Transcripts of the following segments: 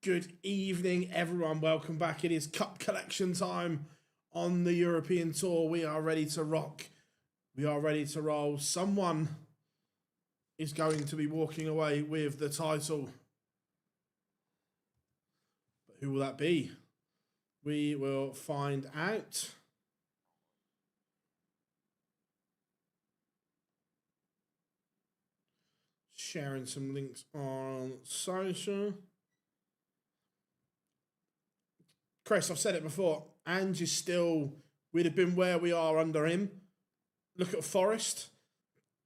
Good evening, everyone. Welcome back. It is Cup Collection time on the European Tour. We are ready to rock. We are ready to roll. Someone is going to be walking away with the title. But who will that be? We will find out. Sharing some links on social. Chris, I've said it before. Ange is still, we'd have been where we are under him. Look at Forest.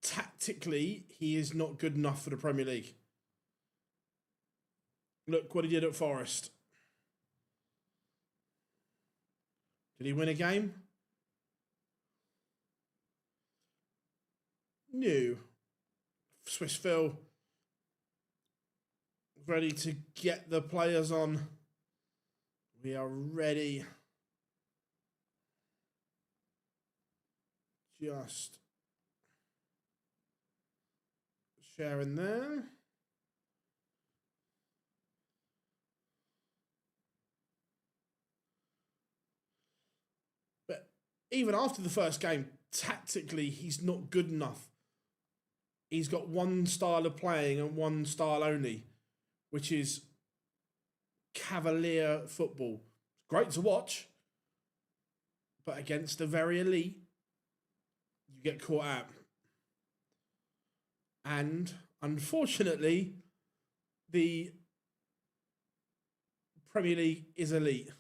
Tactically, he is not good enough for the Premier League. Look what he did at Forest. Did he win a game? No. Swiss Phil ready to get the players on. We are ready. Just sharing there. But even after the first game, tactically, he's not good enough. He's got one style of playing and one style only, which is cavalier football. Great to watch, but against the very elite, you get caught out. And unfortunately, the Premier League is elite.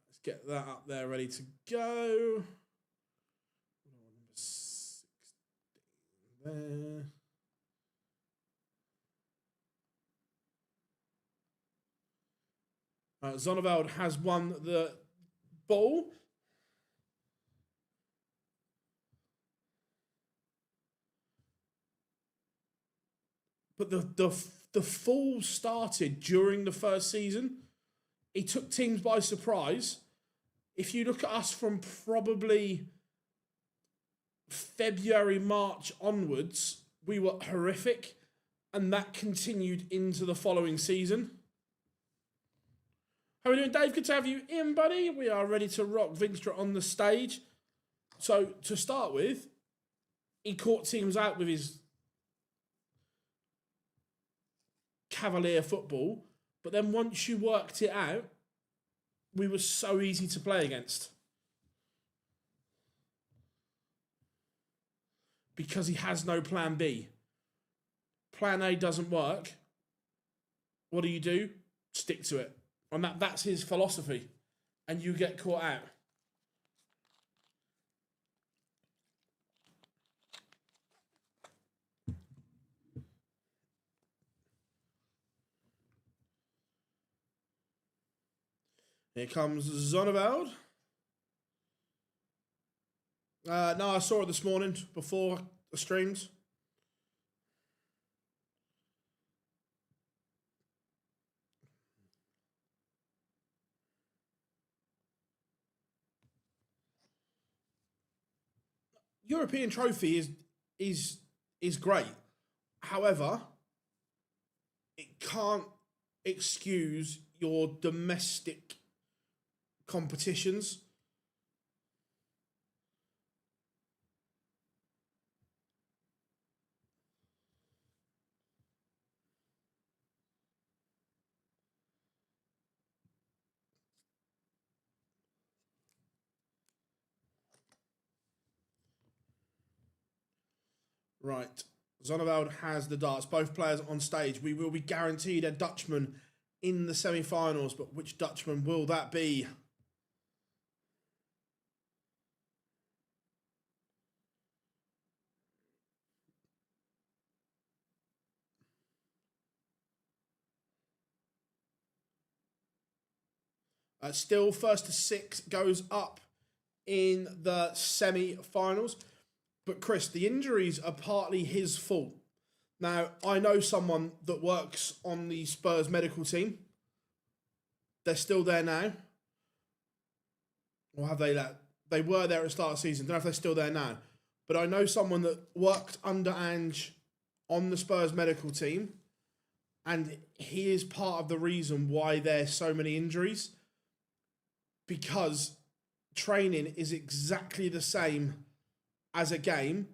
Let's get that up there ready to go. Number 16 there. Zonneveld has won the ball. But the fall started during the first season. He took teams by surprise. If you look at us from probably February, March onwards, we were horrific. And that continued into the following season. How are we doing, Dave? Good to have you in, buddy. We are ready to rock. Vinstra on the stage. So, to start with, he caught teams out with his cavalier football. But then once you worked it out, we were so easy to play against. Because he has no plan B. Plan A doesn't work. What do? Stick to it. And that's his philosophy. And you get caught out. Here comes Zonneveld. No, I saw it this morning before the streams. European trophy is great. However, it can't excuse your domestic competitions. Right. Zonneveld has the darts. Both players on stage. We will be guaranteed a Dutchman in the semi-finals, but which Dutchman will that be? Still, first to 6 goes up in the semi-finals. But Chris, the injuries are partly his fault. Now, I know someone that works on the Spurs medical team. They're still there now. Or have they left? They were there at the start of the season. Don't know if they're still there now. But I know someone that worked under Ange on the Spurs medical team. And he is part of the reason why there's so many injuries, because training is exactly the same as a game,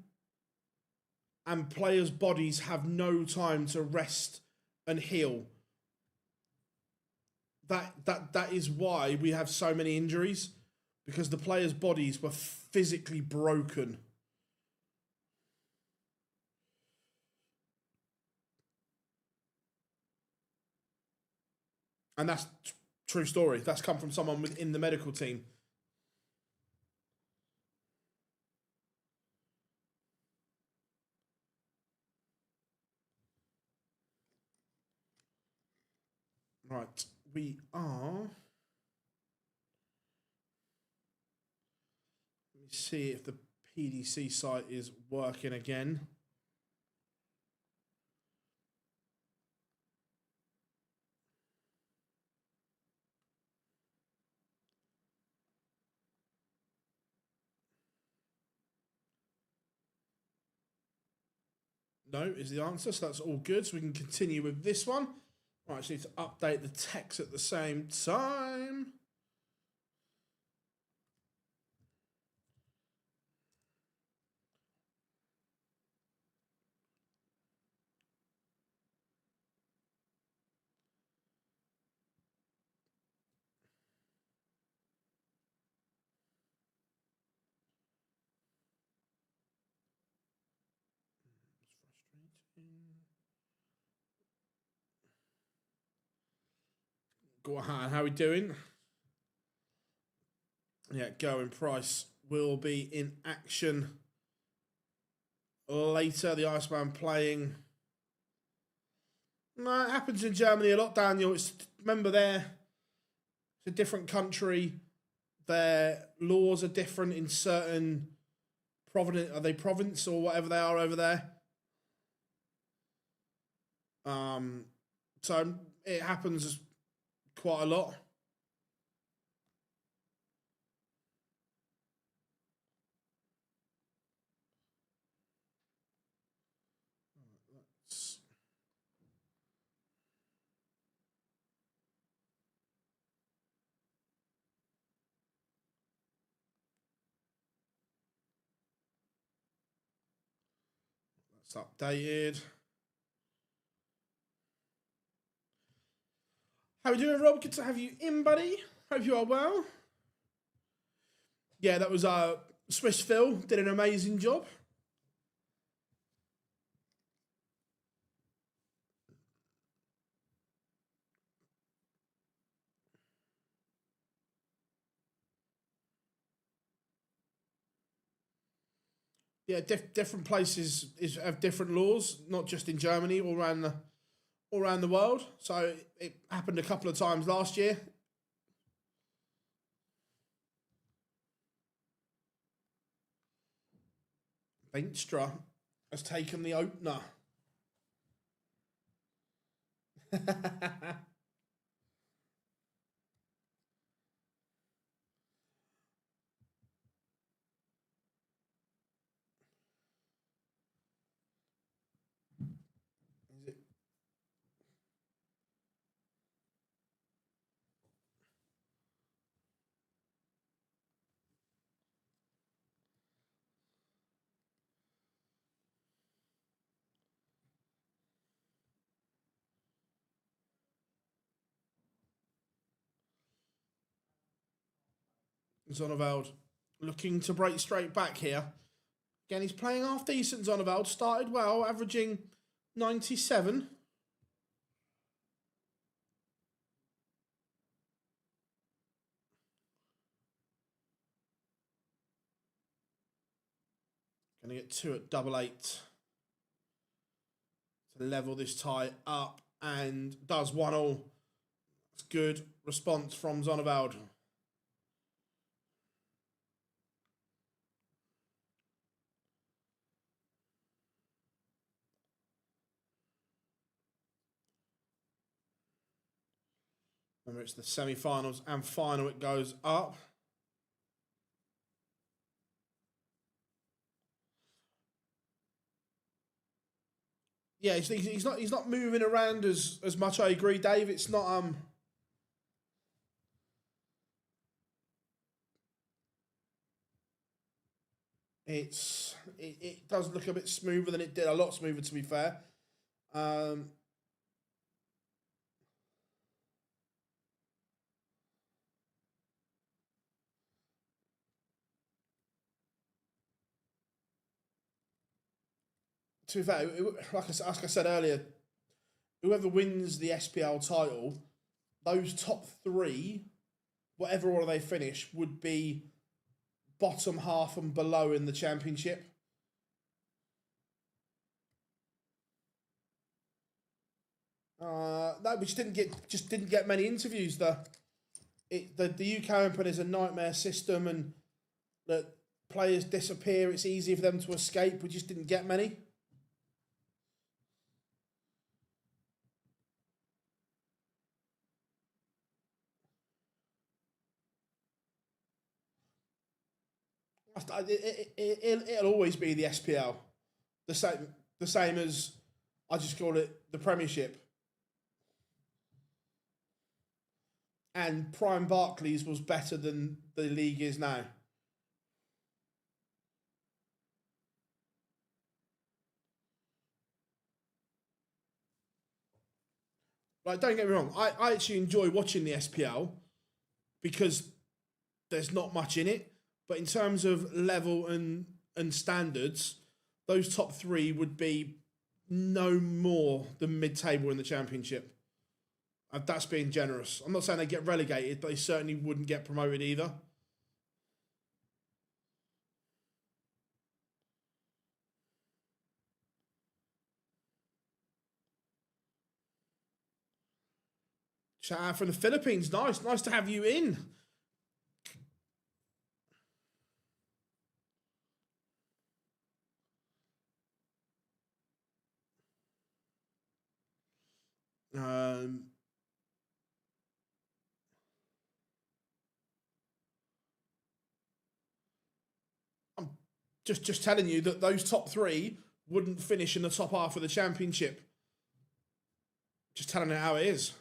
and players' bodies have no time to rest and heal. That is why we have so many injuries, because the players' bodies were physically broken. And that's true story. That's come from someone within the medical team. Right, we are... Let me see if the PDC site is working again. No is the answer, so that's all good. So we can continue with this one. Right, I just need to update the text at the same time. Go on, how are we doing? Yeah, Gerywn Price will be in action later. The Iceman playing. No, it happens in Germany a lot, Daniel. Remember, it's a different country. Their laws are different in certain province. Are they province or whatever they are over there? So it happens quite a lot. That's updated. How are you doing, Rob? Good to have you in, buddy. Hope you are well. Yeah, that was Swiss Phil. Did an amazing job. Yeah, different places have different laws, not just in Germany, all around the world. So it happened a couple of times last year. Venstra has taken the opener. Zonneveld looking to break straight back here. Again, he's playing half decent. Zonneveld started well, averaging 97. Going to get 2 at 888 to level this tie up, and does 1-1. That's good response from Zonneveld. Remember, it's the semi-finals and final. It goes up. Yeah, he's not moving around as much. I agree, Dave. It's not it does look a bit smoother than it did. A lot smoother, to be fair. Um, to be fair, like I said earlier, whoever wins the SPL title, those top three, whatever order they finish, would be bottom half and below in the championship. No, we just didn't get many interviews. The UK Open is a nightmare system, and the players disappear. It's easy for them to escape. We just didn't get many. It'll always be the SPL, the same as I just call it the Premiership. And Prime Barclays was better than the league is now. Like, don't get me wrong, I actually enjoy watching the SPL because there's not much in it. But in terms of level and standards, those top three would be no more than mid-table in the championship. That's being generous. I'm not saying they get relegated, but they certainly wouldn't get promoted either. Shout out from the Philippines. Nice to have you in. Um, I'm just telling you that those top three wouldn't finish in the top half of the championship. Just telling it how it is.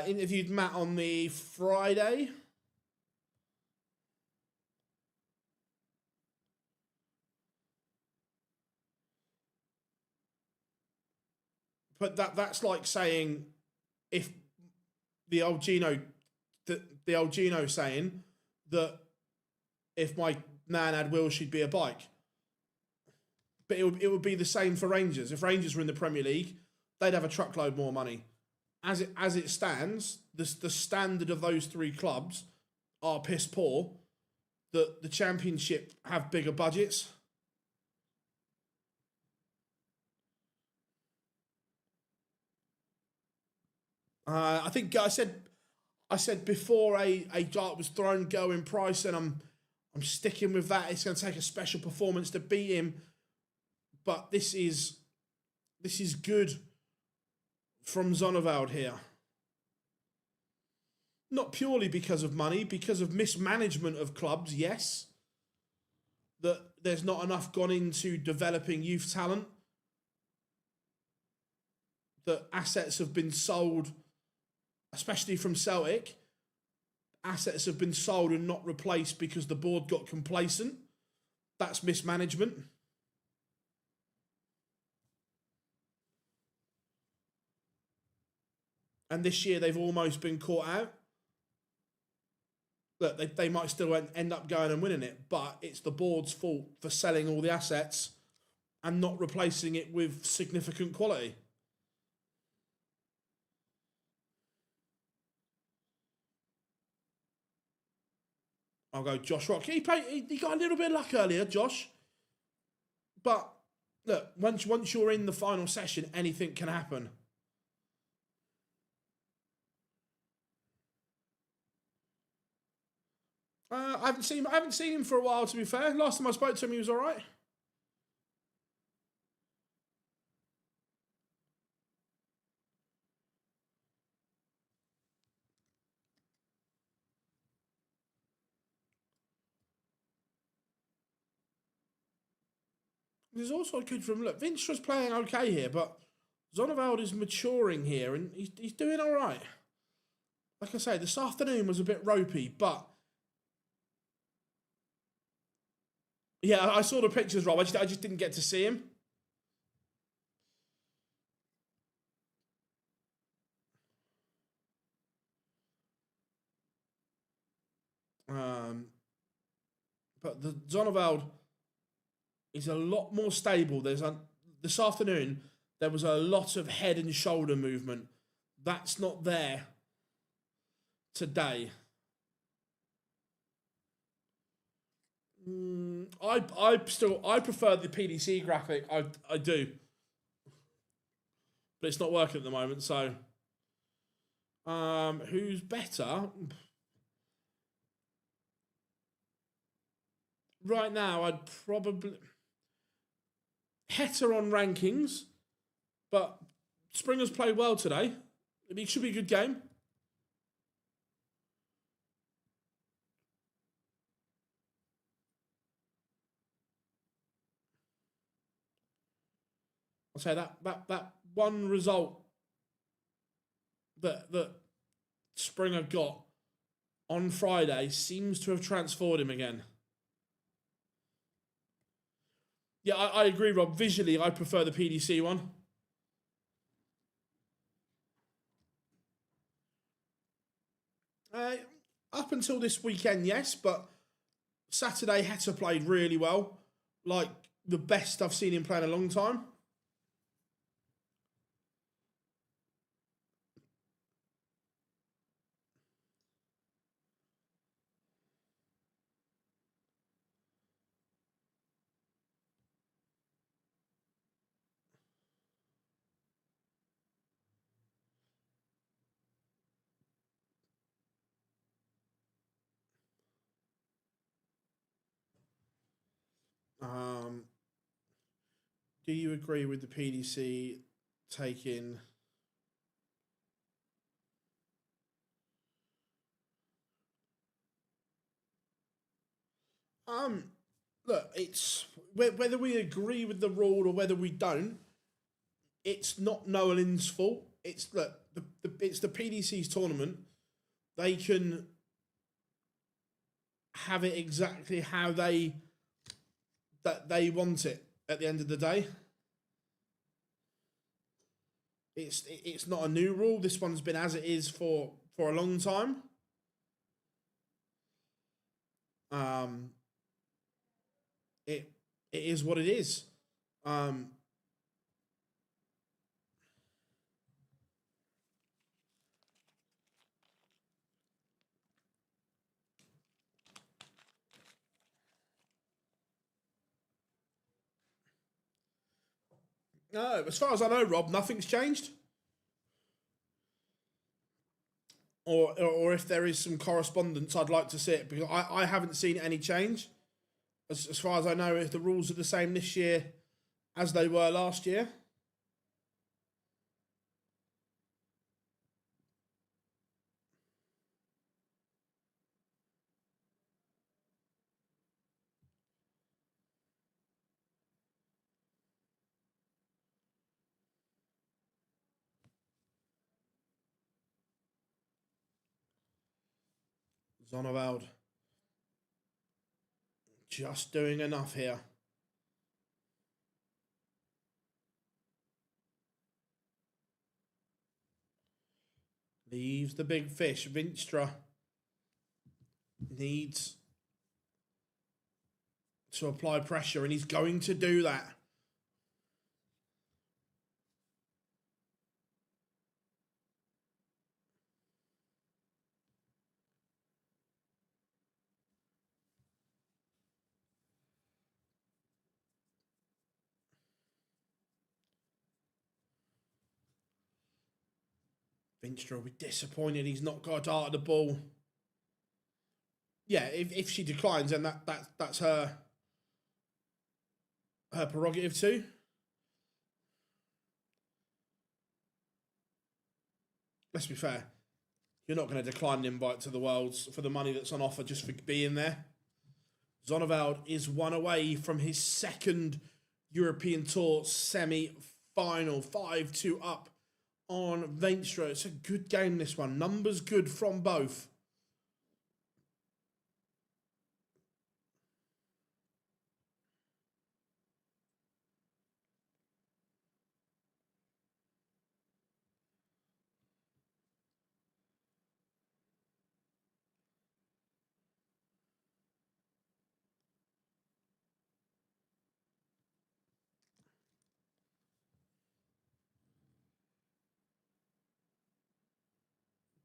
Interviewed Matt on the Friday. But that's like saying if the old Gino, the old Gino saying that if my nan had wheels, she'd be a bike. But it would be the same for Rangers. If Rangers were in the Premier League, they'd have a truckload more money. As it stands, the standard of those three clubs are piss poor. The Championship have bigger budgets. I think I said before a dart was thrown, Gerywn Price, and I'm sticking with that. It's going to take a special performance to beat him, but this is good from Zonneveld here. Not purely because of money, because of mismanagement of clubs, yes. That there's not enough gone into developing youth talent. That assets have been sold, especially from Celtic. Assets have been sold and not replaced because the board got complacent. That's mismanagement. And this year they've almost been caught out. Look, they might still end up going and winning it, but it's the board's fault for selling all the assets and not replacing it with significant quality. I'll go Josh Rock. He got a little bit of luck earlier, Josh. But look, once you're in the final session, anything can happen. I haven't seen him for a while. To be fair, last time I spoke to him, he was all right. There's also good from, look, Vinstra's playing okay here, but Zonneveld is maturing here, and he's doing all right. Like I say, this afternoon was a bit ropey, but yeah, I saw the pictures, Rob. I just didn't get to see him. But the Zonneveld is a lot more stable. This afternoon there was a lot of head and shoulder movement. That's not there today. I prefer the PDC graphic. I do, but it's not working at the moment. So, who's better? Right now, I'd probably Heta on rankings, but Springer's played well today. It should be a good game. I'll say that one result that Springer got on Friday seems to have transformed him again. Yeah, I agree, Rob. Visually, I prefer the PDC one. Up until this weekend, yes, but Saturday, Heta played really well. Like, the best I've seen him play in a long time. Do you agree with the PDC taking... Look, it's whether we agree with the rule or whether we don't. It's not Nolan's fault. It's it's the PDC's tournament. They can have it exactly how they want it at the end of the day. It's not a new rule. This one's been as it is for a long time. It is what it is. No, as far as I know, Rob, nothing's changed. Or if there is some correspondence, I'd like to see it, because I haven't seen any change. As far as I know, if the rules are the same this year as they were last year. Zonneveld just doing enough here. Leaves the big fish. Vinstra needs to apply pressure, and he's going to do that. Vinstra will be disappointed he's not got a dart at the ball. Yeah, if she declines, then that's her prerogative too. Let's be fair. You're not going to decline an invite to the Worlds for the money that's on offer just for being there. Zonneveld is one away from his second European Tour semi-final. 5-2 up on Venstre. It's a good game, this one. Numbers good from both.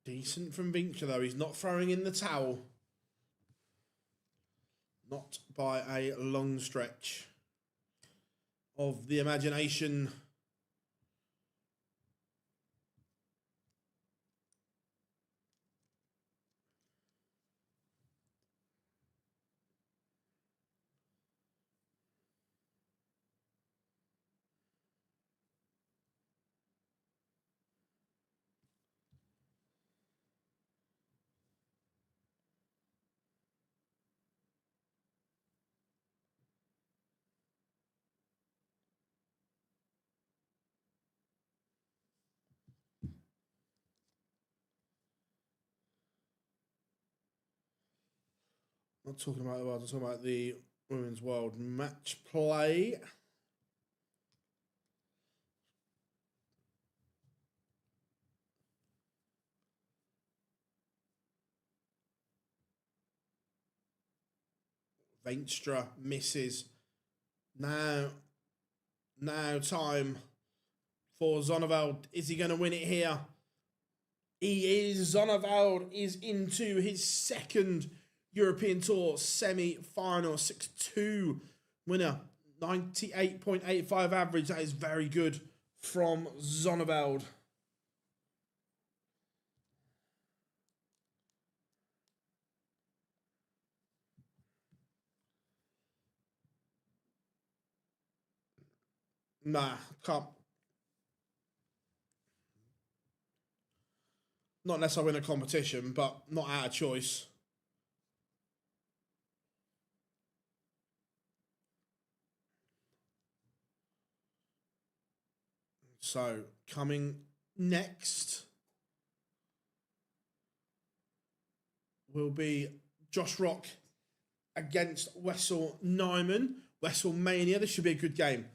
Decent from Venstre, though. He's not throwing in the towel. Not by a long stretch of the imagination. Not talking about the world, I'm talking about the Women's World Match Play. Venstre misses. Now time for Zonneveld. Is he going to win it here? He is. Zonneveld is into his second European Tour semi-final. 6-2 winner. 98.85 average. That is very good from Zonneveld. Nah, can't. Not unless I win a competition, but not out of choice. So, coming next will be Josh Rock against Wessel Nyman. Wessel Mania. This should be a good game.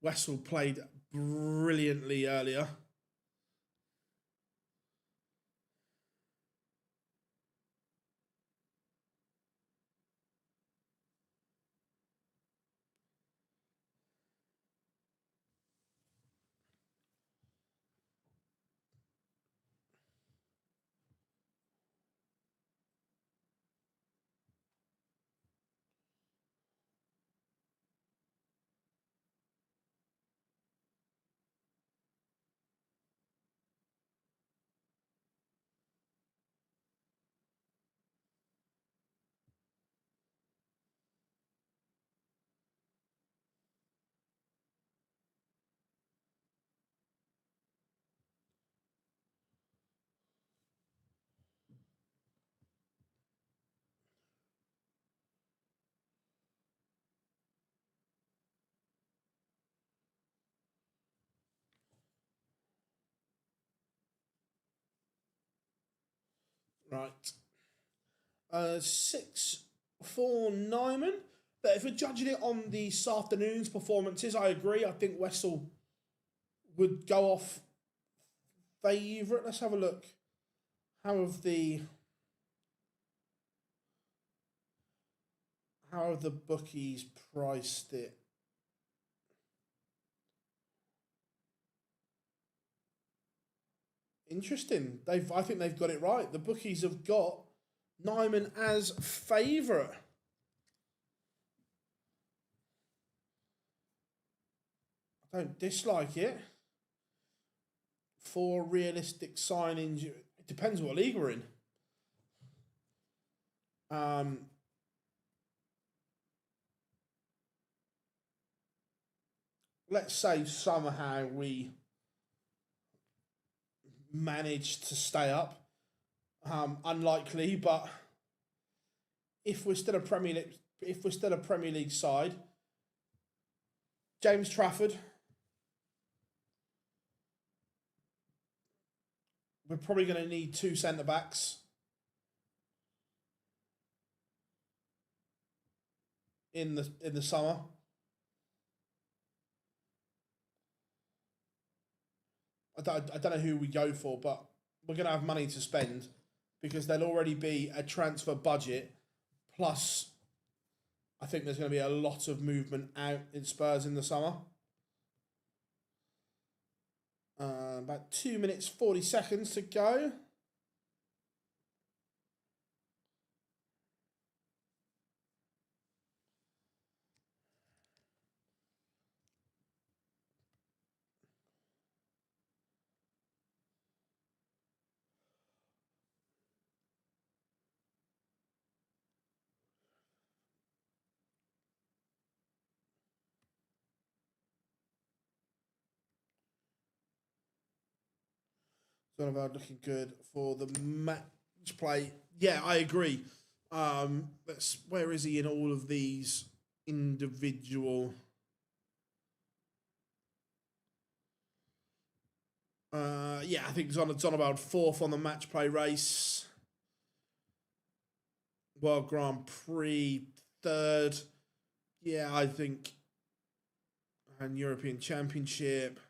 Wessel played brilliantly earlier. Right. 6 for Nyman. But if we're judging it on this afternoon's performances, I agree. I think Wessel would go off favourite. Let's have a look. How have the bookies priced it? Interesting. I think they've got it right. The bookies have got Nyman as favourite. I don't dislike it. For realistic signings, it depends what league we're in. Let's say somehow we managed to stay up. Unlikely, but if we're still a Premier League side, James Trafford. We're probably going to need 2 centre-backs. In the summer. I don't know who we go for, but we're going to have money to spend because there'll already be a transfer budget. Plus, I think there's going to be a lot of movement out in Spurs in the summer. About 2 minutes, 40 seconds to go. Donovan looking good for the match play. Yeah, I agree. Where is he in all of these individual? Yeah, I think it's on about 4th on the match play race. World Grand Prix 3rd. Yeah, I think. And European Championship.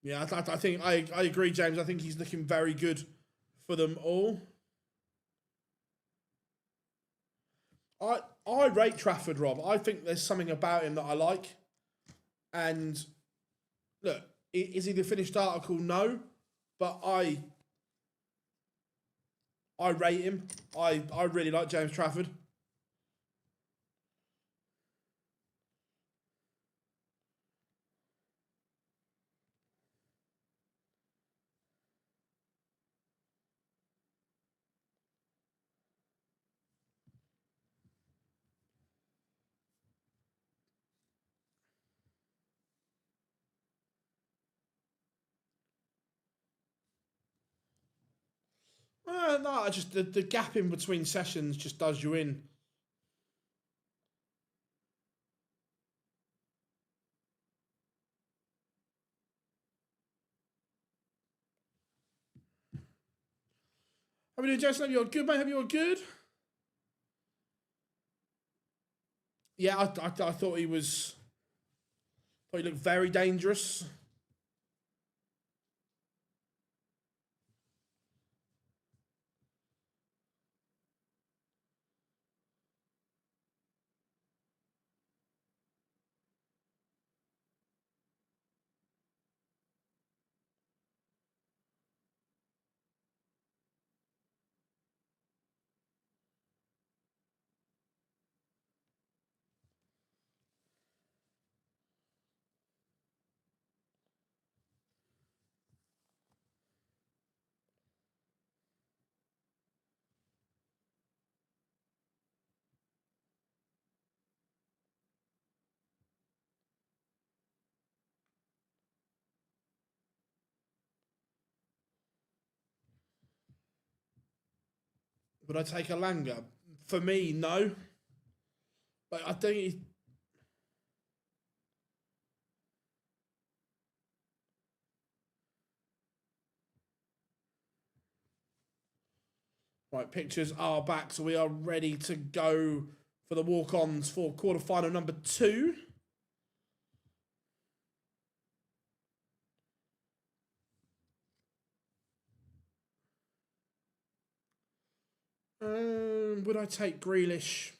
Yeah, I think I agree, James. I think he's looking very good for them all. I rate Trafford, Rob. I think there's something about him that I like. And look, is he the finished article? No, but I rate him. I really like James Trafford. No, I just the gap in between sessions just does you in. How are you doing, Jason? Have you all good, mate? Have you all good? Yeah, I thought he was. Thought he looked very dangerous. Would I take a Langer? For me, no. But I think he, right, pictures are back, so we are ready to go for the walk-ons for quarterfinal number 2. Would I take Grealish?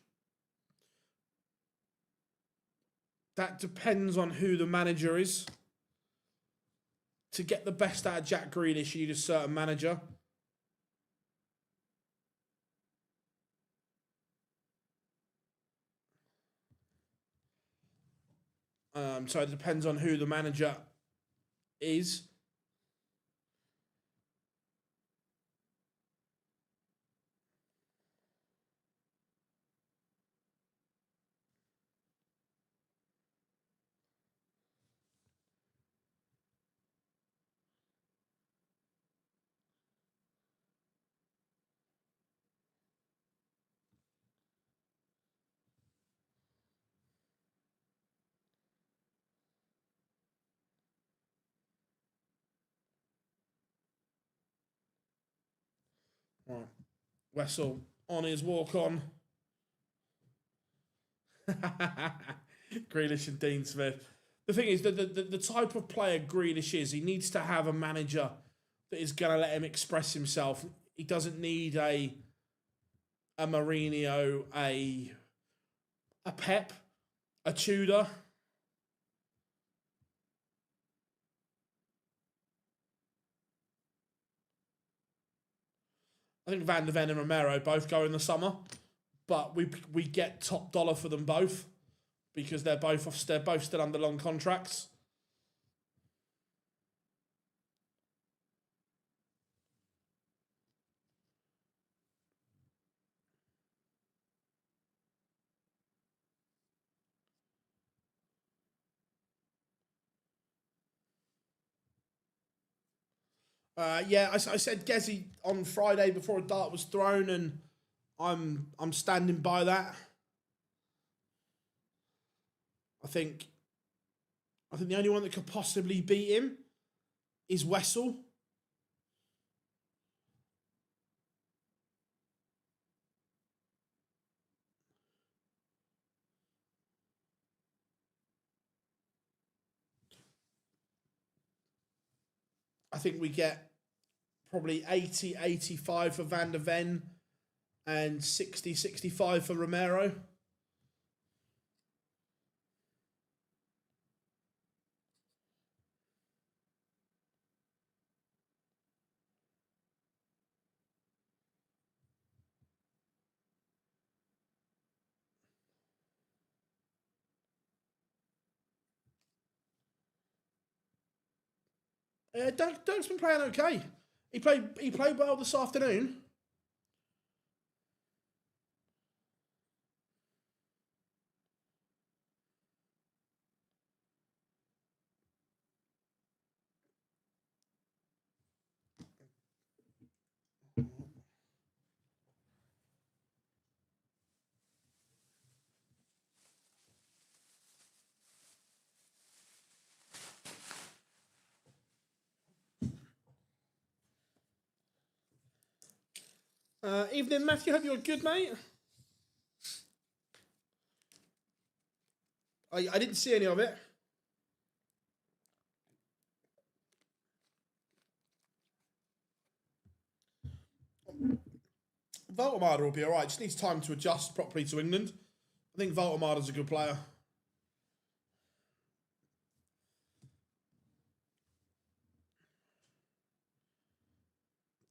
That depends on who the manager is. To get the best out of Jack Grealish, you need a certain manager. So it depends on who the manager is. Right. Wessel on his walk on. Grealish and Dean Smith. The thing is, the type of player Grealish is, he needs to have a manager that is going to let him express himself. He doesn't need a Mourinho, a Pep, a Tudor. I think Van der Ven and Romero both go in the summer, but we get top dollar for them both because they're both still under long contracts. Yeah, I said Gezi on Friday before a dart was thrown, and I'm standing by that. I think the only one that could possibly beat him is Wessel. I think we get probably 80, 85 for Van der Ven and 60, 65 for Romero. Dirk's been playing okay. He played well this afternoon. Evening, Matthew. Hope you're good, mate. I didn't see any of it. Voltemada will be all right. Just needs time to adjust properly to England. I think Voltemada's a good player.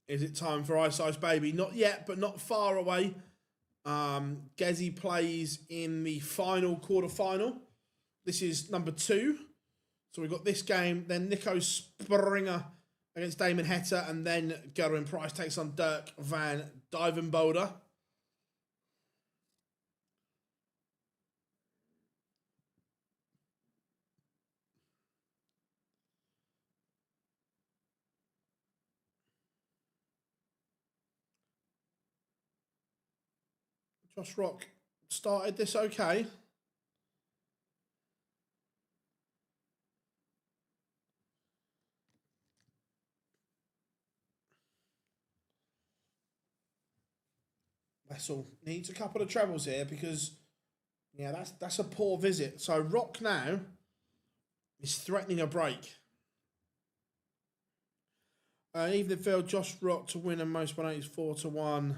Is it time for Ice Ice Baby? Not yet, but not far away. Gezi plays in the final quarter-final. This is number 2. So we've got this game, then Niko Springer against Damon Heta, and then Gerywn Price takes on Dirk van Dijvenbode. Josh Rock started this okay. Wessel needs a couple of trebles here because, yeah, that's a poor visit. So Rock now is threatening a break. Evening field, Josh Rock to win, and most 180s 4-1.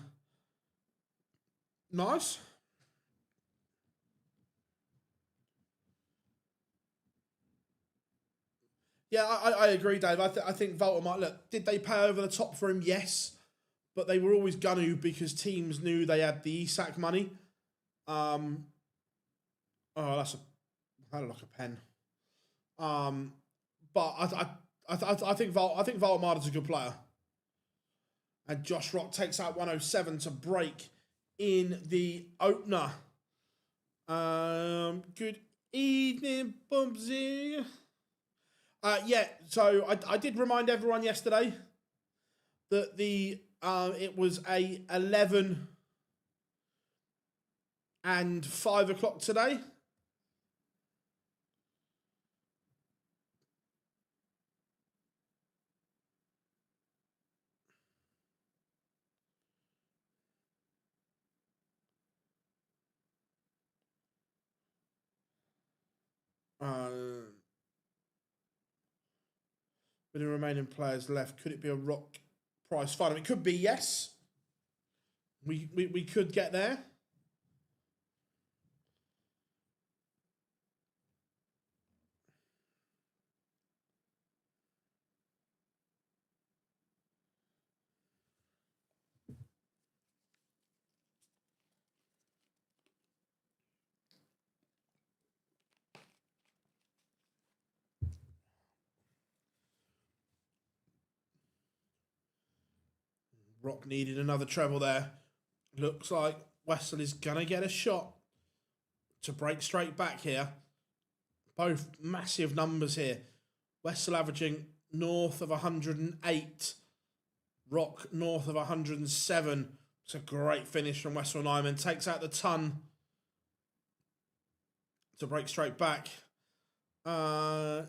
Nice. Yeah, I agree, Dave. I think Voltemade, look, did they pay over the top for him? Yes. But they were always going to because teams knew they had the Isak money. Oh, that's I like a pen. But I think Voltemada's a good player. And Josh Rock takes out 107 to break in the opener. Good evening, Bumsy. Yeah, so I did remind everyone yesterday that it was a 11 and 5 o'clock today. With the remaining players left, could it be a Rock Price final? It could be, yes. We could get there. Rock needed another treble there. Looks like Wessel is going to get a shot to break straight back here. Both massive numbers here. Wessel averaging north of 108. Rock north of 107. It's a great finish from Wessel Nyman. Takes out the ton to break straight back. Yeah,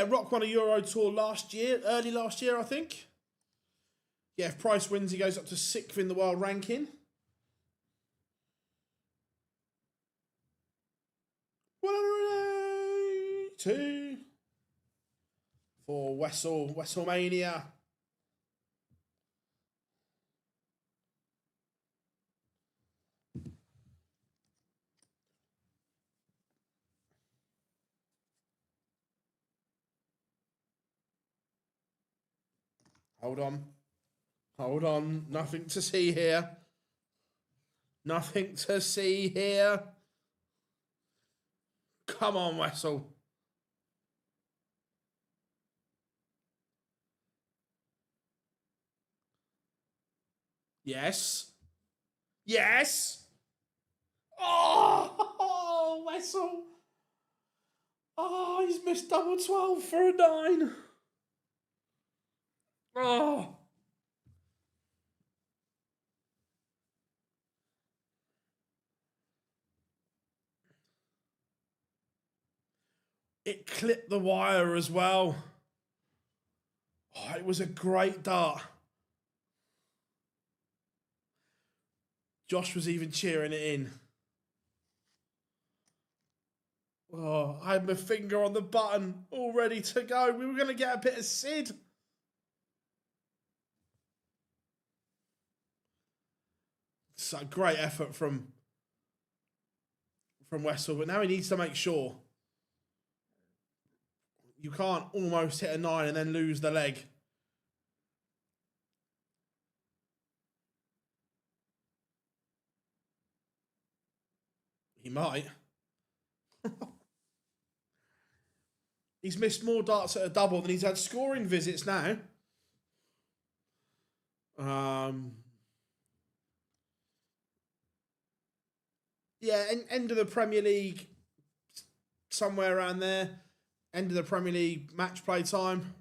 Rock won a Euro Tour early last year, I think. Yeah, if Price wins, he goes up to 6th in the world ranking. Two for WrestleMania. Hold on. Nothing to see here. Nothing to see here. Come on, Wessel. Yes. Yes. Oh, Wessel. Oh, he's missed double 12 for a 9. Oh. It clipped the wire as well. Oh, it was a great dart. Josh was even cheering it in. Oh, I had my finger on the button, all ready to go. We were going to get a bit of Sid. It's a great effort from Wessel, but now he needs to make sure. You can't almost hit a 9 and then lose the leg. He might. He's missed more darts at a double than he's had scoring visits now. Yeah, end of the Premier League, somewhere around there. End of the Premier League match play time.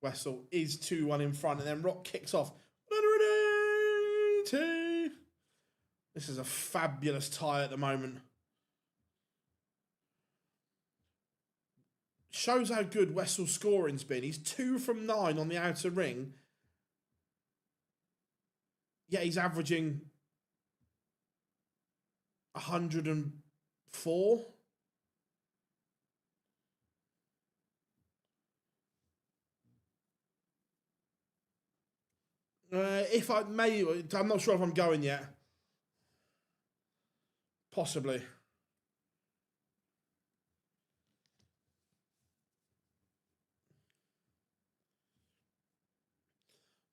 Wessel is 2-1 in front, and then Rock kicks off. This is a fabulous tie at the moment. Shows how good Wessel's scoring's been. He's 2 from 9 on the outer ring. Yeah, he's averaging 104. If I may, I'm not sure if I'm going yet. Possibly.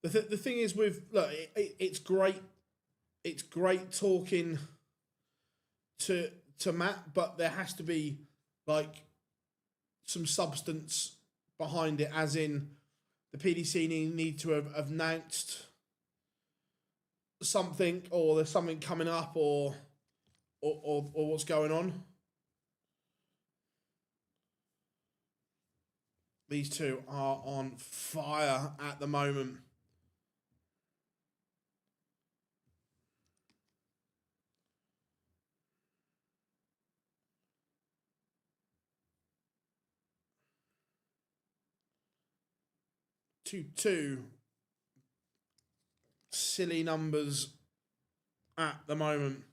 The thing is with look, it's great. It's great talking to Matt, but there has to be like some substance behind it, as in the PDC need to have announced something, or there's something coming up, or what's going on. These two are on fire at the moment. 2-2. Silly numbers at the moment.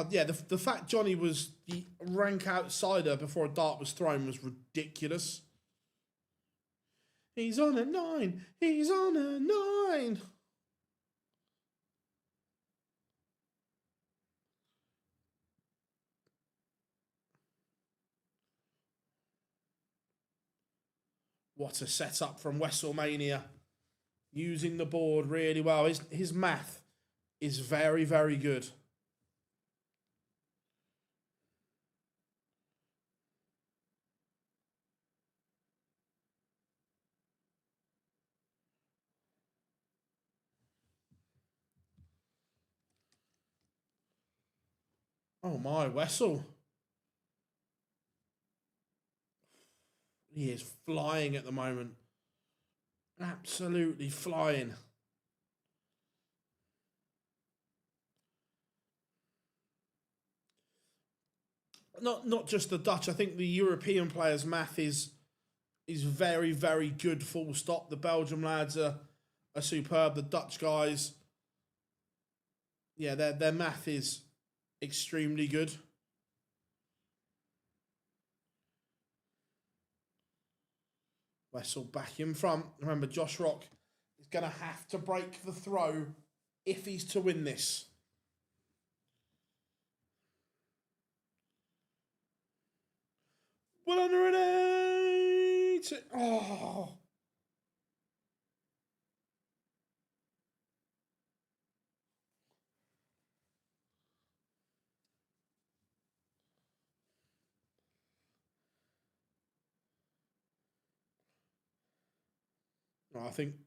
Yeah, the fact Johnny was the rank outsider before a dart was thrown was ridiculous. He's on a 9. He's on a 9. What a setup from Wessel Mania. Using the board really well. His math is very, very good. Oh my, Wessel. He is flying at the moment. Absolutely flying. Not just the Dutch. I think the European players' math is very, very good, full stop. The Belgium lads are superb. The Dutch guys, yeah, their math is extremely good. Wessel back in front. Remember, Josh Rock is going to have to break the throw if he's to win this. Well, under an 8. Oh.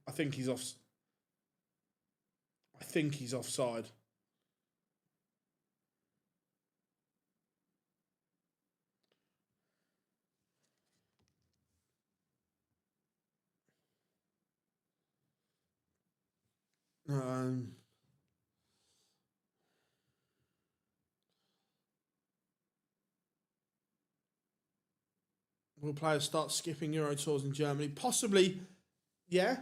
I think he's off. I think he's offside. Will players start skipping Euro tours in Germany? Possibly, yeah.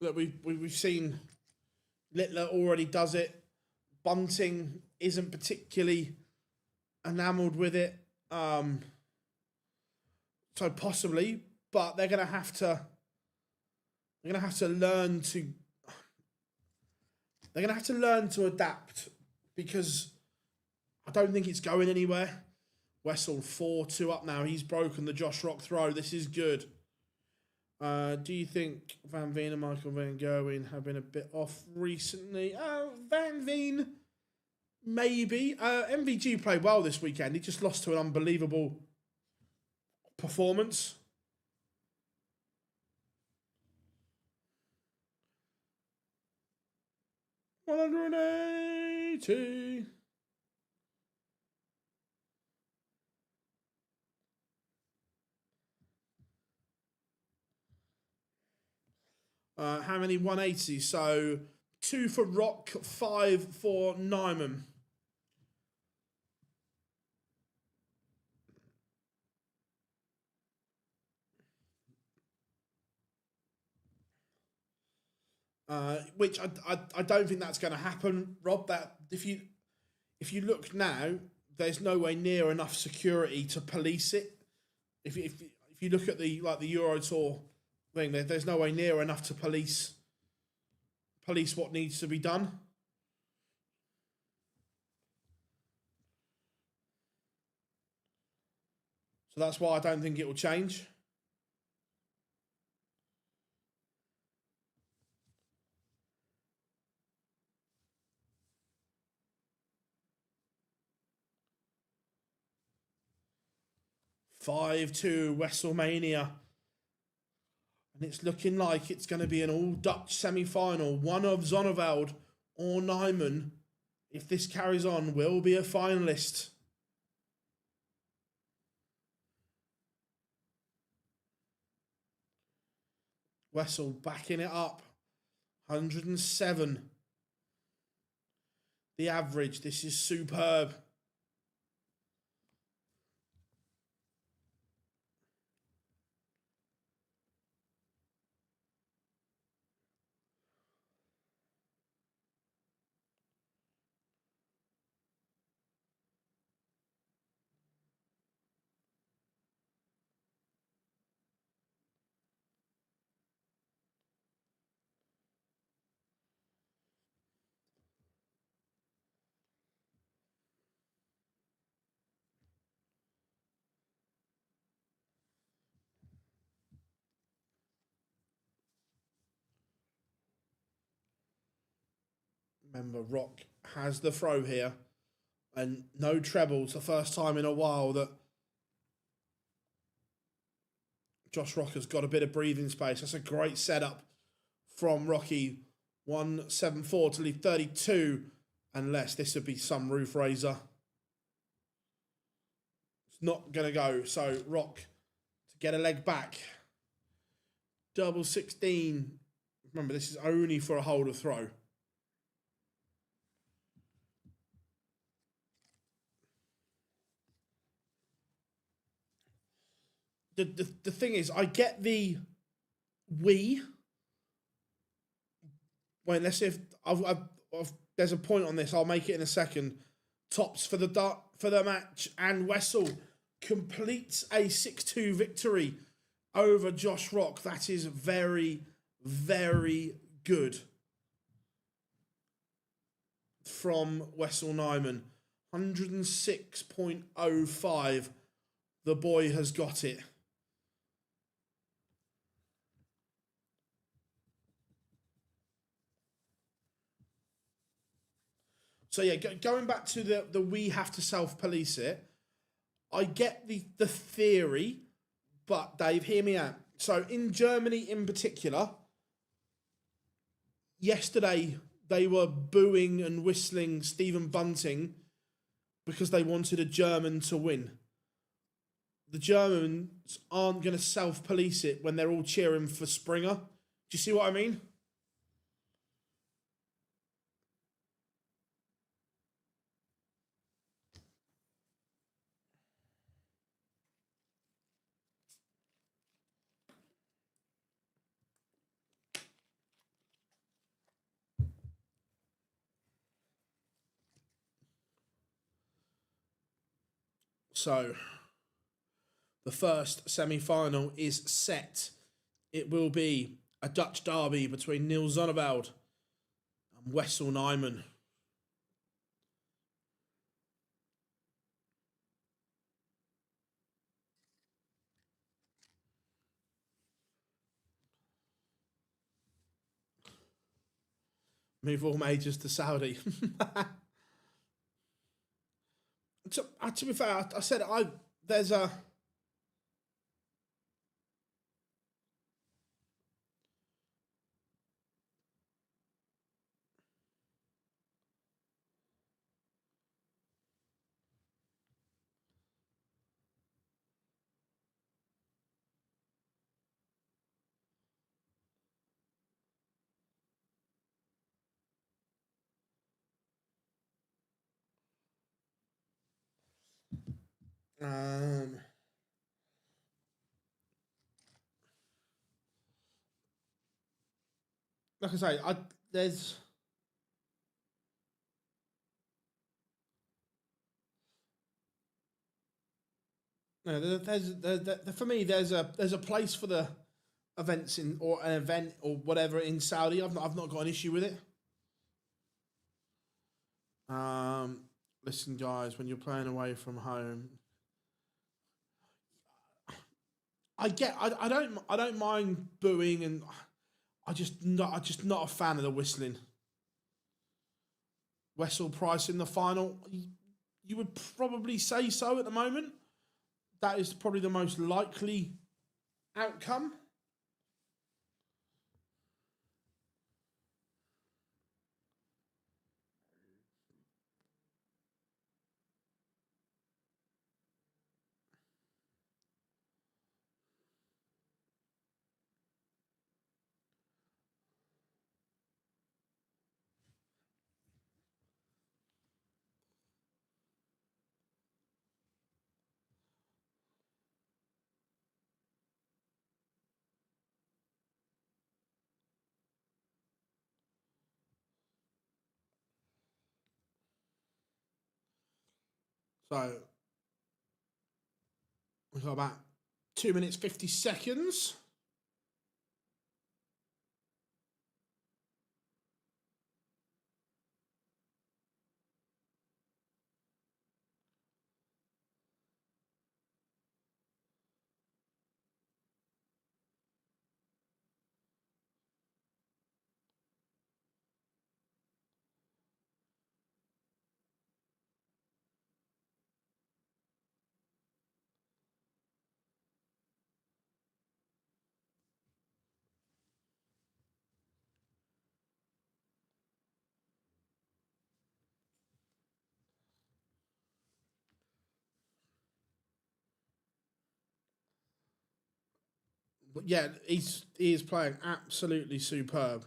That we've seen Littler already does it. Bunting isn't particularly enamoured with it. So possibly, but they're gonna have to learn to adapt, because I don't think it's going anywhere. Wessel 4-2 up now. He's broken the Josh Rock throw. This is good. Do you think Van Veen and Michael Van Gerwen have been a bit off recently? Van Veen, maybe. MVG played well this weekend. He just lost to an unbelievable performance. $180. How many 180s? So 2 for Rock, 5 for Nyman. Which I don't think that's going to happen, Rob. That if you look now, there's nowhere near enough security to police it. If you look at the Euro Tour thing, there's nowhere near enough to police what needs to be done. So that's why I don't think it will change. (5-2) WrestleMania. And it's looking like it's going to be an all-Dutch semi-final. One of Zonneveld or Nyman, if this carries on, will be a finalist. Wessel backing it up. 107. the average. This is superb. Remember, Rock has the throw here, and no trebles. The first time in a while that Josh Rock has got a bit of breathing space. That's a great setup from Rocky. 174 to leave 32, unless this would be some roof raiser. It's not going to go. So Rock to get a leg back. Double 16. Remember, this is only for a holder throw. The thing is, I get the we. Wait, let's see if there's a point on this. I'll make it in a second. Tops for the match, and Wessel completes a 6-2 victory over Josh Rock. That is very, very good from Wessel Nyman. 106.05. The boy has got it. So yeah, going back to the we have to self-police it, I get the theory, but Dave, hear me out. So in Germany in particular, yesterday they were booing and whistling Stephen Bunting because they wanted a German to win. The Germans aren't going to self-police it when they're all cheering for Springer. Do you see what I mean? So, the first semi-final is set. It will be a Dutch derby between Niels Zonneveld and Wessel Nyman. Move all majors to Saudi. To be fair, I said there's a... like I say, there's... No, for me, there's a place for the events or an event or whatever in Saudi. I've not got an issue with it. Listen, guys, when you're playing away from home, I don't mind booing, and I'm just not a fan of the whistling. Wessel Price in the final, you would probably say so at the moment. That is probably the most likely outcome. So we've got about 2 minutes 50 seconds. But yeah, he is playing absolutely superb.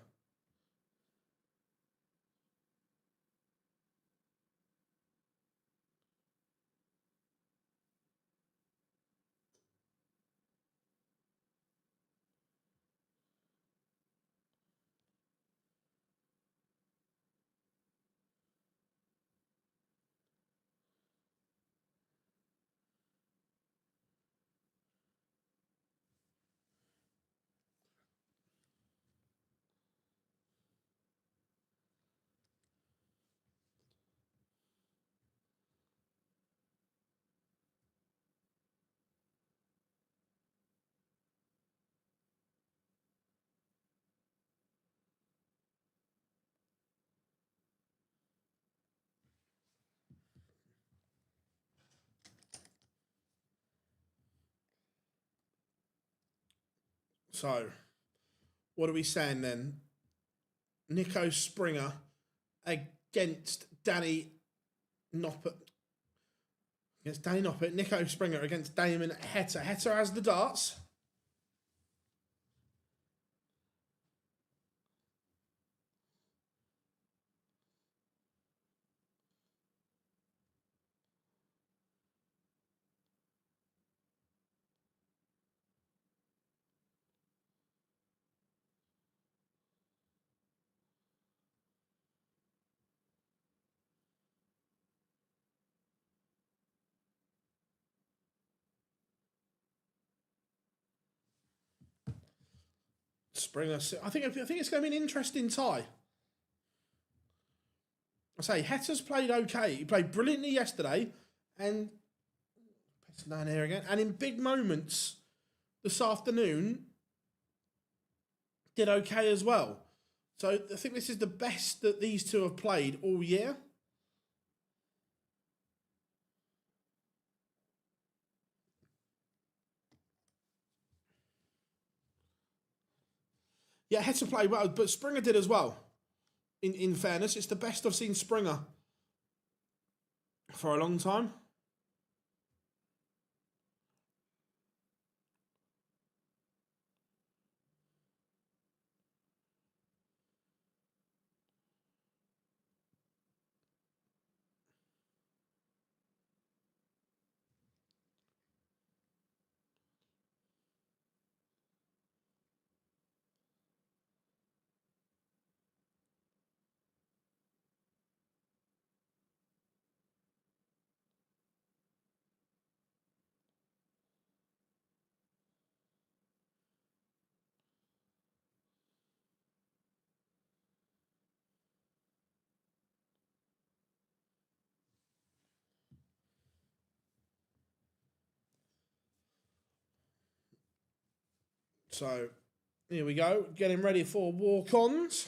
So, what are we saying then? Niko Springer against Danny Noppert. Against Danny Noppert. Niko Springer against Damon Heta. Heta has the darts. Springer. I think it's going to be an interesting tie. I say Heta's played okay. He played brilliantly yesterday, and down here again. And in big moments this afternoon, did okay as well. So I think this is the best that these two have played all year. Yeah, Heta played well, but Springer did as well. In fairness, it's the best I've seen Springer for a long time. So here we go, getting ready for walk-ons.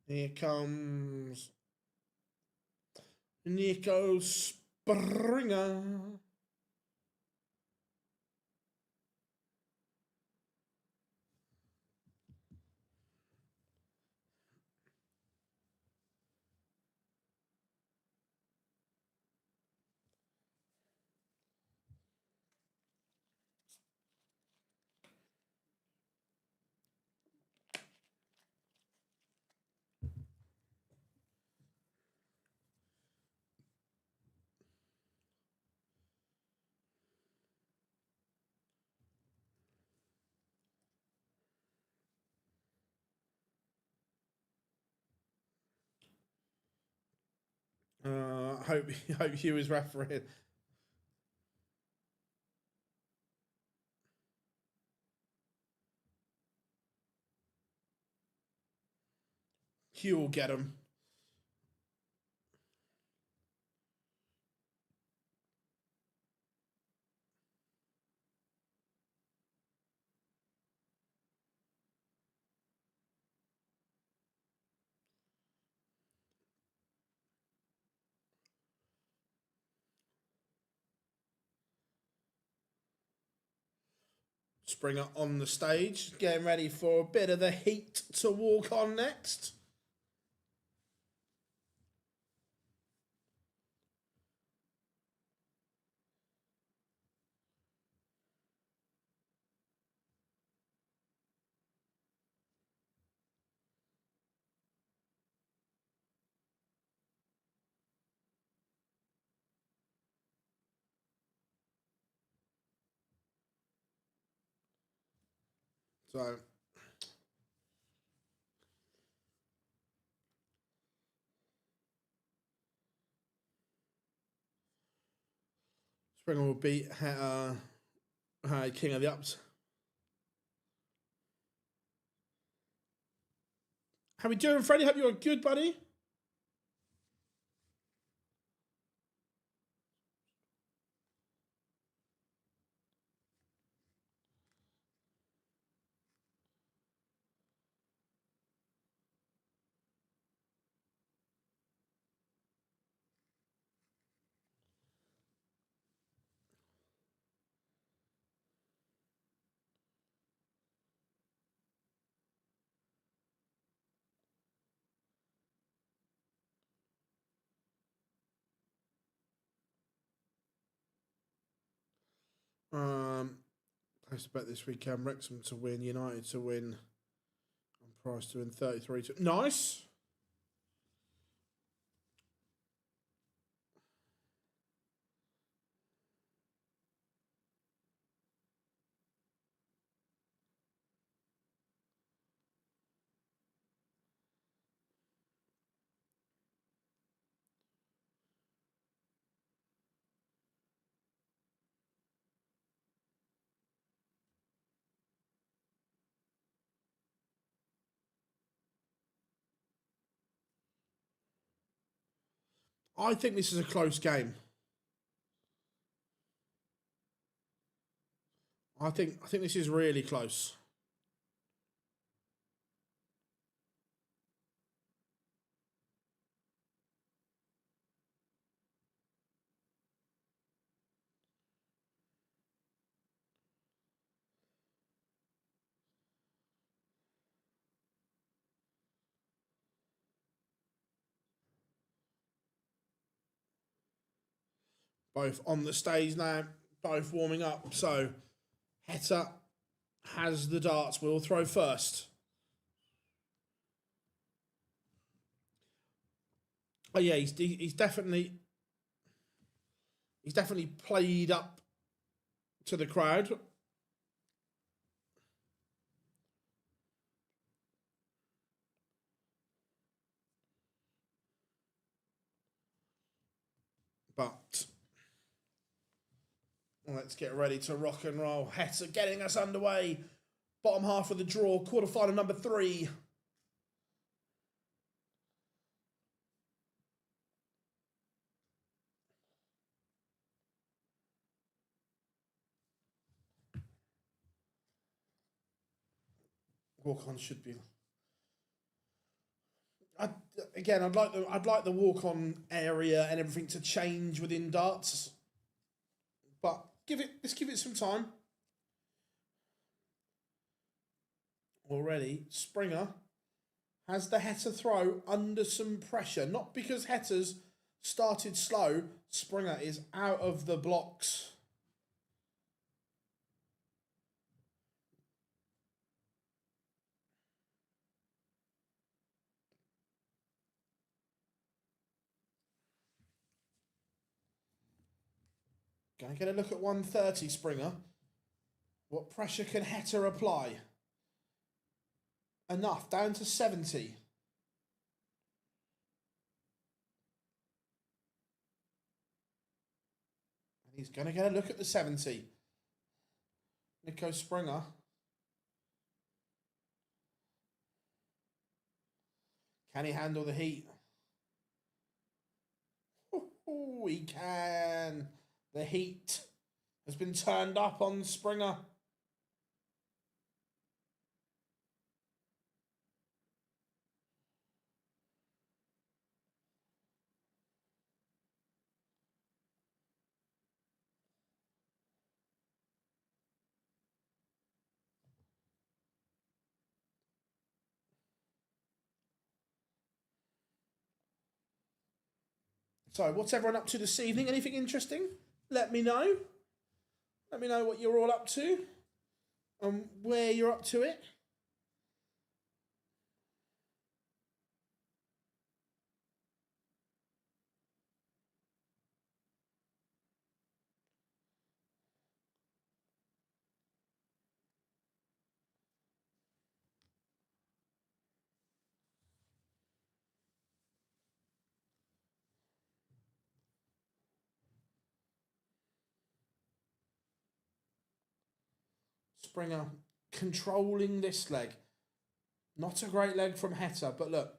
Here comes Niko Springer. hope Hugh is refereeing. Hugh will get him. Springer on the stage, getting ready for a bit of the heat to walk on next. So Springer will beat King of the Ups. How we doing, Freddie? Hope you're good, buddy. Place to bet this weekend. Wrexham to win, United to win, and Price to win 33 to... Nice! I think this is a close game. I think this is really close. Both on the stage now, both warming up. So Heta has the darts. We'll throw first. Oh yeah, he's definitely played up to the crowd. But let's get ready to rock and roll. Heta getting us underway. Bottom half of the draw, quarterfinal number 3. Walk-on should be. I'd like the walk-on area and everything to change within darts, but let's give it some time. Already, Springer has the Heta throw under some pressure, not because Heta's started slow. Springer is out of the blocks. Gonna get a look at 130, Springer. What pressure can Heta apply? Enough, down to 70. He's going to get a look at the 70. Niko Springer. Can he handle the heat? Oh, he can. The heat has been turned up on Springer. So, what's everyone up to this evening? Anything interesting? Let me know. Let me know what you're all up to and where you're up to it. Springer controlling this leg. Not a great leg from Heta, but look,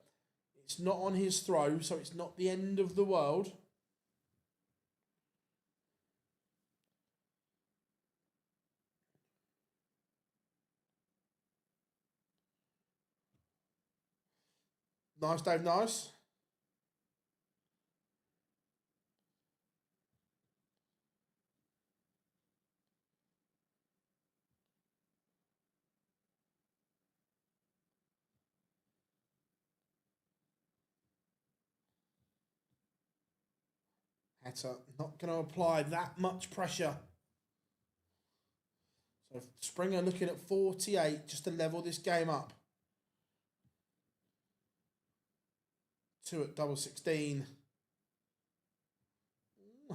it's not on his throw, so it's not the end of the world. Nice, Dave, nice. Heta not going to apply that much pressure. So Springer looking at 48 just to level this game up. 2 at double 16.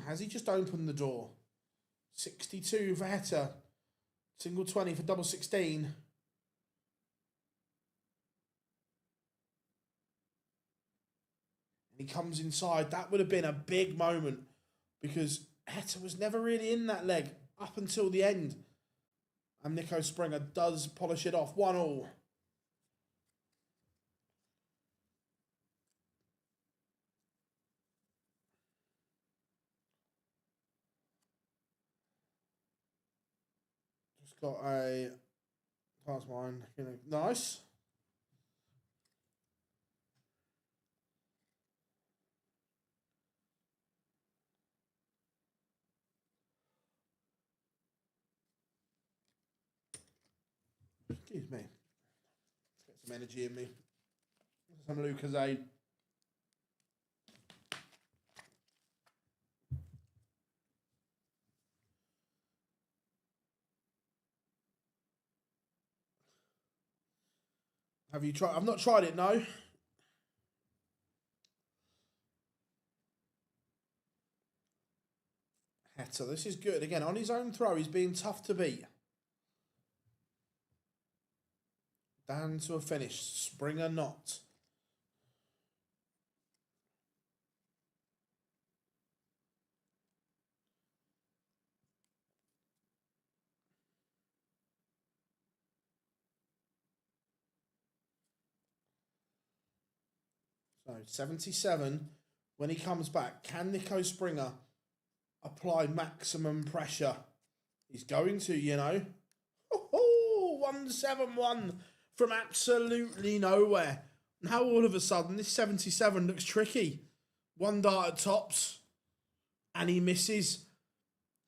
Has he just opened the door? 62 for Heta. Single 20 for double 16. He comes inside. That would have been a big moment because Heta was never really in that leg up until the end. And Niko Springer does polish it off. 1-1. Just got a pass mine. Nice. Excuse me. Let's get some energy in me. Some Lucozade. Have you tried? I've not tried it, no. Heta, this is good. Again, on his own throw, he's being tough to beat. Down to a finish. Springer not. So 77. When he comes back, can Niko Springer apply maximum pressure? He's going to, you know. 171 from absolutely nowhere. Now all of a sudden, this 77 looks tricky. One dart at tops, and he misses.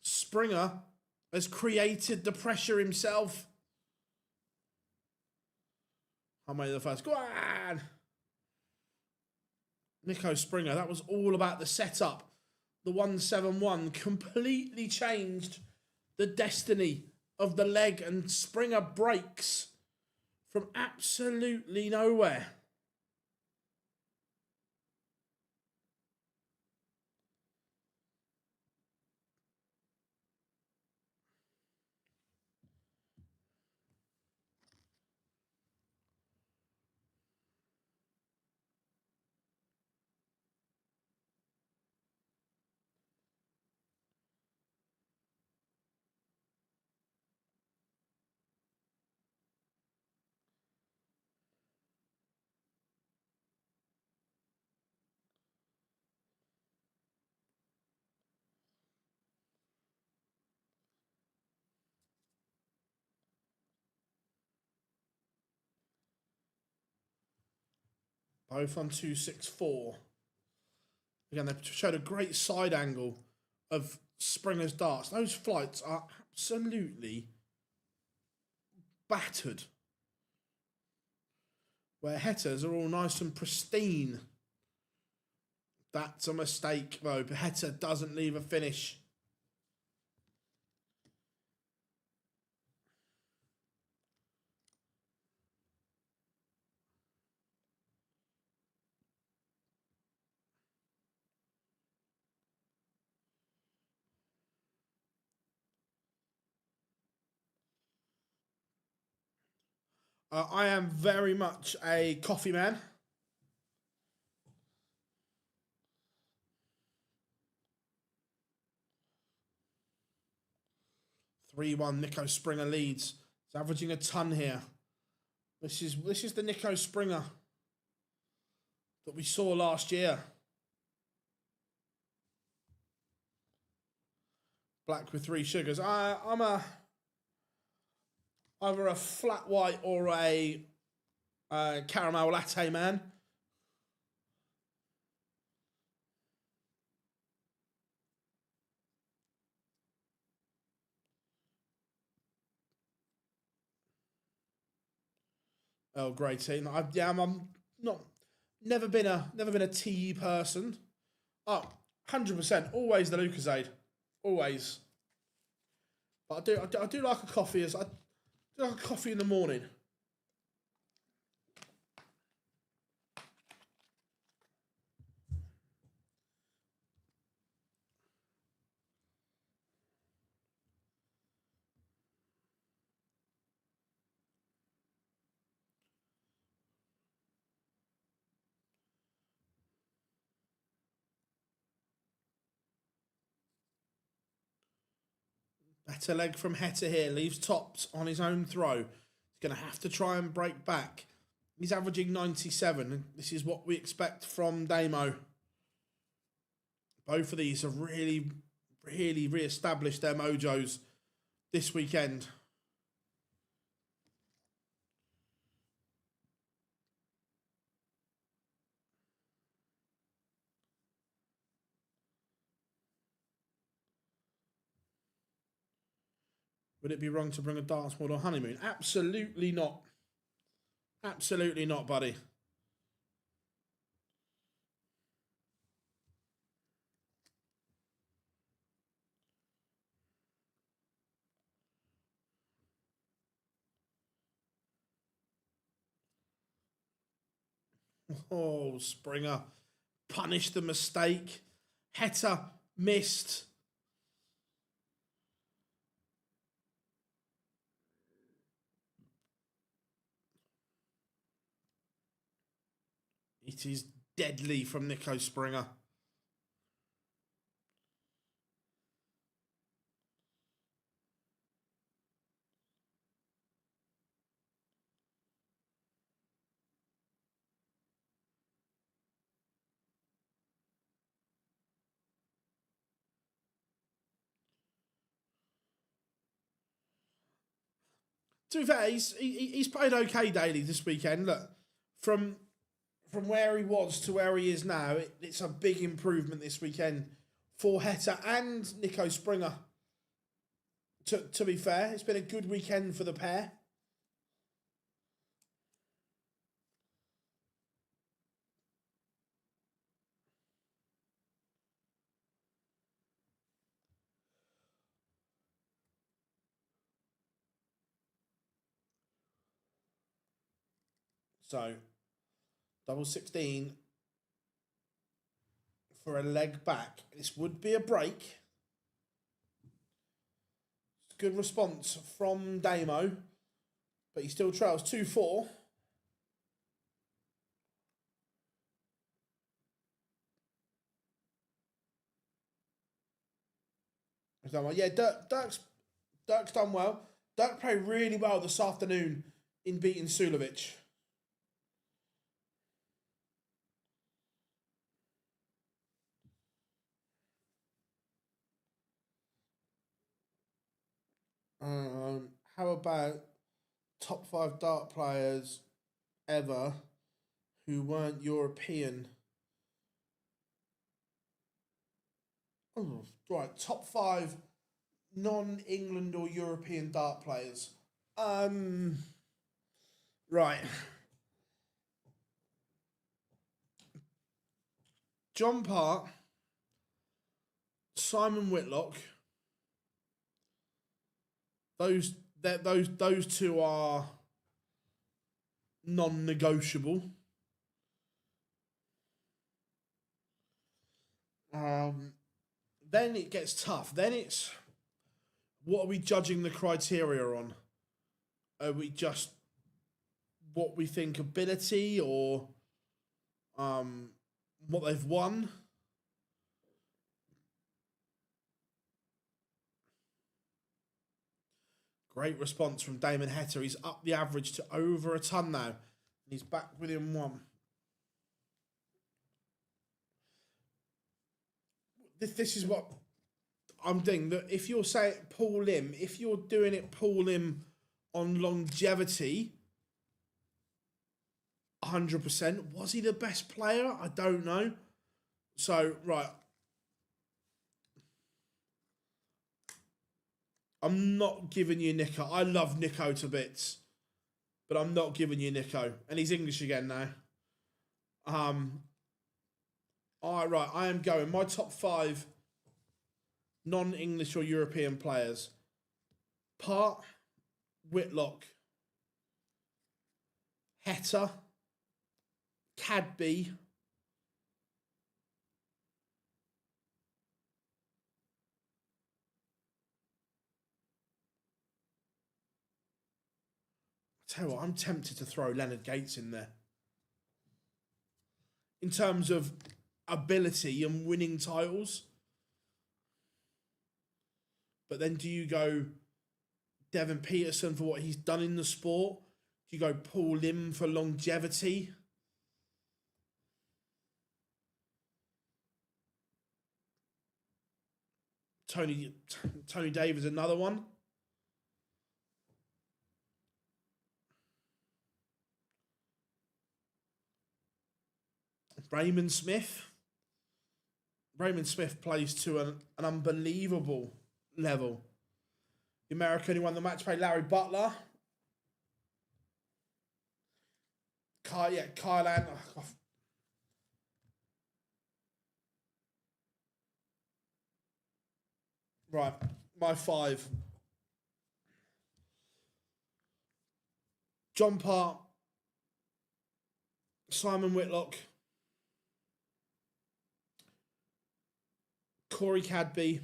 Springer has created the pressure himself. How many of the first? Go on! Niko Springer, that was all about the setup. The 171 completely changed the destiny of the leg, and Springer breaks from absolutely nowhere. Both on 264. Again, they showed a great side angle of Springer's darts. Those flights are absolutely battered. Where Heta's are all nice and pristine. That's a mistake, though. Heta doesn't leave a finish. I am very much a coffee man. 3-1, Niko Springer leads. He's averaging a ton here. This is the Niko Springer that we saw last year. Black with 3 sugars. I'm either a flat white or a caramel latte man. Oh, great team. I'm not never been a tea person. Oh, 100%. Always the Lucozade. Always. But I do like a coffee. I do like a coffee in the morning. Better leg from Heta here. Leaves tops on his own throw. He's going to have to try and break back. He's averaging 97. This is what we expect from Damo. Both of these have really re-established their mojos this weekend. Would it be wrong to bring a dance model honeymoon? Absolutely not. Absolutely not, buddy. Oh, Springer punished the mistake. Heta missed. It is deadly from Niko Springer. To be fair, he's played okay daily this weekend. Look, from where he was to where he is now, it's a big improvement this weekend for Heta and Niko Springer. To be fair, it's been a good weekend for the pair. So, double 16 for a leg back. This would be a break. Good response from Damo, but he still trails 2-4. Yeah, Dirk's done well. Dirk played really well this afternoon in beating Sulovic. How about top 5 dart players ever who weren't European. Oh, right, top 5 non-England or European dart players. Right. John Part, Simon Whitlock. Those two are non-negotiable. Then it gets tough. Then it's, what are we judging the criteria on? Are we just what we think ability, or what they've won? Great response from Damon Heta. He's up the average to over a ton now. And he's back within 1. This is what I'm doing. That if you're saying Paul Lim, if you're doing it Paul Lim on longevity, 100%. Was he the best player? I don't know. So, right. I'm not giving you Niko. I love Niko to bits, but I'm not giving you Niko. And he's English again now. All right, right. I am going. My top 5 non-English or European players. Part, Whitlock, Heta, Cadby, tell you what, I'm tempted to throw Leonard Gates in there. In terms of ability and winning titles. But then do you go Devon Peterson for what he's done in the sport? Do you go Paul Lim for longevity? Tony Davis, another one. Raymond Smith. Raymond Smith plays to an unbelievable level. The American who won the match play, Larry Butler. Kyle Ann. Right, my 5. John Part, Simon Whitlock, Corey Cadby,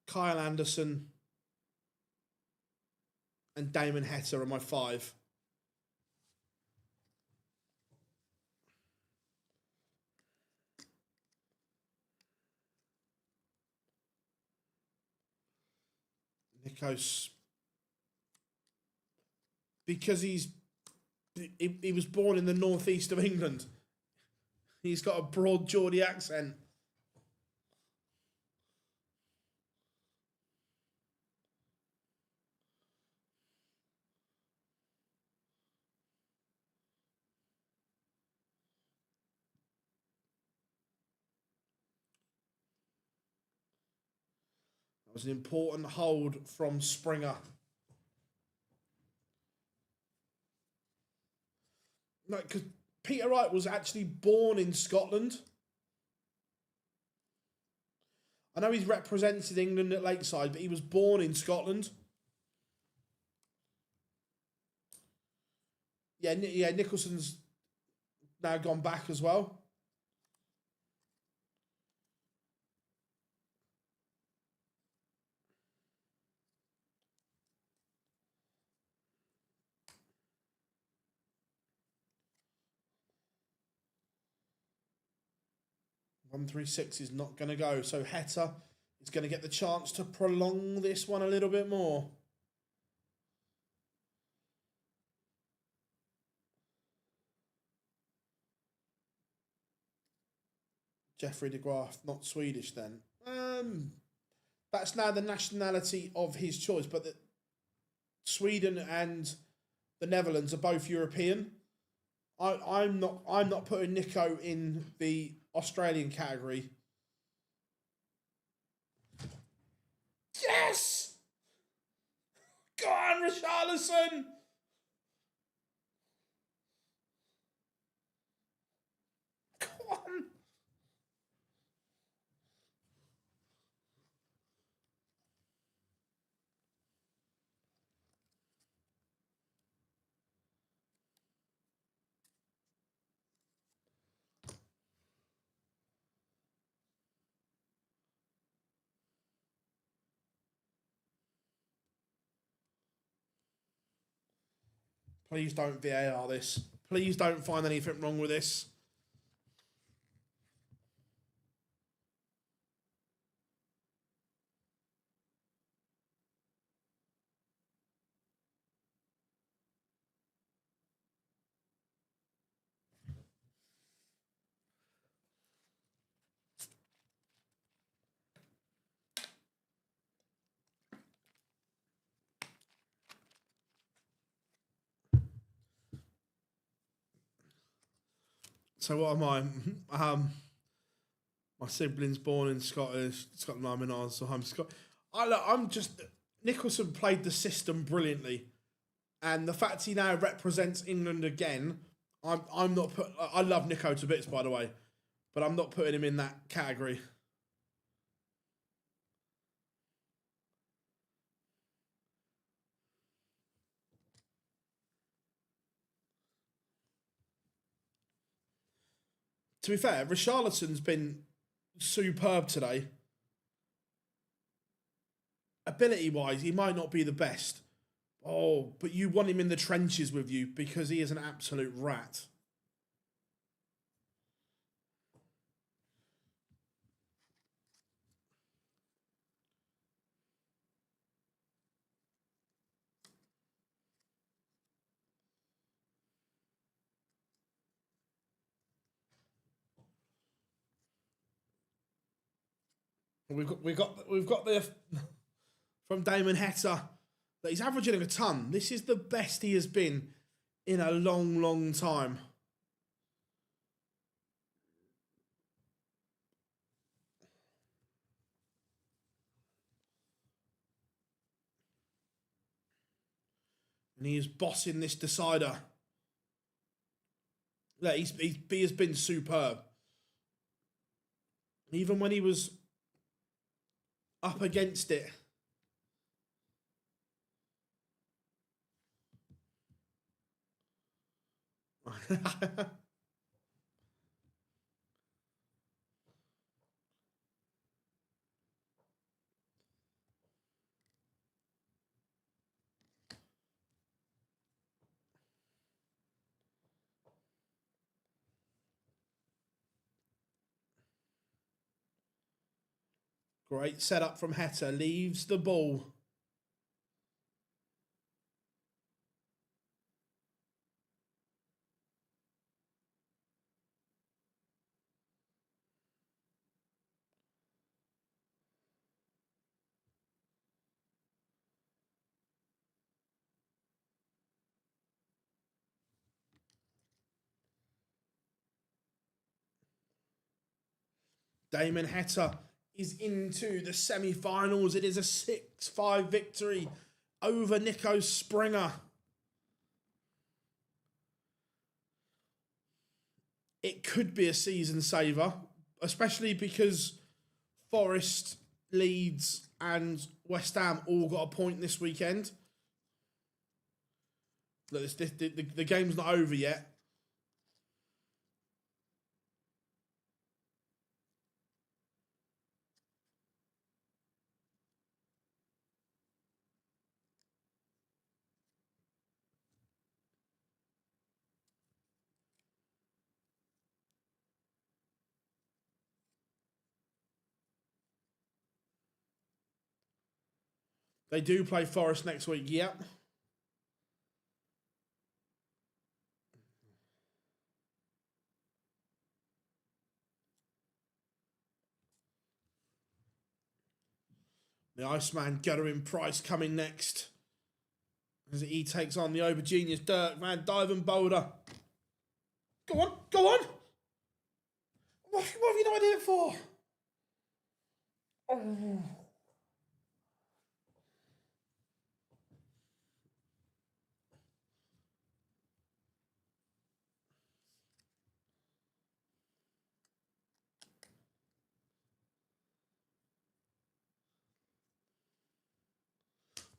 Kyle Anderson, and Damon Heta are my 5. Niko's, because he was born in the northeast of England. He's got a broad Geordie accent. That was an important hold from Springer. No, because Peter Wright was actually born in Scotland. I know he's represented England at Lakeside, but he was born in Scotland. Yeah, Nicholson's now gone back as well. .136 is not going to go, so Heta is going to get the chance to prolong this one a little bit more. Jeffrey de Graaf, not Swedish then. That's now the nationality of his choice, but Sweden and the Netherlands are both European. I'm not putting Niko in the Australian category. Yes! Go on, Richarlison! Go on! Please don't VAR this. Please don't find anything wrong with this. So what am I? My siblings born in Scotland. I'm in Ireland, so I'm Scott. I'm just Nicholson played the system brilliantly, and the fact he now represents England again. I'm not put. I love Niko to bits, by the way, but I'm not putting him in that category. To be fair, Richarlison's been superb today. Ability-wise, he might not be the best. Oh, but you want him in the trenches with you because he is an absolute rat. We've got the from Damon Heta that he's averaging a ton. This is the best he has been in a long, long time. And he is bossing this decider. Yeah, he has been superb. Even when he was up against it. Great setup from Heta. Leaves the ball. Damon Heta is into the semi-finals. It is a 6-5 victory over Nico Springer. It could be a season saver, especially because Forest, Leeds and West Ham all got a point this weekend. Look, the game's not over yet. They do play Forest next week, yep. The Iceman Gerywn Price coming next. As he takes on the over genius Dirk, man, diving boulder. Go on, go on. What have you not did it for? Oh.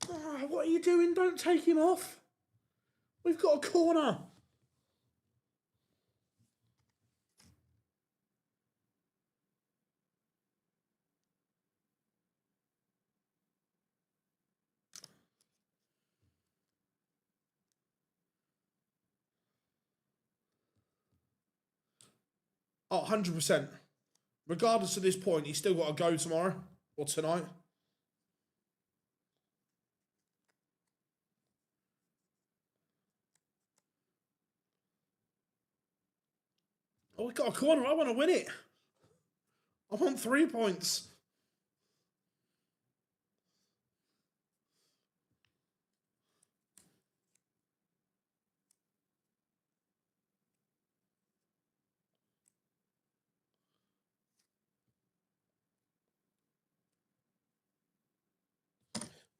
Oh, what are you doing? Don't take him off. We've got a corner. Oh, 100%. Regardless of this point, he's still got to go tomorrow or tonight. Oh, we got a corner. I want to win it. I want 3 points.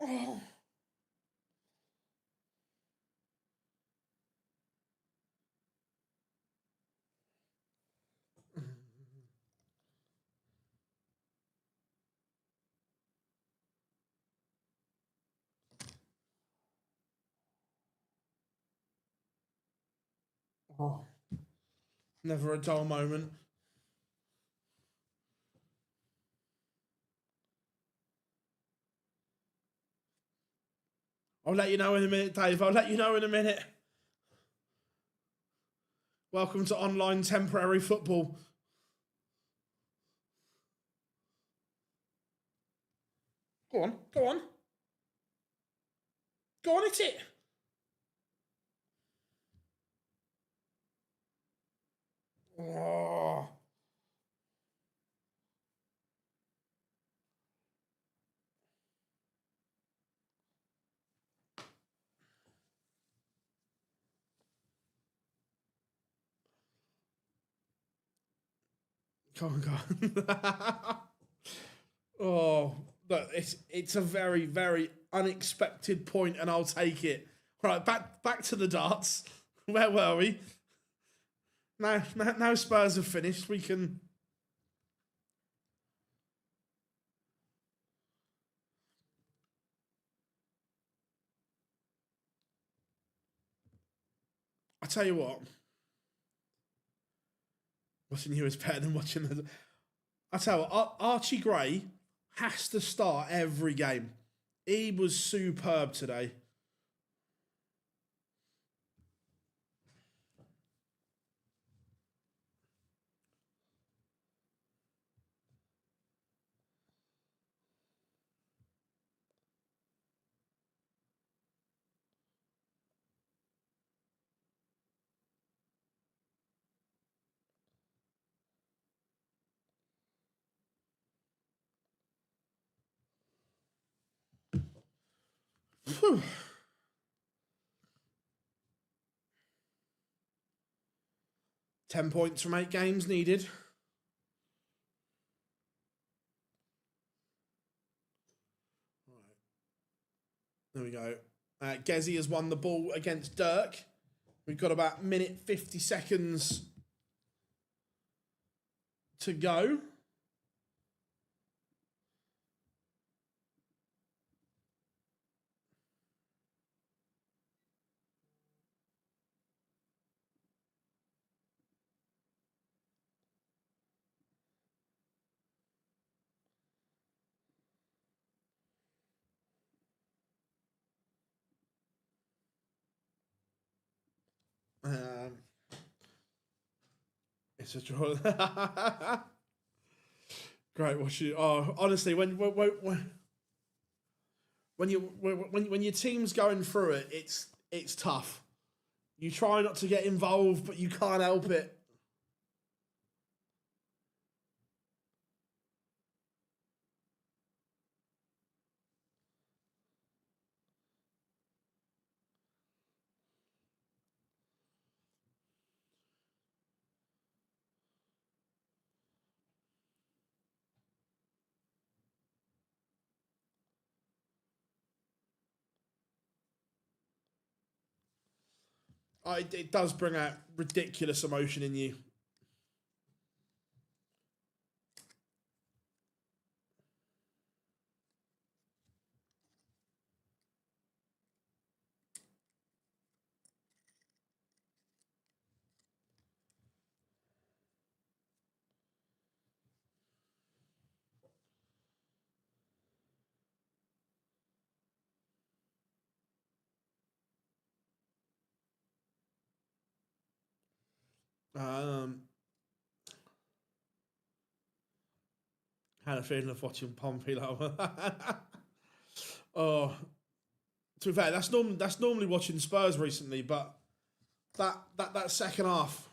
Oh. Oh. Never a dull moment. I'll let you know in a minute, Dave. I'll let you know in a minute. Welcome to online temporary football. Go on, go on. Go on, it's it. Oh. Go on, go on. Oh, but it's a very, very unexpected point, and I'll take it. Right, back to the darts. Where were we? Now Spurs have finished. We can. I tell you what. Watching you is better than watching the. I tell you what, Archie Gray has to start every game. He was superb today. Whew. 10 points from 8 games needed. There we go. Gezi has won the ball against Dirk. We've got about minute 50 seconds to go. It's a draw. Great watching. Oh, honestly, when your team's going through it, it's tough. You try not to get involved, but you can't help it. It does bring out ridiculous emotion in you. Had a feeling of watching Pompey. Oh, to be fair, that's normally watching Spurs recently, but that second half.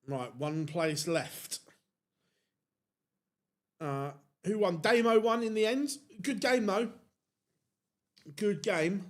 Right, one place left. Who won? Damo won in the end. Good game though. Good game.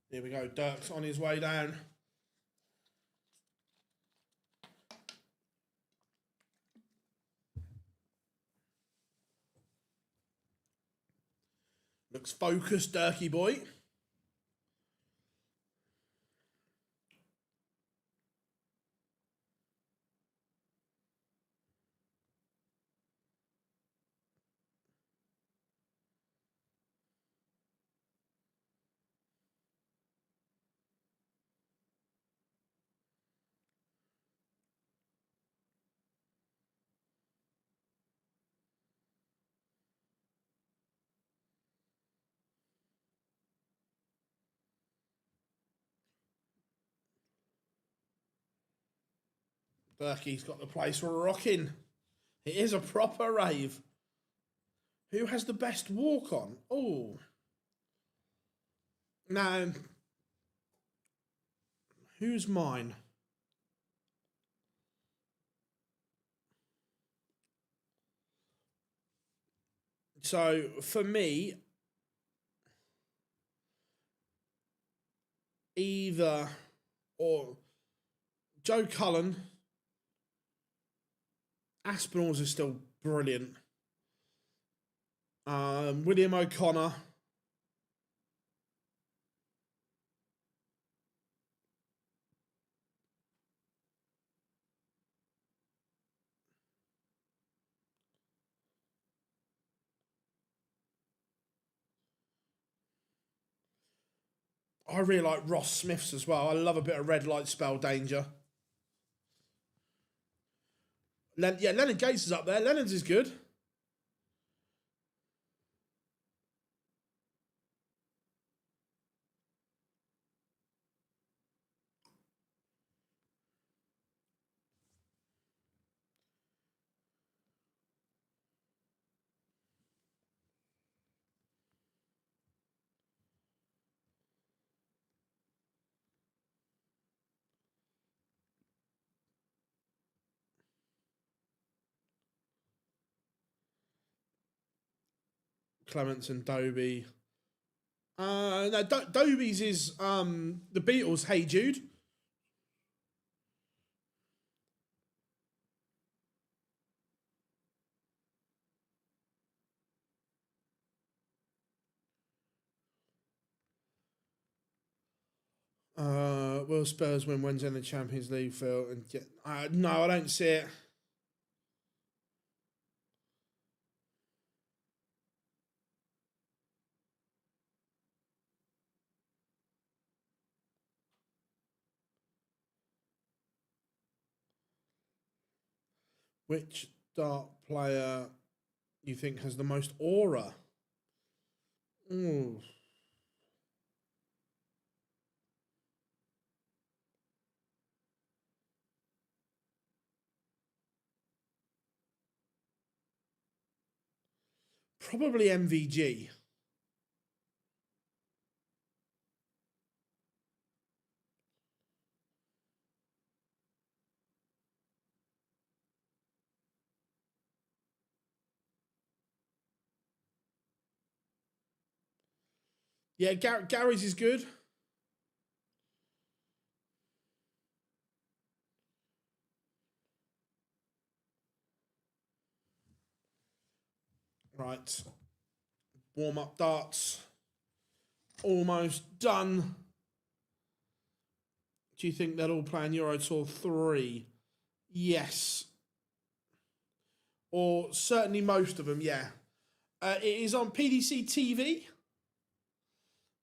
Here we go. Dirk's on his way down. Looks focused, Dirky boy. Berkey's got the place rocking. It is a proper rave. Who has the best walk on? Oh. Now, who's mine? So, for me, either or Joe Cullen, Aspinall's is still brilliant. William O'Connor. I really like Ross Smith's as well. I love a bit of red light spell danger. Leonard Gates is up there. Leonard's is good. Clements and Dobie. No, Dobie's is the Beatles' Hey Jude. Will Spurs win Wednesday in the Champions League, Phil? And get, no, I don't see it. Which Dart player you think has the most aura? Ooh. Probably MVG. Yeah, Gary's is good. Right. Warm-up darts. Almost done. Do you think they'll all play in Euro Tour 3? Yes. Or certainly most of them, yeah. It is on PDC TV.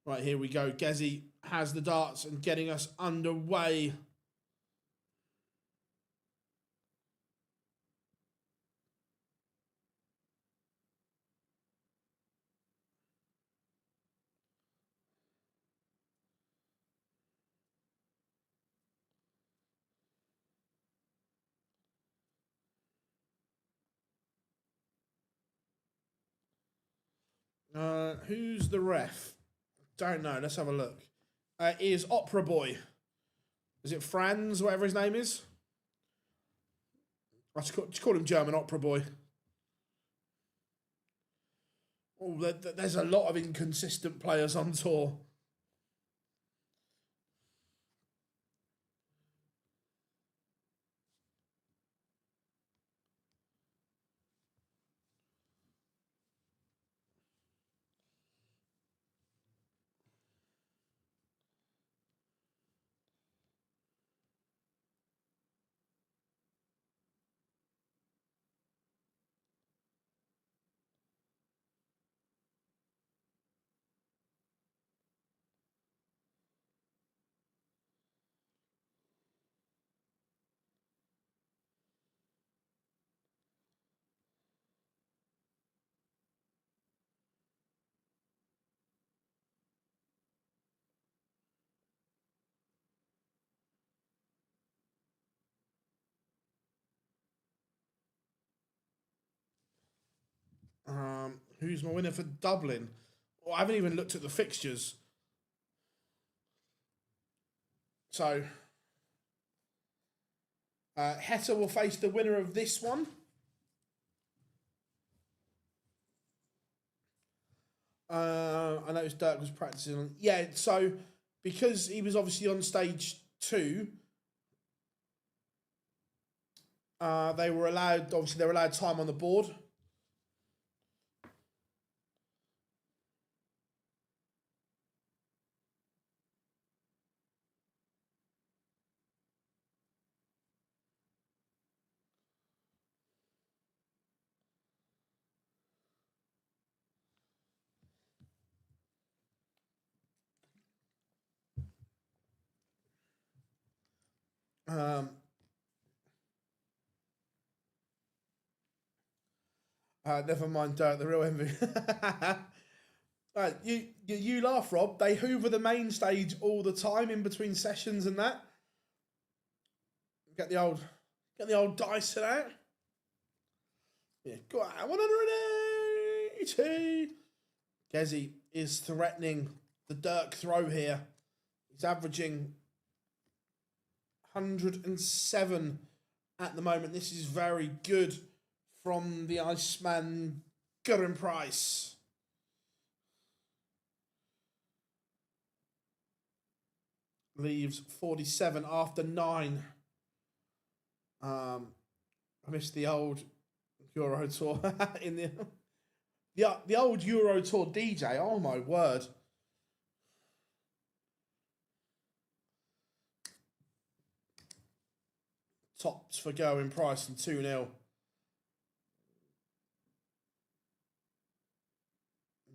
Right, here we go. Gezi has the darts and getting us underway. Who's the ref? Don't know. Let's have a look. Is Opera Boy. Is it Franz, whatever his name is? I just call him German Opera Boy. Oh, there's a lot of inconsistent players on tour. Who's my winner for Dublin? Well, I haven't even looked at the fixtures. So, Heta will face the winner of this one. I noticed Dirk was practicing. Yeah, so because he was obviously on stage 2, they were allowed. Obviously, they were allowed time on the board. Never mind Dirk, the real envy. You laugh, Rob. They hoover the main stage all the time in between sessions and that. Get the old Dyson out. Yeah, go out. 180. Gezi is threatening the Dirk throw here. He's averaging 107 at the moment. This is very good from the Iceman Gerywn Price. Leaves 47 after 9. I missed the old Euro Tour in the old Euro Tour DJ. Oh my word! tops for Gerywn Price and 2-0.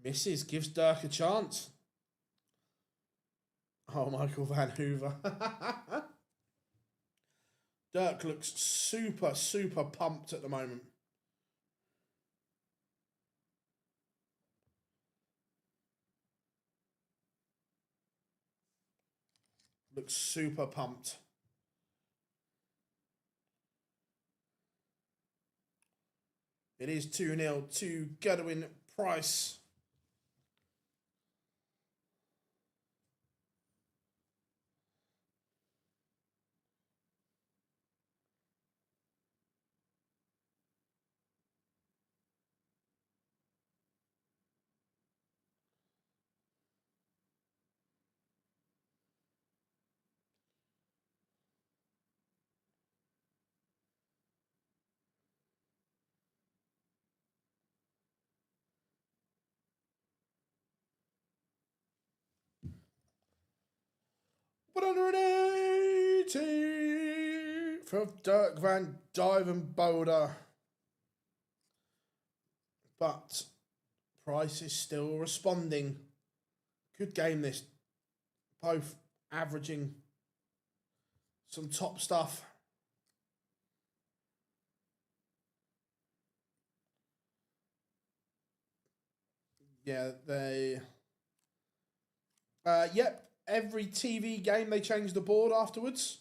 Misses, gives Dirk a chance. Oh, Michael Van Hoover. Dirk looks super, super pumped at the moment. Looks super pumped. It is 2-0 to Gerywn Price. $180 for Dirk van Dijvenbode. But Price is still responding. Good game this. Both averaging some top stuff. Yeah, they... yep, every TV game they change the board afterwards.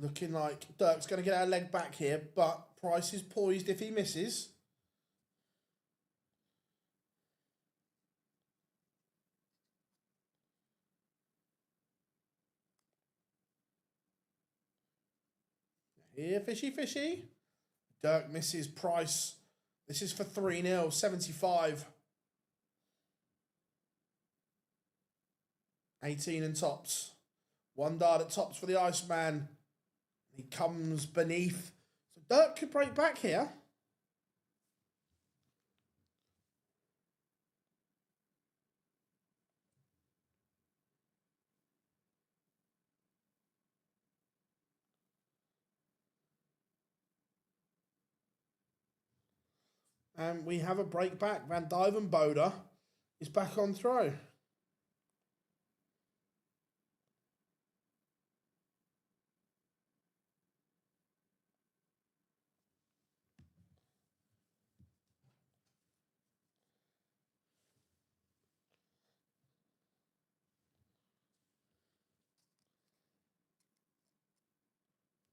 Looking like Dirk's going to get our leg back here, but Price is poised if he misses. Here, fishy, fishy. Dirk misses Price. This is for 3-0, 75. 18 and tops. One dart at tops for the Iceman. He comes beneath. So Dirk could break back here. And we have a break back. Van Dijvenbode is back on throw.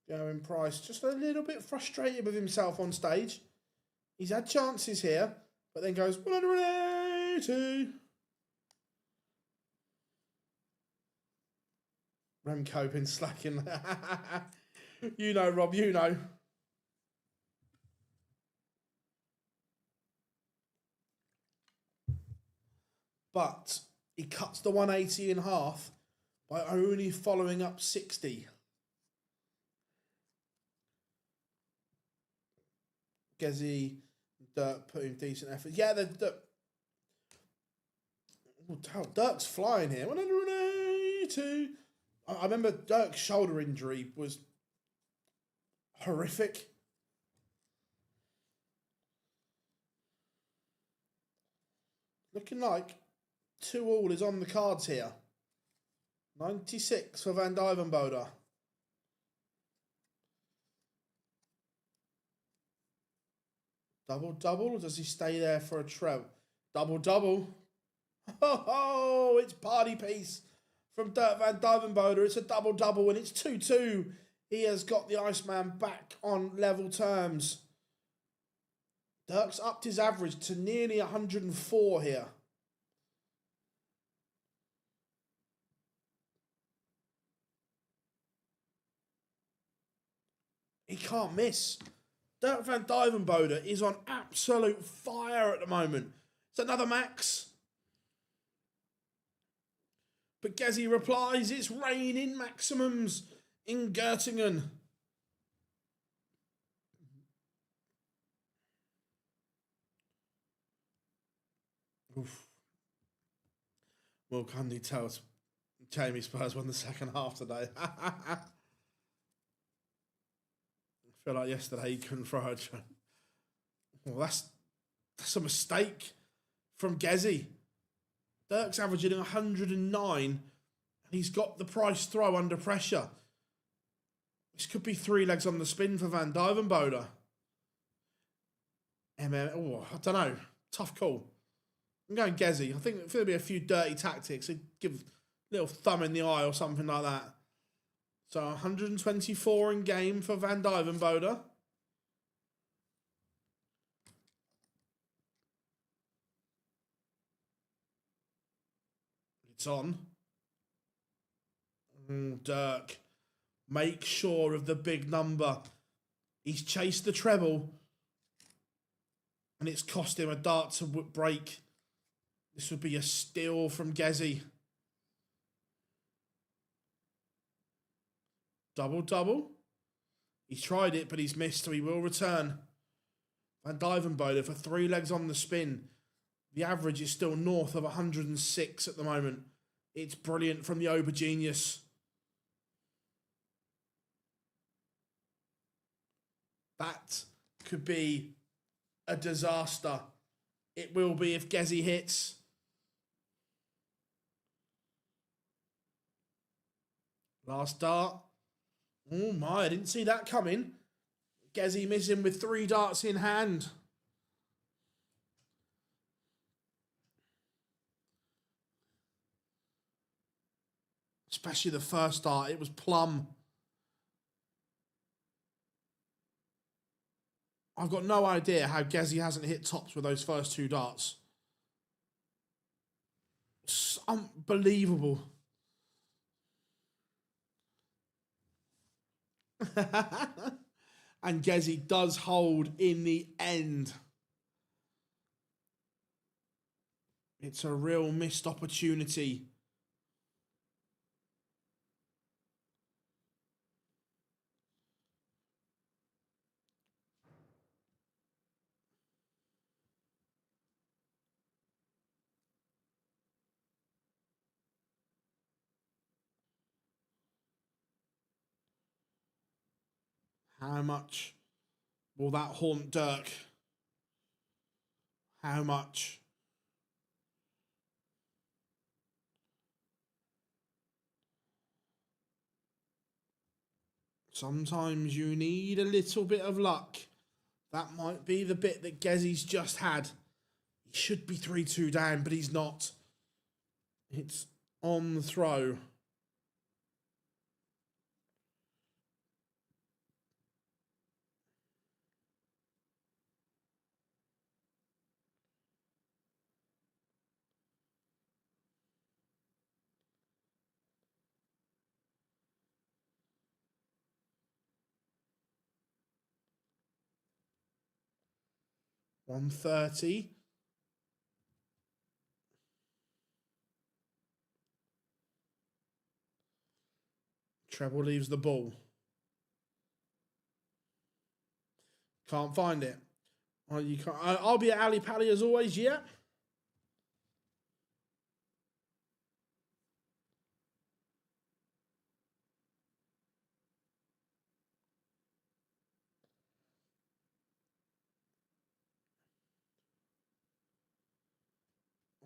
Gerywn Price just a little bit frustrated with himself on stage. He's had chances here, but then goes 180. Remco been slacking. You know, Rob, you know. But he cuts the 180 in half by only following up 60. Gezi, Dirk putting decent effort. Yeah, Dirk's flying here. 180. I remember Dirk's shoulder injury was horrific. Looking like 2-2 is on the cards here. 96 for Van Dijvenbode. Double-double, or does he stay there for a treble? Double-double. Oh, it's party piece from Dirk van Dijvenbode. It's a double-double and it's 2-2. He has got the Iceman back on level terms. Dirk's upped his average to nearly 104 here. He can't miss. Dirk van Dijvenbode is on absolute fire at the moment. It's another max. But Gezi replies, it's raining maximums in Göttingen. Oof. Well, Candy tells Jamie Spurs won the second half today. I feel like yesterday he couldn't throw a joke. Well, that's a mistake from Gezi. Dirk's averaging 109, and he's got the price throw under pressure. This could be 3 legs on the spin for Van Duijvenbode. I don't know. Tough call. I'm going Gezi. I think there'll be a few dirty tactics. He'd give a little thumb in the eye or something like that. So 124 in game for Van Duijvenbode. It's on. Dirk. Make sure of the big number. He's chased the treble. And it's cost him a dart to break. This would be a steal from Gezi. Double. He's tried it, but he's missed, so he will return. Van Duijvenbode for 3 legs on the spin. The average is still north of 106 at the moment. It's brilliant from the Ober Genius. That could be a disaster. It will be if Gezi hits. Last dart. Oh my, I didn't see that coming. Gezi missing with 3 darts in hand. Especially the first dart, it was plumb. I've got no idea how Gezi hasn't hit tops with those first 2 darts. It's unbelievable. And Gezi does hold in the end. It's a real missed opportunity. How much will that haunt Dirk? How much? Sometimes you need a little bit of luck. That might be the bit that Gezi's just had. He should be 3-2 down, but he's not. It's on the throw. $130. Treble leaves the ball. Can't find it. Oh, you can't. I'll be at Ali Pally as always, yeah.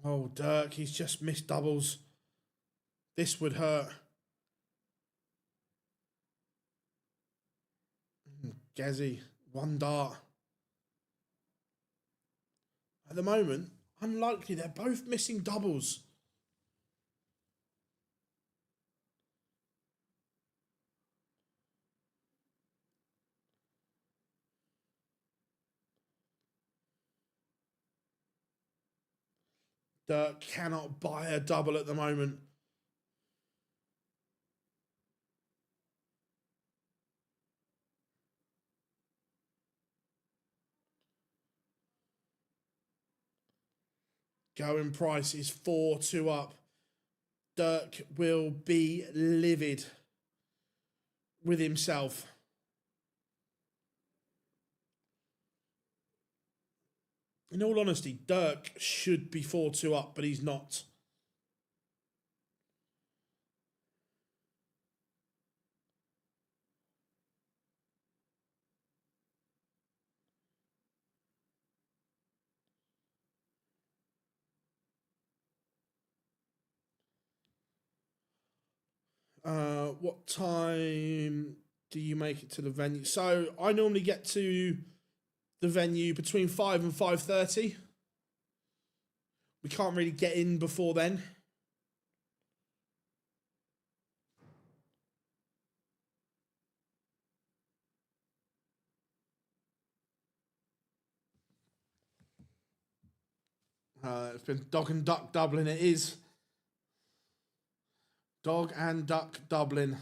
Oh, Dirk, he's just missed doubles. This would hurt. Gezi, 1 dart. At the moment, unlikely. They're both missing doubles. Dirk cannot buy a double at the moment. Going price is 4-2 up. Dirk will be livid with himself. In all honesty, Dirk should be 4-2 up, but he's not. What time do you make it to the venue? So I normally get to the venue between 5 and 5:30. We can't really get in before then. It's been Dog and Duck Dublin. It is. Dog and Duck Dublin.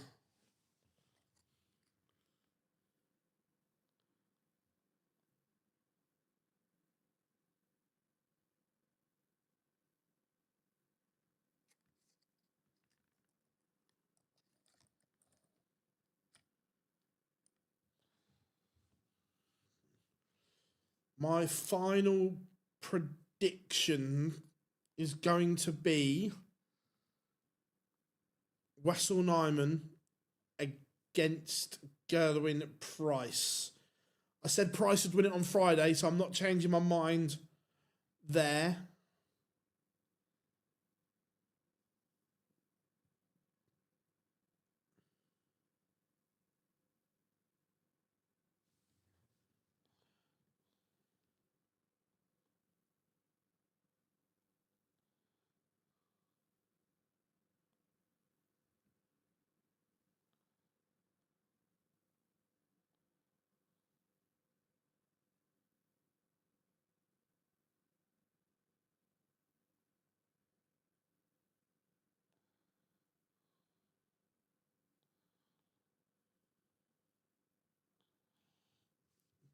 My final prediction is going to be Wessel Nyman against Gerywn Price. I said Price would win it on Friday, so I'm not changing my mind there.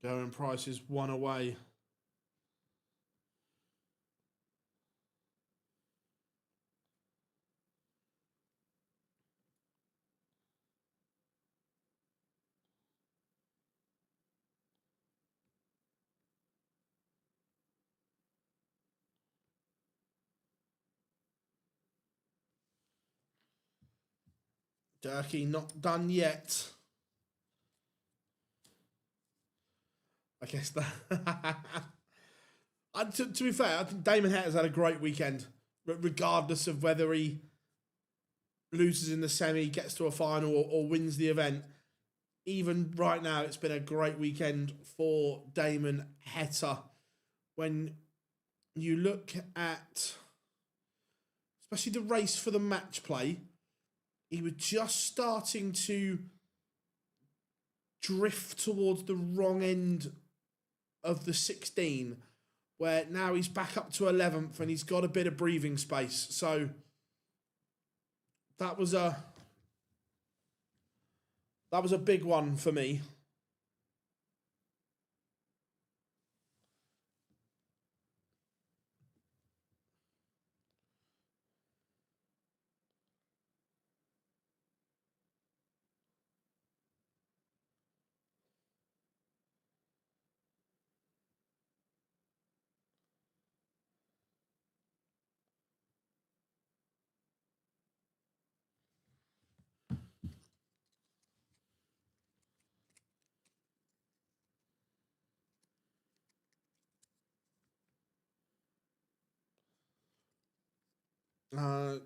Gerywn Price is one away. Dirky not done yet. I guess that. To be fair, I think Damon Heta's had a great weekend, regardless of whether he loses in the semi, gets to a final, or wins the event. Even right now, it's been a great weekend for Damon Heta. When you look at, especially the race for the match play, he was just starting to drift towards the wrong end of the 16, where now he's back up to 11th and he's got a bit of breathing space. So that was a big one for me.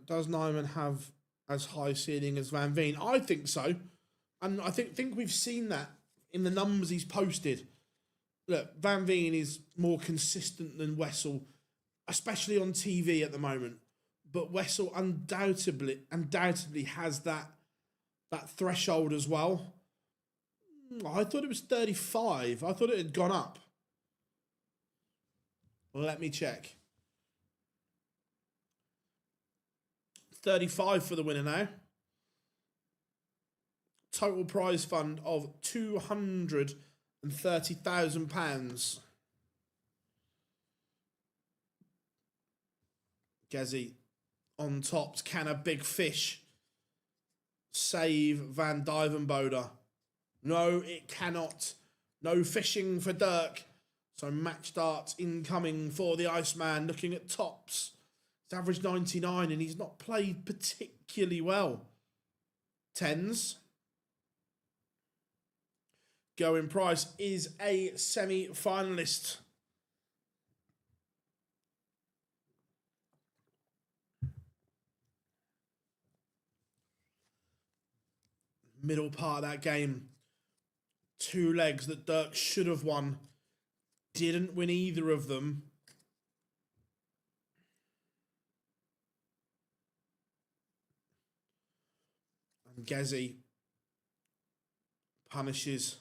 Does Nyman have as high ceiling as Van Veen? I think so, and I think we've seen that in the numbers he's posted. Look, Van Veen is more consistent than Wessel, especially on TV at the moment. But Wessel undoubtedly has that threshold as well. I thought it was 35. I thought it had gone up. Let me check. 35 for the winner now. Total prize fund of £230,000. Gezi on tops. Can a big fish save Van Dyvenbode? No, it cannot. No fishing for Dirk. So match starts incoming for the Iceman. Looking at tops. He's averaged 99 and he's not played particularly well. Tens. Gerywn Price is a semi-finalist. Middle part of that game. 2 legs that Dirk should have won. Didn't win either of them. And Gezi punishes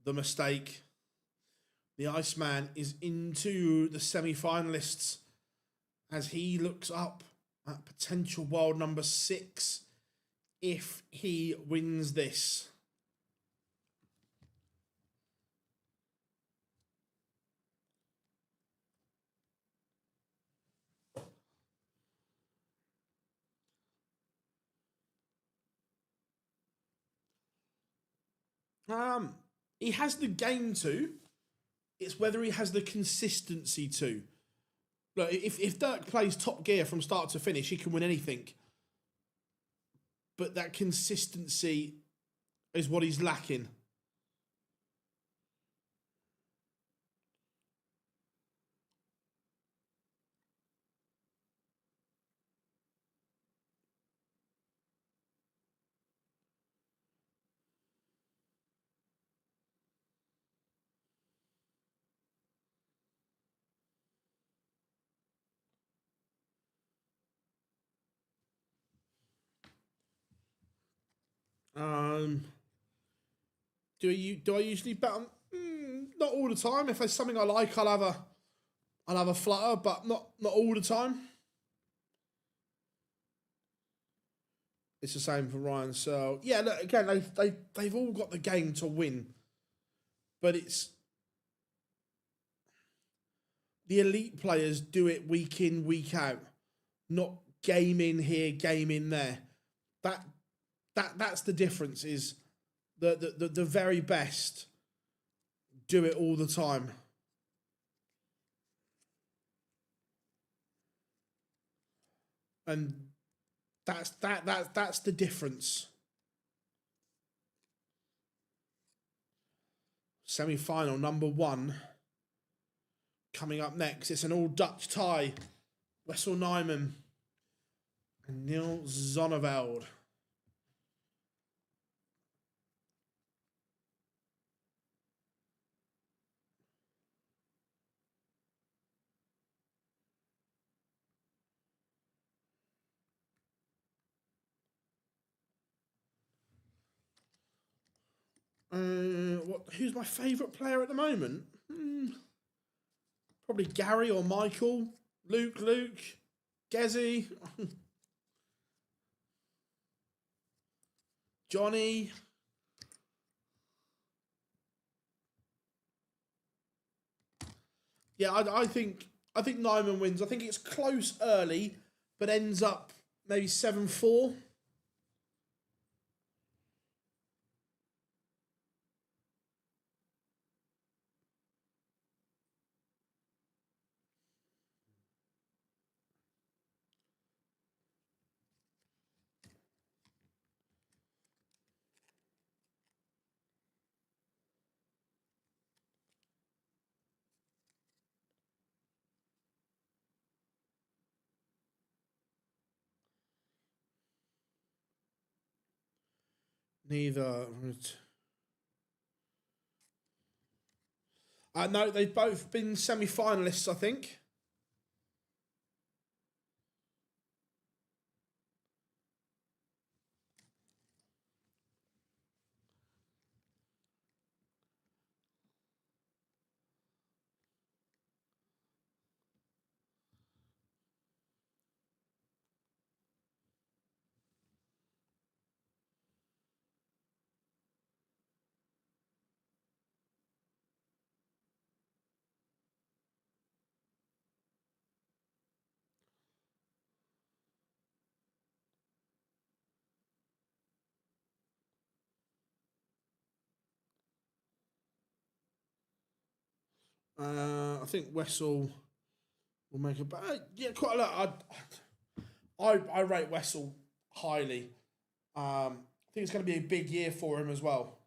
the mistake. The Iceman is into the semi-finalists as he looks up at potential world number 6 if he wins this. He has the game to. It's whether he has the consistency to. Look, if Dirk plays top gear from start to finish, he can win anything. But that consistency is what he's lacking. Do I usually bet on? Not all the time. If there's something I like, I'll have a flutter, but not all the time. It's the same for Ryan. So yeah, look, again, they've all got the game to win, but it's the elite players do it week in, week out, not game in here, game in there. That's the difference. Is the very best do it all the time. And that's the difference. Semi-final number 1 coming up next. It's an all Dutch tie. Wessel and Niels Zonneveld. Who's my favourite player at the moment? Probably Gary or Michael. Luke, Gezi, Johnny. Yeah, I think Nyman wins. I think it's close early, but ends up maybe 7-4. Neither. No, they've both been semi-finalists, I think. I think Wessel will make a yeah, quite a lot. I rate Wessel highly. I think it's going to be a big year for him as well.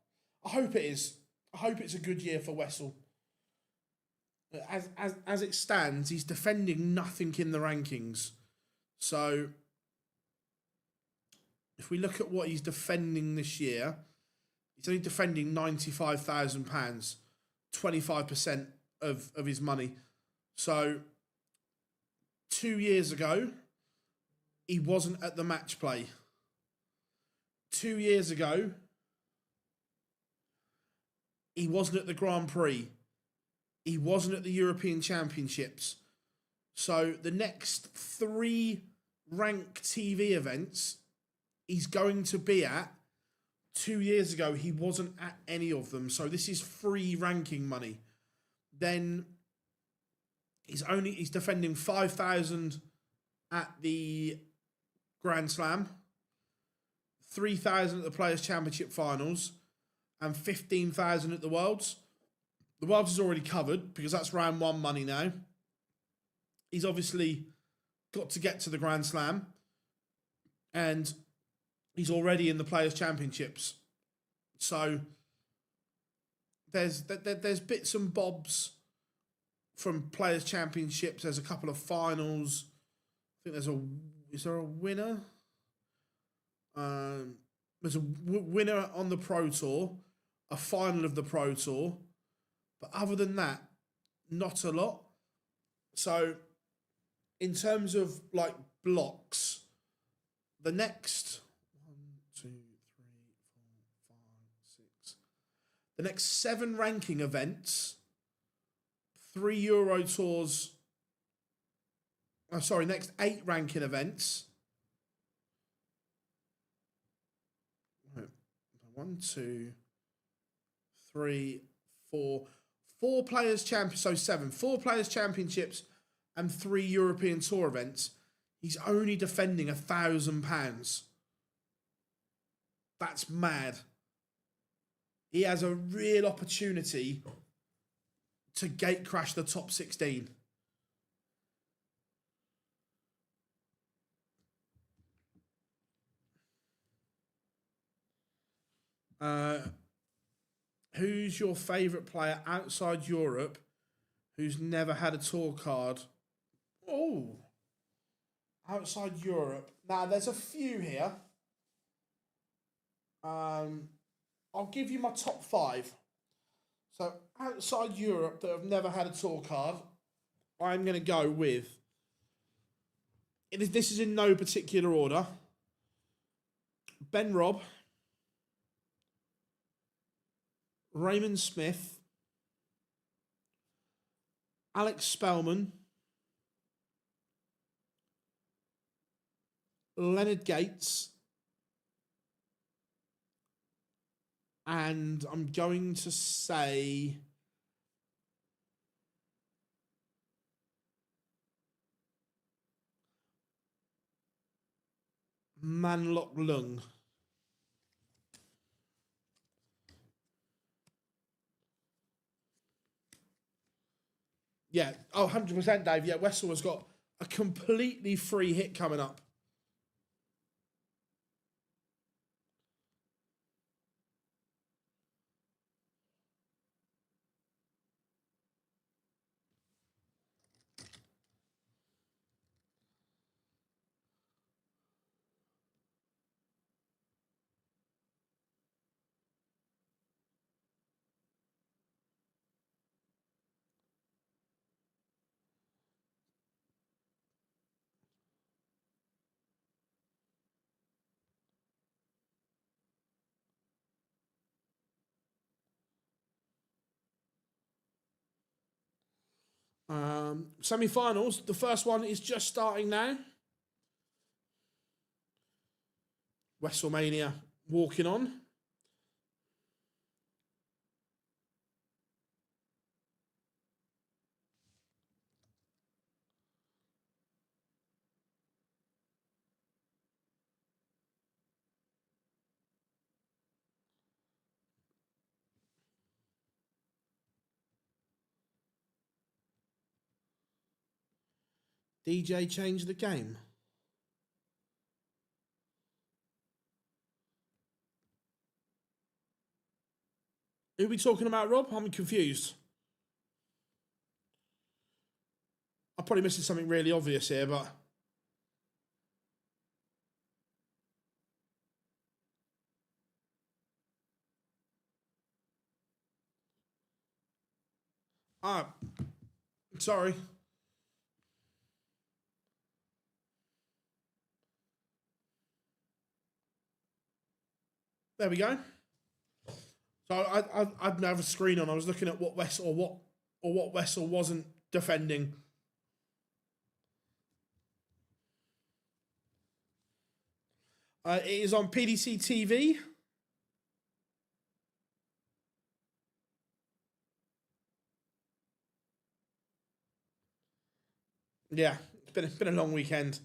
I hope it is. I hope it's a good year for Wessel. As it stands, he's defending nothing in the rankings. So if we look at what he's defending this year, he's only defending £95,000, 25% of his money. So 2 years ago, he wasn't at the match play. 2 years ago, he wasn't at the Grand Prix. He wasn't at the European Championships. So the next 3 rank TV events he's going to be at. 2 years ago, he wasn't at any of them. So this is free ranking money. Then he's defending 5,000 at the Grand Slam, 3,000 at the Players' Championship finals, and 15,000 at the Worlds. The Worlds is already covered because that's round 1 money now. He's obviously got to get to the Grand Slam, and he's already in the Players' Championships. So there's bits and bobs from Players' Championships. There's a couple of finals. I think is there a winner? There's a winner on the Pro Tour, a final of the Pro Tour. But other than that, not a lot. So in terms of like blocks, the next 1, 2, 3, 4, 5, 6. The next 7 ranking events, 3 Euro Tours. Next 8 ranking events. 1, 2, 3, 4. 4 Players' Championships, so 7. 4 Players' Championships and 3 European Tour events. He's only defending £1,000. That's mad. He has a real opportunity to gate crash the top 16. Who's your favourite player outside Europe who's never had a tour card? Oh, outside Europe. Now, there's a few here. I'll give you my top 5. So, outside Europe that have never had a tour card, I'm going to go with... This is in no particular order. Ben Robb, Raymond Smith, Alex Spellman, Leonard Gates, and I'm going to say Manlok Lung. Yeah, 100%, Dave. Yeah, Wessel has got a completely free hit coming up. Semi-finals. The first one is just starting now. WrestleMania walking on. DJ changed the game. Who are we talking about, Rob? I'm confused. I'm probably missing something really obvious here, but... Ah, sorry. There we go. So I didn't have a screen on. I was looking at what Wessel what Wessel wasn't defending. It is on PDC TV. Yeah, it's been a long weekend.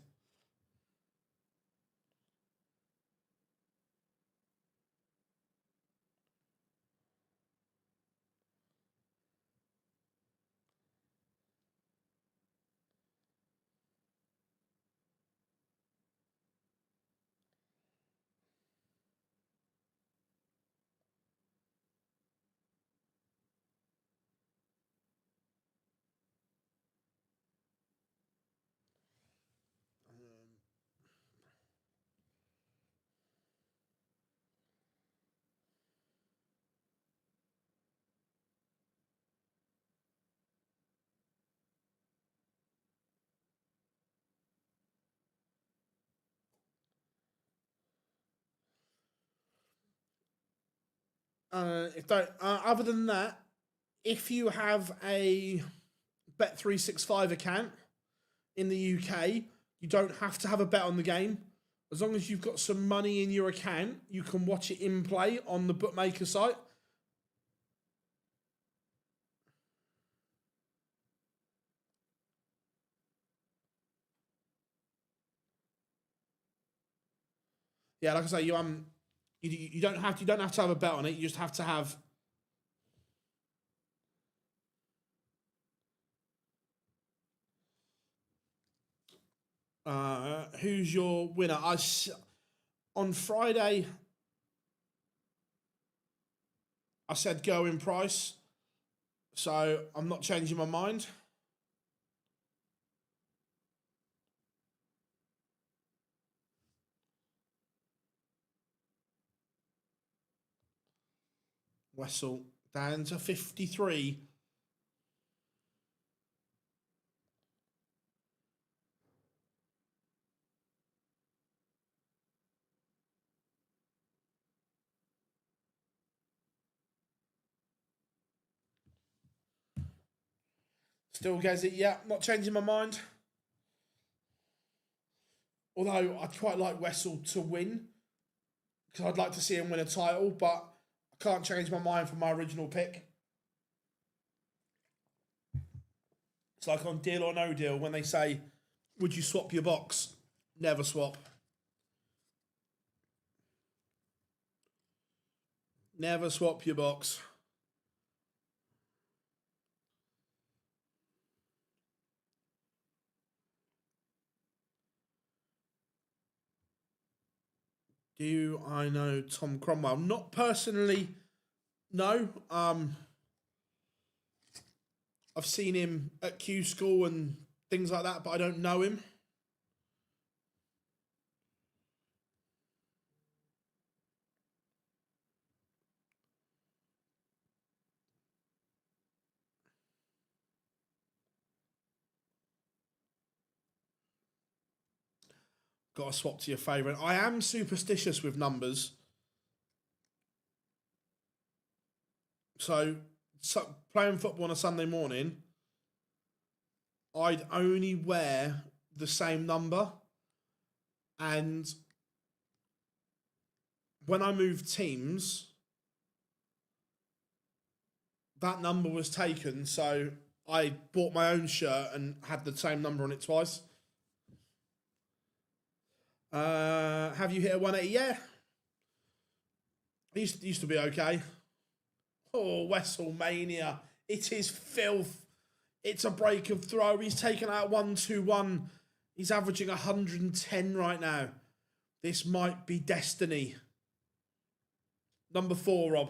Other than that, if you have a Bet365 account in the UK, you don't have to have a bet on the game. As long as you've got some money in your account, you can watch it in play on the bookmaker site. Yeah, like I say, you don't have to have a bet on it. You just have to have. Who's your winner? On Friday, I said Gerywn Price, so I'm not changing my mind. Wessel down to 53. Still gets it, yeah, not changing my mind. Although I'd quite like Wessel to win, because I'd like to see him win a title, but I can't change my mind from my original pick. It's like on Deal or No Deal when they say, would you swap your box? Never swap. Never swap your box. Do I know Tom Cromwell? Not personally, no. I've seen him at Q School and things like that, but I don't know him. Got to swap to your favourite. I am superstitious with numbers. So playing football on a Sunday morning, I'd only wear the same number. And when I moved teams, that number was taken. So I bought my own shirt and had the same number on it twice. Have you hit a 180? Yeah. Used to be okay. Oh, Wessel Mania. It is filth. It's a break of throw. He's taken out 1-2-1. He's averaging 110 right now. This might be destiny. Number 4, Rob.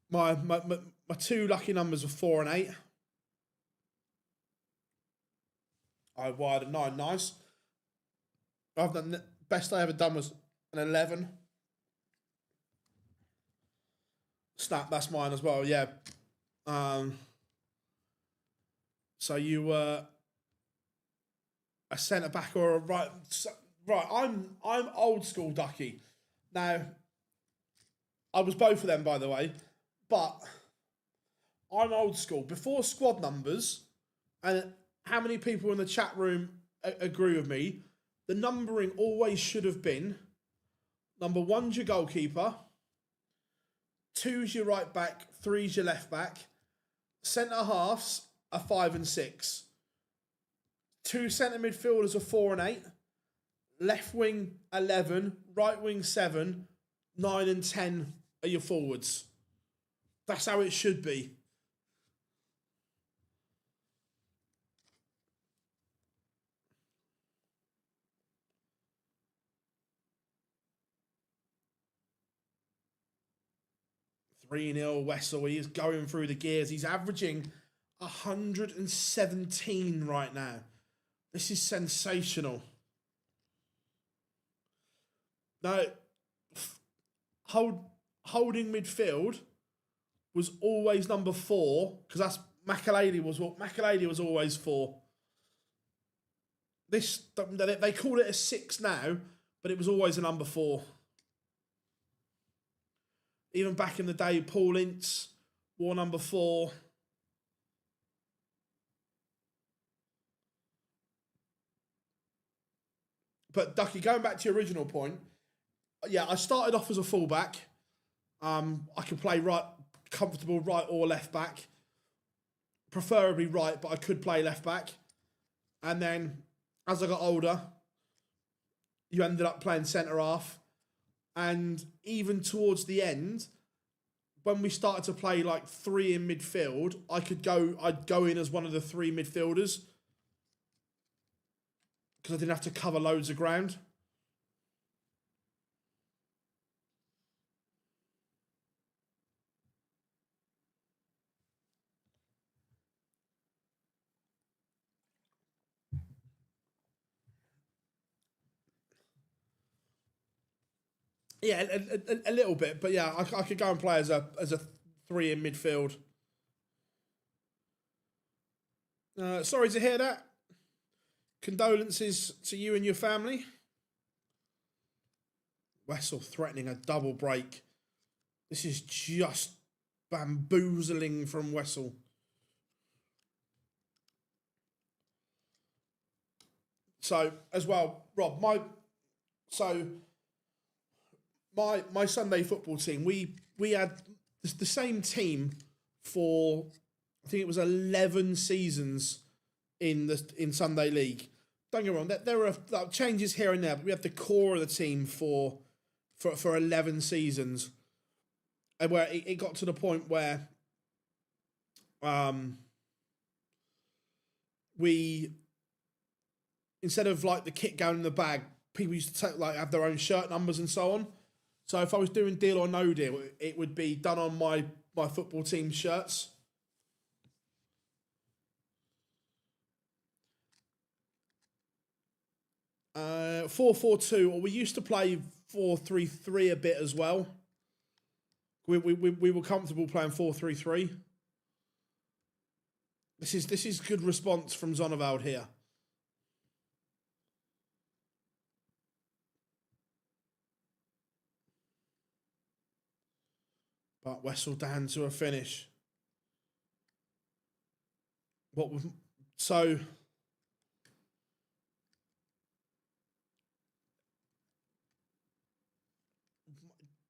My two lucky numbers were 4 and 8. I wired a 9. Nice. I've done the best I ever done was an 11. Snap, that's mine as well. Yeah. So you were a centre back or a right. Right. I'm old school Ducky. Now, I was both of them, by the way, but I'm old school. Before squad numbers, and how many people in the chat room agree with me? The numbering always should have been number 1's your goalkeeper, 2's your right back, 3's your left back, centre halves are 5 and 6, 2 centre midfielders are 4 and 8, left wing 11, right wing 7, 9 and 10 are your forwards. That's how it should be. Three-0 Wessel. He is going through the gears. He's averaging 117 right now. This is sensational. Now, holding midfield was always number 4, because that's Makaleli was always 4. This they call it a 6 now, but it was always a number 4. Even back in the day, Paul Ince wore number 4. But Ducky, going back to your original point, yeah, I started off as a fullback. I could play comfortable right or left back. Preferably right, but I could play left back. And then, as I got older, you ended up playing centre half. And even towards the end, when we started to play like 3 in midfield, I'd go in as one of the 3 midfielders, because I didn't have to cover loads of ground. Yeah, a little bit, but yeah, I could go and play as a 3 in midfield. Sorry to hear that. Condolences to you and your family. Wessel threatening a double break. This is just bamboozling from Wessel. So, as well, Rob, my Sunday football team, we had the same team for, I think it was 11 seasons in Sunday League. Don't get me wrong, there were changes here and there, but we had the core of the team for 11 seasons, and where it got to the point where we, instead of like the kit going in the bag, people used to have their own shirt numbers and so on. So if I was doing deal or no deal, it would be done on my football team shirts. Uh, 4-4-2, or we used to play 4-3-3 a bit as well. We were comfortable playing 4-3-3. This is good response from Zonneveld here. But Wessel down to a finish.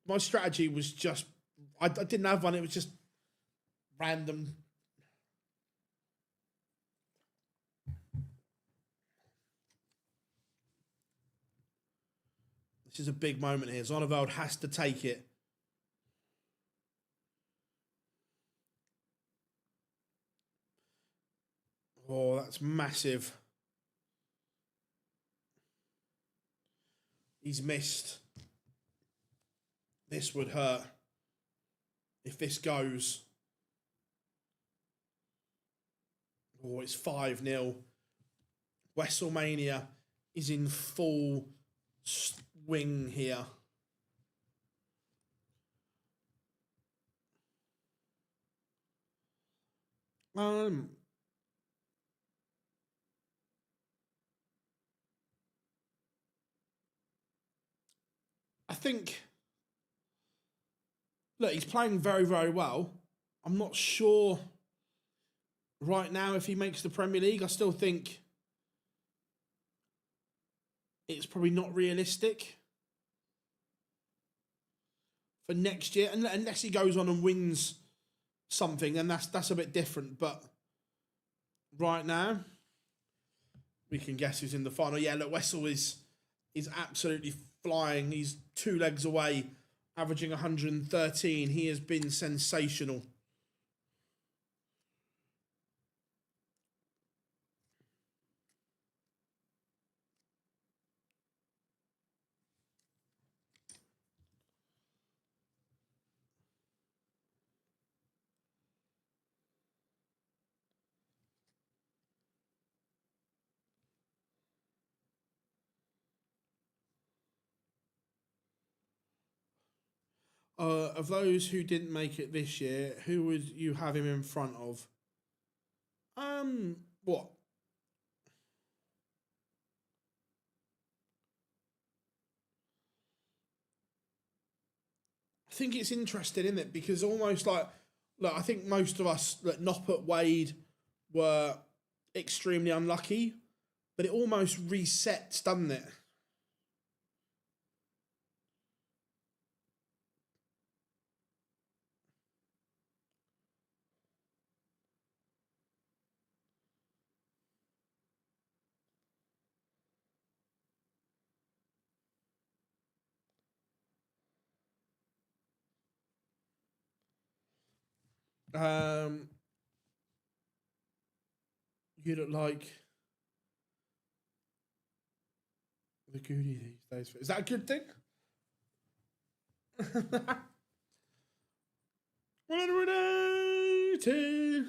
My strategy was just, I didn't have one. It was just random. This is a big moment here. Zonneveld has to take it. Oh, that's massive. He's missed. This would hurt if this goes. Oh, it's 5-0. Wesselmania is in full swing here. I think, look, he's playing very, very well. I'm not sure right now if he makes the Premier League. I still think it's probably not realistic for next year, unless he goes on and wins something, then that's a bit different. But right now, we can guess who's in the final. Yeah, look, Wessel is absolutely flying. He's 2 legs away, averaging 113. He has been sensational. Of those who didn't make it this year, who would you have him in front of? What? I think it's interesting, isn't it? Because almost like, look, I think most of us, like Noppert, Wade, were extremely unlucky, but it almost resets, doesn't it? You look like the Goody these days. Is that a good thing? 180.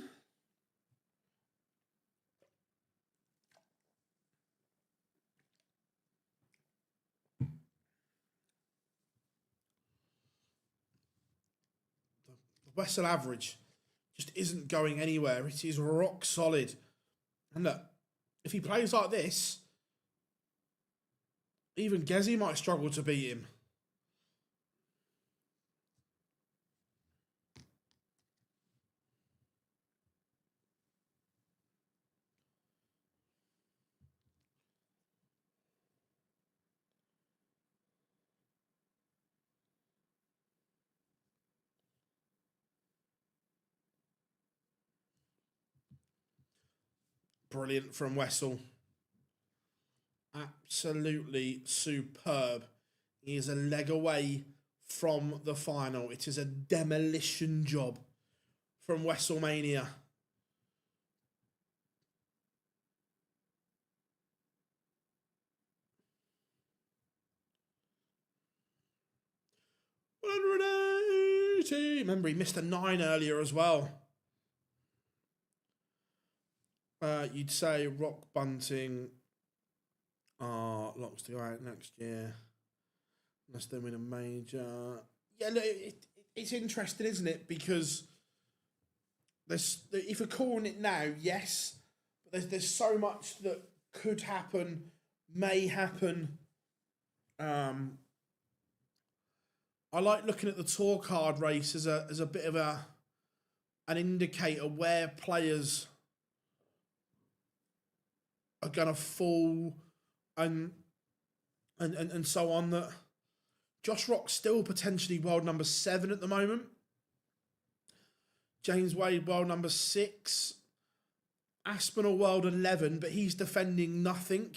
The Wessel average just isn't going anywhere. It is rock solid. And look, if he plays like this, even Gezi might struggle to beat him. Brilliant from Wessel. Absolutely superb. He is a leg away from the final. It is a demolition job from Wesselmania. Remember, he missed a 9 earlier as well. You'd say Rock Bunting are locks to go out next year. Unless they win a major. Yeah, look, it's interesting, isn't it? Because if you're calling it now, yes. But there's so much that could happen, may happen. I like looking at the tour card race as a bit of an indicator where players are gonna fall and so on. That Josh Rock's still potentially world number 7 at the moment. James Wade world number 6. Aspinall world 11, but he's defending nothing.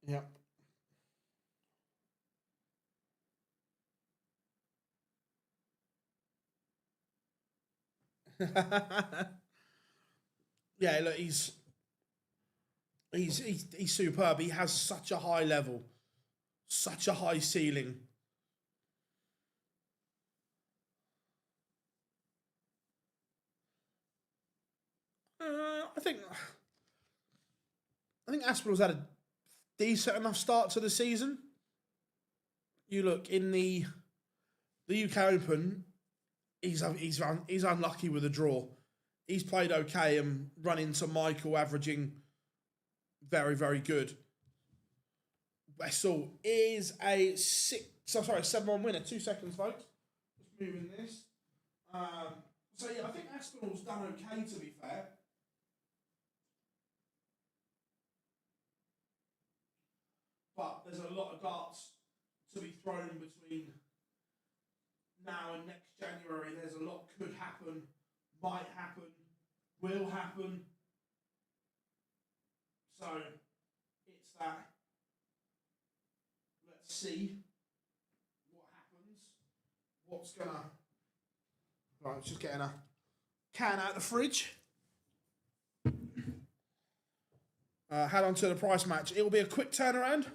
Yeah. Yeah, look, he's superb. He has such a high level, such a high ceiling. I think Aspinall's had a decent enough start to the season. You look in the UK Open, he's unlucky with a draw. He's played okay and run into Michael averaging very, very good. Wessel is a 7-1 winner. 2 seconds, folks. Just moving this. So yeah, I think Aspinall's done okay, to be fair. But there's a lot of darts to be thrown between now and next January. There's a lot could happen, might happen, will happen. So it's that. Let's see what happens. What's gonna. Right, I'm just getting a can out of the fridge. Head on to the price match. It will be a quick turnaround.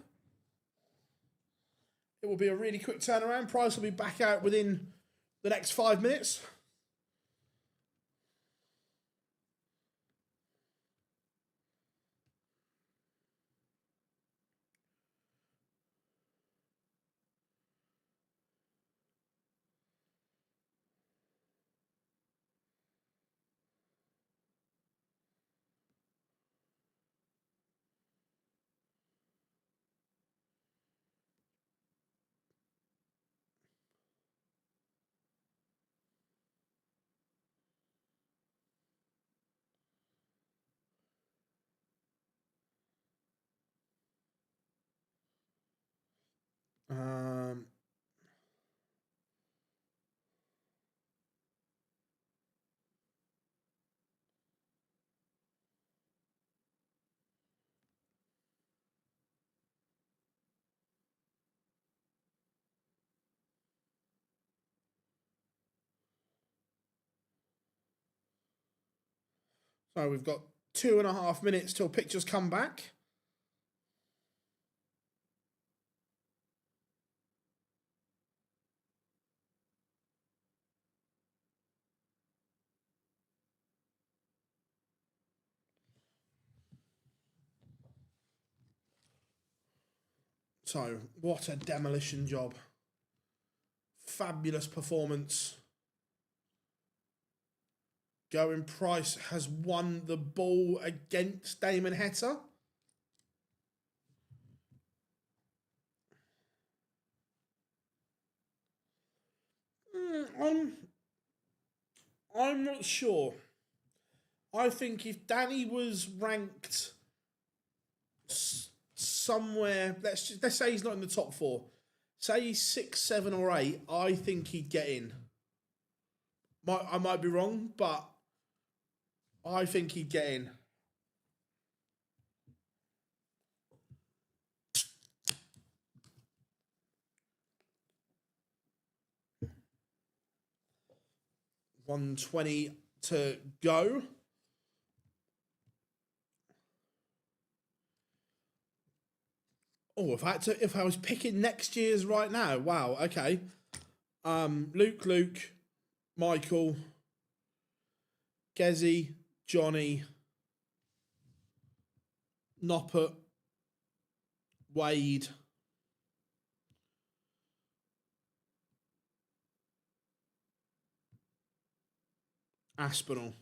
It will be a really quick turnaround. Price will be back out within the next 5 minutes. Um, so we've got 2.5 minutes till pictures come back. So, what a demolition job. Fabulous performance. Gerywn Price has won the ball against Damon Heta. I'm not sure. I think if Danny was ranked somewhere, let's say he's not in the top 4. Say he's 6, 7, or 8. I think he'd get in. I might be wrong, but I think he'd get in. $120 to go. Oh, if I was picking next year's right now, wow, okay. Luke, Michael, Gezi, Johnny, Noppert, Wade, Aspinall.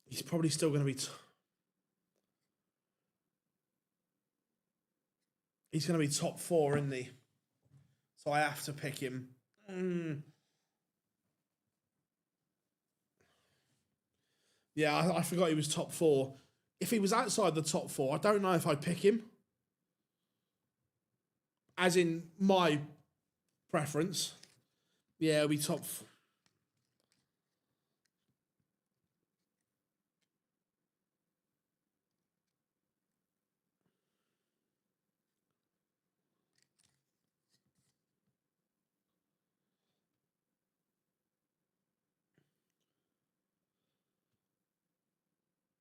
He's probably still going to be. He's going to be top 4, isn't he? So I have to pick him. Yeah, I forgot he was top 4. If he was outside the top 4, I don't know if I'd pick him. As in my preference. Yeah, it'll be top.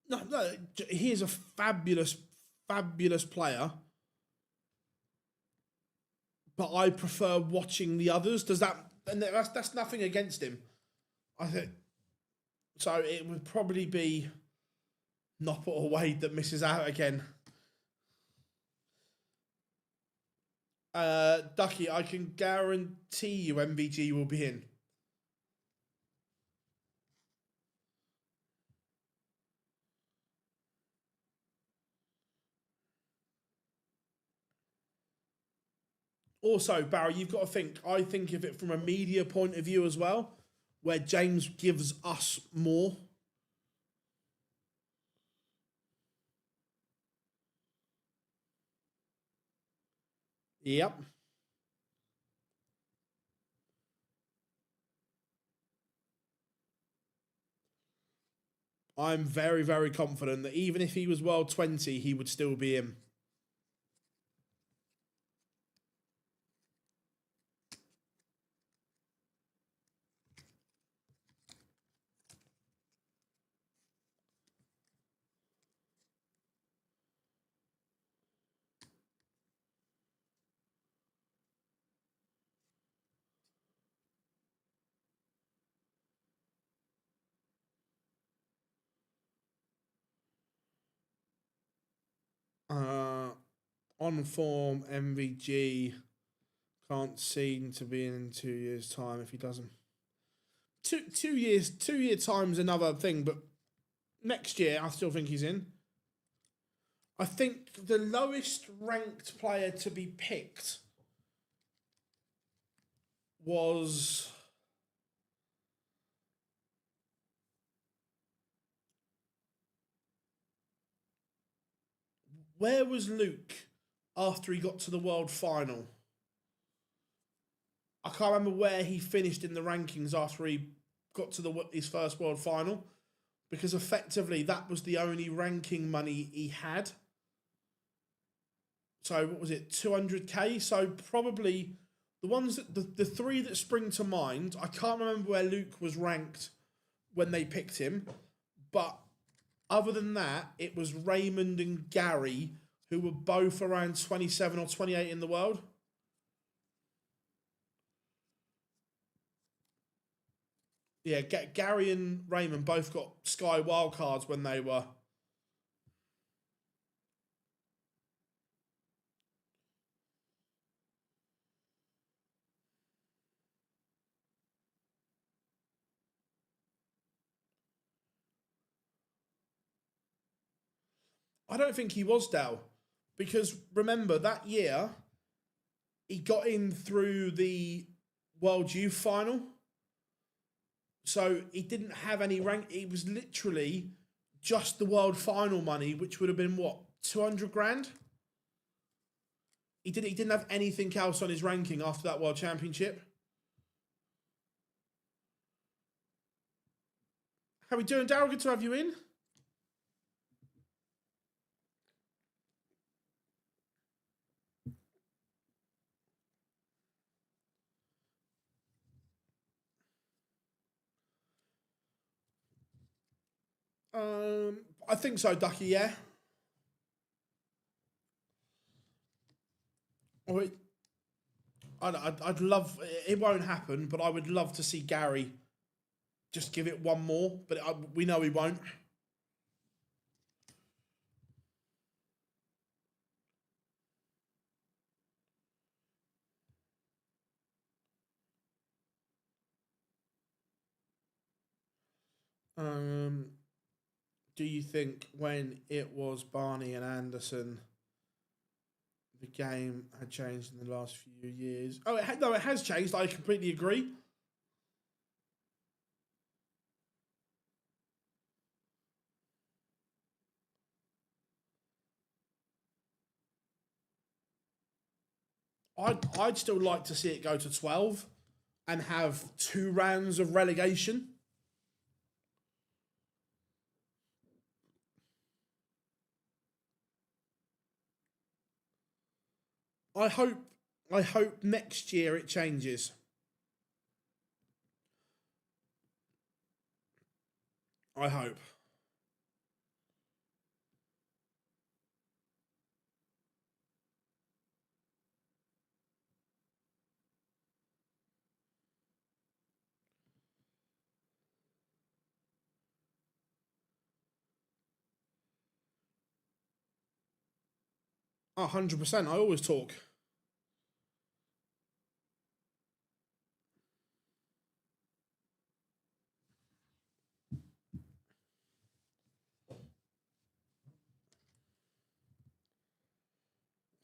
No, he is a fabulous, fabulous player. But I prefer watching the others. Does that? And that's nothing against him. I think so. It would probably be Noppert or Wade that misses out again. Ducky, I can guarantee you MVG will be in. Also, Barry, you've got to think, I think of it from a media point of view as well, where James gives us more. Yep. I'm very, very confident that even if he was World 20, he would still be in. On form, MVG can't seem to be in 2 years' time if he doesn't. 2 year time's another thing, but next year I still think he's in. I think the lowest ranked player to be picked was where was Luke after he got to the world final? I can't remember where he finished in the rankings after he got to his first world final, because effectively that was the only ranking money he had. So what was it, 200k? So probably the ones that the three that spring to mind, I can't remember where Luke was ranked when they picked him, but other than that, it was Raymond and Gary, who were both around 27 or 28 in the world. Yeah, Gary and Raymond both got Sky wildcards when they were. I don't think he was Dell, because remember that year he got in through the World Youth Final, so he didn't have any rank. It was literally just the World Final money, which would have been what, 200 grand. He didn't have anything else on his ranking after that World Championship. How we doing, Daryl? Good to have you in. I think so, Ducky. Yeah. I'd love. It won't happen, but I would love to see Gary just give it one more. But we know he won't. Do you think when it was Barney and Anderson, the game had changed in the last few years? Oh, no, it has changed. I completely agree. I'd still like to see it go to 12 and have 2 rounds of relegation. I hope next year it changes. I hope. Oh, 100%. I always talk.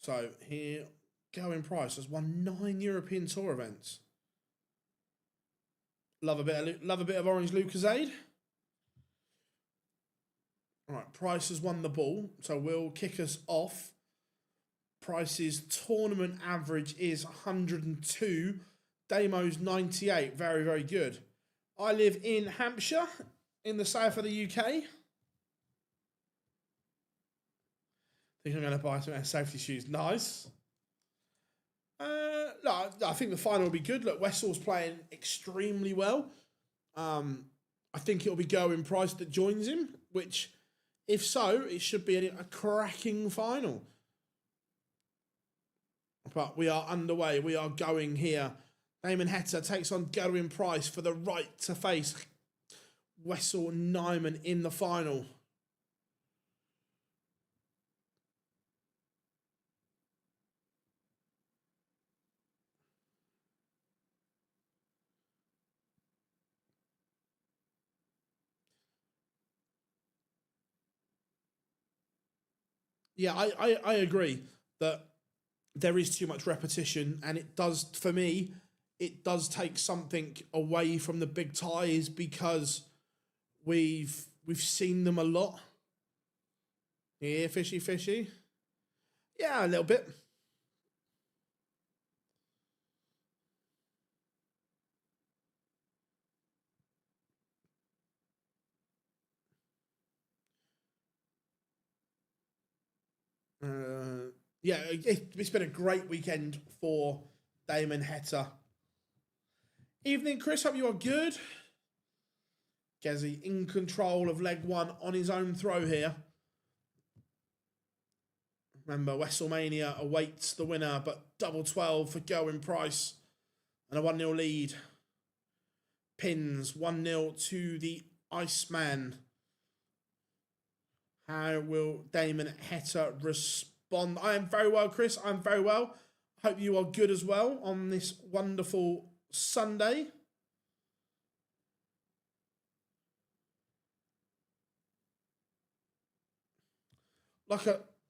So here, Gerywn Price has won 9 European Tour events. Love a bit of orange Lucozade. All right, Price has won the ball, so we'll kick us off. Price's tournament average is 102. Damo's 98. Very, very good. I live in Hampshire, in the south of the UK. I think I'm going to buy some safety shoes. Nice. No, I think the final will be good. Look, Wessel's playing extremely well. I think it'll be Gerywn Price that joins him, which, if so, it should be a cracking final. But we are underway. We are going here. Damon Heta takes on Gerywn Price for the right to face Wessel Nyman in the final. Yeah, I agree that there is too much repetition, and it does, for me, it does take something away from the big ties because we've seen them a lot. Yeah, fishy, fishy. Yeah, a little bit. Yeah, it's been a great weekend for Damon Heta. Evening, Chris. Hope you are good. Gezi in control of leg 1 on his own throw here. Remember, WrestleMania awaits the winner, but double 12 for Gerywn Price and a 1-0 lead. Pins 1-0 to the Iceman. How will Damon Heta respond? I am very well, Chris. I'm very well. Hope you are good as well on this wonderful Sunday. Like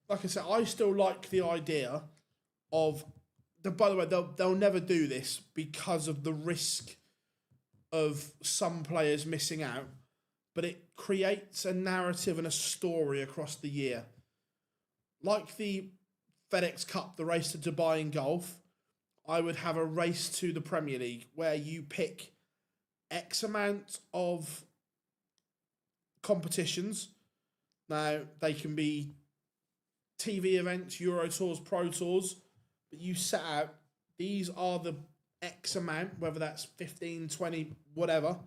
I said, I still like the idea of by the way, they'll never do this because of the risk of some players missing out, but it creates a narrative and a story across the year. Like the FedEx Cup, the race to Dubai in golf, I would have a race to the Premier League where you pick X amount of competitions. Now, they can be TV events, Euro Tours, Pro Tours, but you set out, these are the X amount, whether that's 15, 20, whatever.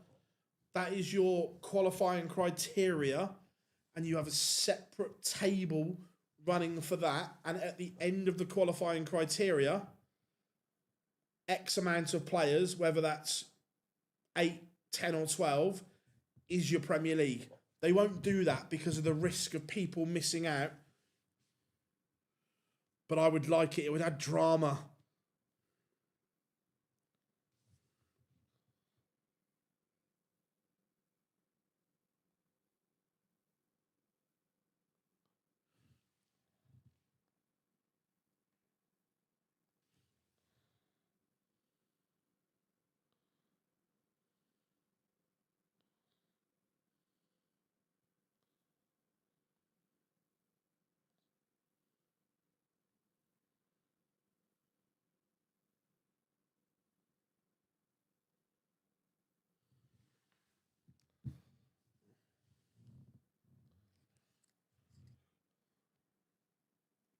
That is your qualifying criteria, and you have a separate table running for that. And at the end of the qualifying criteria, X amount of players, whether that's 8, 10, or 12, is your Premier League. They won't do that because of the risk of people missing out. But I would like it. It would add drama.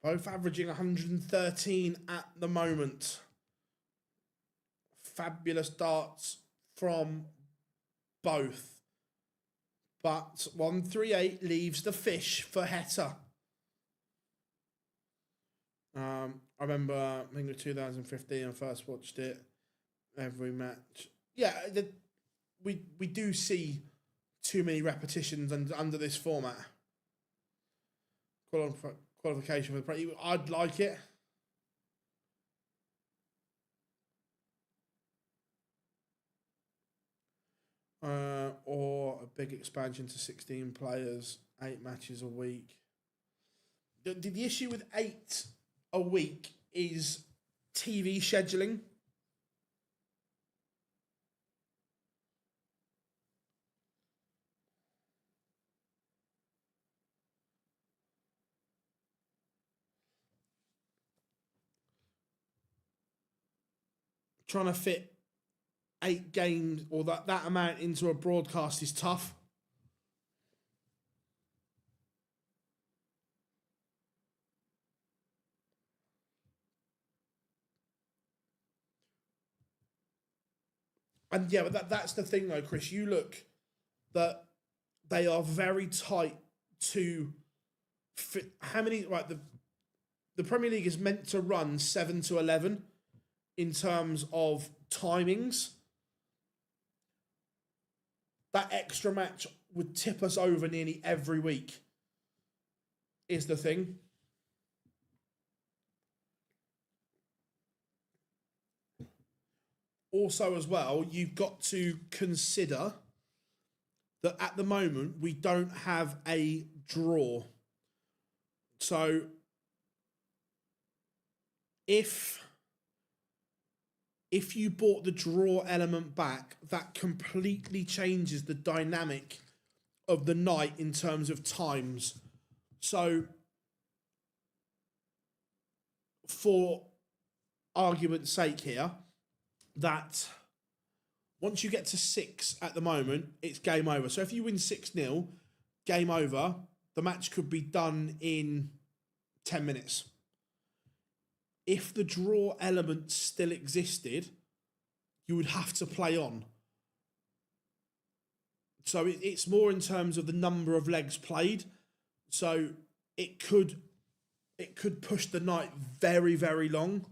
Both averaging 113 at the moment. Fabulous darts from both. But 138 leaves the fish for Heta. I remember, I think it was 2015, I first watched it. Every match. Yeah, we do see too many repetitions under this format. Qualification for the Premier League. I'd like it. Or a big expansion to 16 players, 8 matches a week. The issue with 8 a week is TV scheduling. Trying to fit 8 games or that amount into a broadcast is tough. And yeah, but that's the thing though, Chris. You look that they are very tight to fit how many, right, the Premier League is meant to run 7 to 11 in terms of timings. That extra match would tip us over nearly every week, is the thing. Also, as well, you've got to consider that at the moment we don't have a draw. So if you brought the draw element back, that completely changes the dynamic of the night in terms of times. So for argument's sake here, that once you get to 6 at the moment, it's game over. So if you win 6-0, game over, the match could be done in 10 minutes. If the draw element still existed, you would have to play on. So it's more in terms of the number of legs played. So it could push the night very, very long.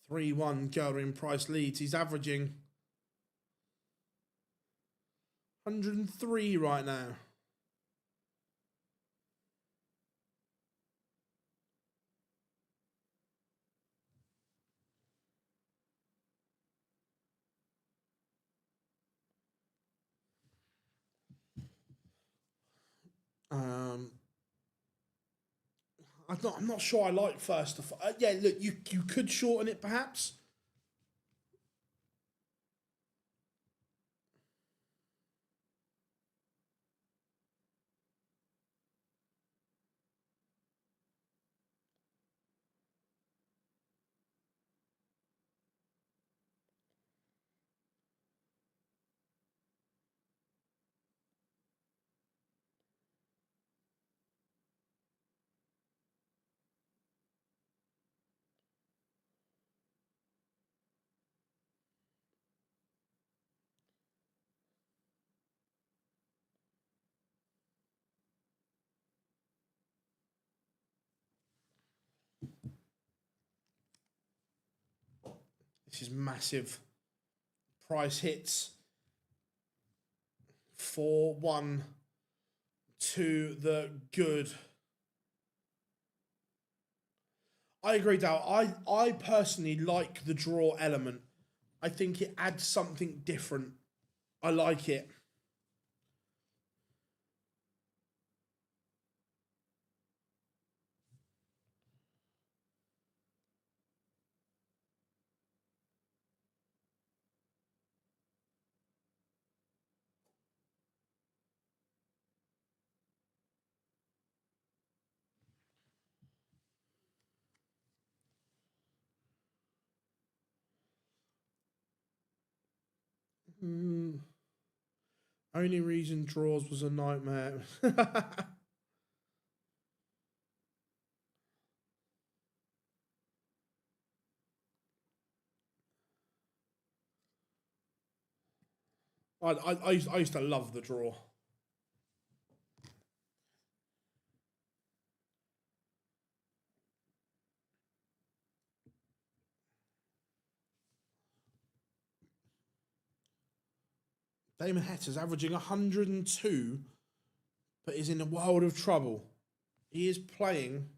(3-1) Gerywn Price leads. He's averaging 103 right now. I'm not sure I like first. Yeah, look, you could shorten it perhaps. This is massive. Price hits 4-1 to the good. I agree, Dal. I personally like the draw element. I think it adds something different. I like it. Only reason draws was a nightmare. I used to love the draw. Damon Heta's averaging 102, but is in a world of trouble. He is playing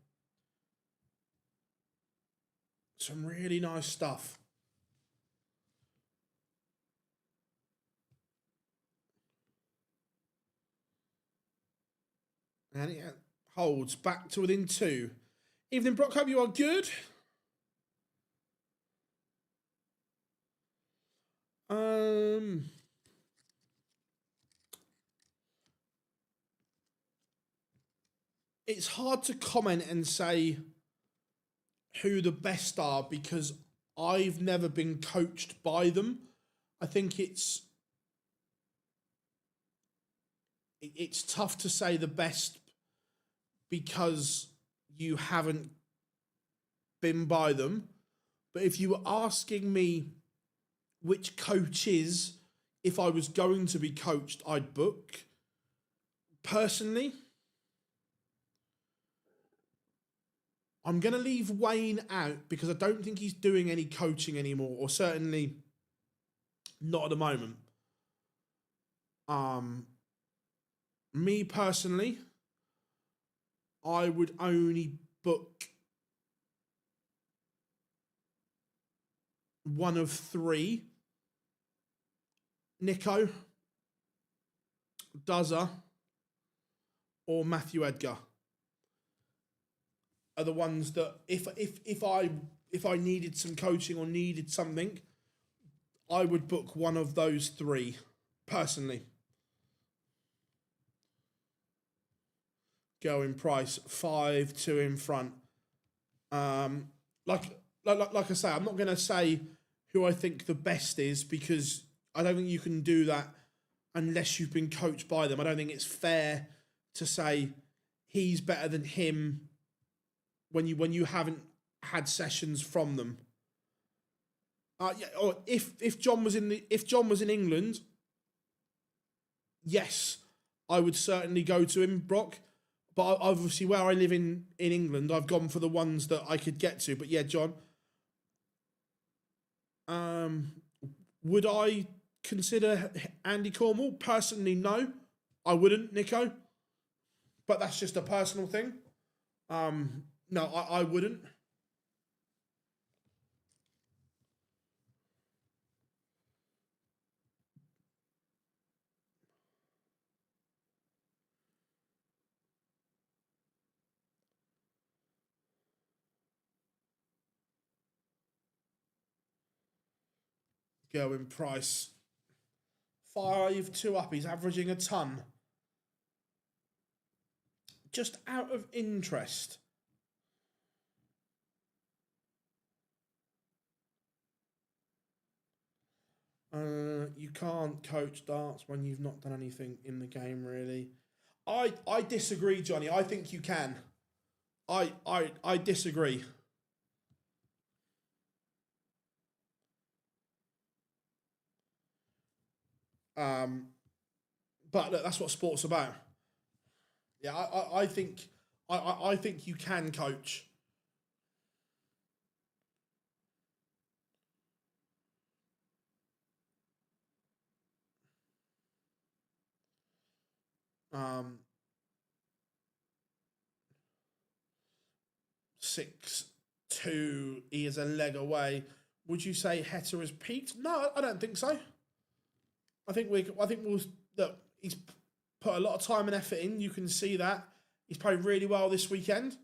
some really nice stuff. And it holds back to within 2. Evening, Brock. Hope you are good. It's hard to comment and say who the best are because I've never been coached by them. I think it's tough to say the best because you haven't been by them. But if you were asking me which coaches, if I was going to be coached, I'd book, personally, I'm going to leave Wayne out because I don't think he's doing any coaching anymore, or certainly not at the moment. Me personally, I would only book one of 3. Niko, Duzza, or Matthew Edgar are the ones that if I needed some coaching or needed something, I would book one of those 3 personally. Gerywn price 5-2 in front. Like I say, I'm not going to say who I think the best is because I don't think you can do that unless you've been coached by them. I don't think it's fair to say he's better than him when you haven't had sessions from them. Or if John was in England, yes, I would certainly go to him, Brock. But obviously, where I live in England, I've gone for the ones that I could get to. But yeah, John, would I consider Andy Cornwall? Personally, no, I wouldn't, Niko. But that's just a personal thing. No, I wouldn't. Gerywn price 5-2 up. He's averaging a ton. Just out of interest, you can't coach darts when you've not done anything in the game, really. I disagree, Johnny. I think you can. I disagree. But look, that's what sport's about. Yeah, I think I think you can coach. Um, 6-2. He is a leg away. Would you say Heta has peaked? No, I don't think so. I think we'll look. He's put a lot of time and effort in. You can see that he's played really well this weekend.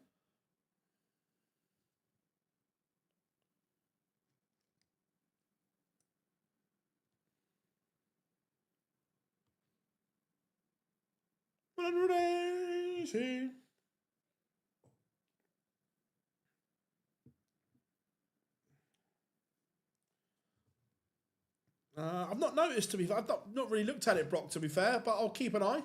I've not noticed, to be fair. I've not really looked at it, Brock, to be fair, but I'll keep an eye.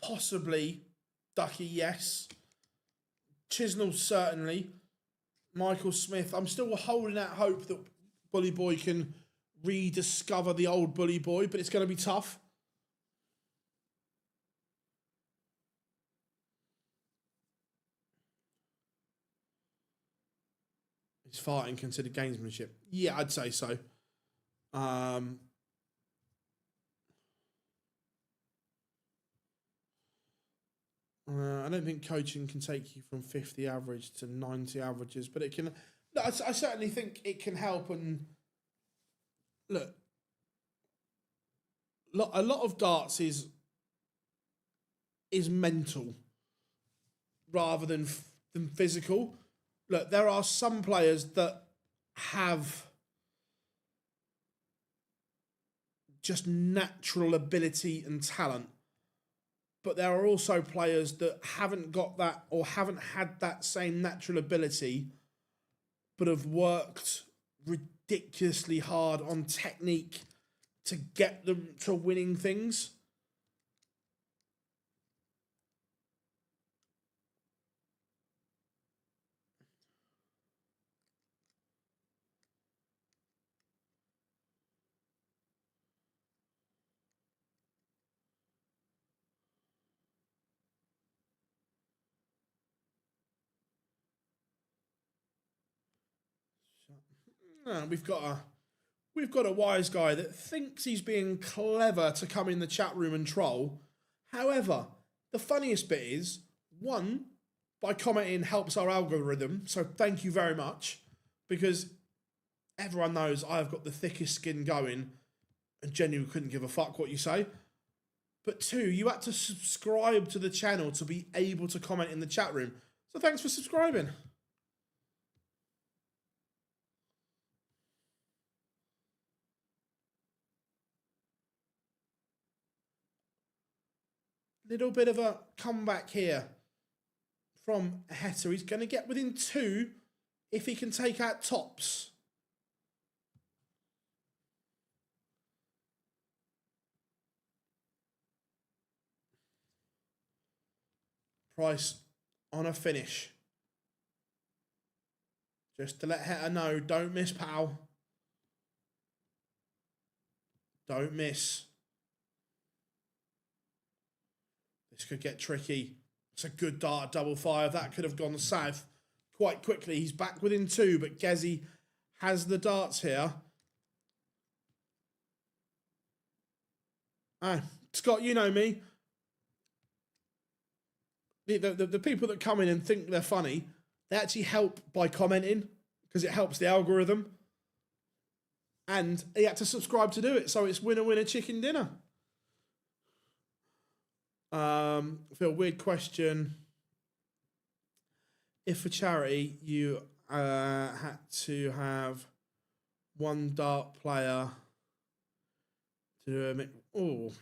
Possibly. Ducky, yes. Chisnell, certainly. Michael Smith. I'm still holding out hope that Bully Boy can rediscover the old Bully Boy, but it's going to be tough. Is farting considered gamesmanship? Yeah, I'd say so. I don't think coaching can take you from 50 average to 90 averages, but it can. I certainly think it can help. And look, a lot of darts is mental rather than physical. Look, there are some players that have just natural ability and talent, but there are also players that haven't got that or haven't had that same natural ability, but have worked ridiculously hard on technique to get them to winning things. We've got a wise guy that thinks he's being clever to come in the chat room and troll. However, the funniest bit is, one, by commenting helps our algorithm, so thank you very much, because everyone knows I've got the thickest skin going and genuinely couldn't give a fuck what you say. But two, you had to subscribe to the channel to be able to comment in the chat room. So thanks for subscribing. Little bit of a comeback here from Heta. He's going to get within 2 if he can take out tops. Price on a finish. Just to let Heta know, don't miss, pal. Don't miss. This could get tricky. It's a good dart, double 5. That could have gone south quite quickly. He's back within 2, but Gezi has the darts here. Scott, you know me. The people that come in and think they're funny, they actually help by commenting because it helps the algorithm. And he had to subscribe to do it, so it's winner, winner, chicken dinner. Phil, weird question. If for charity you had to have one dart player to do a... Oh.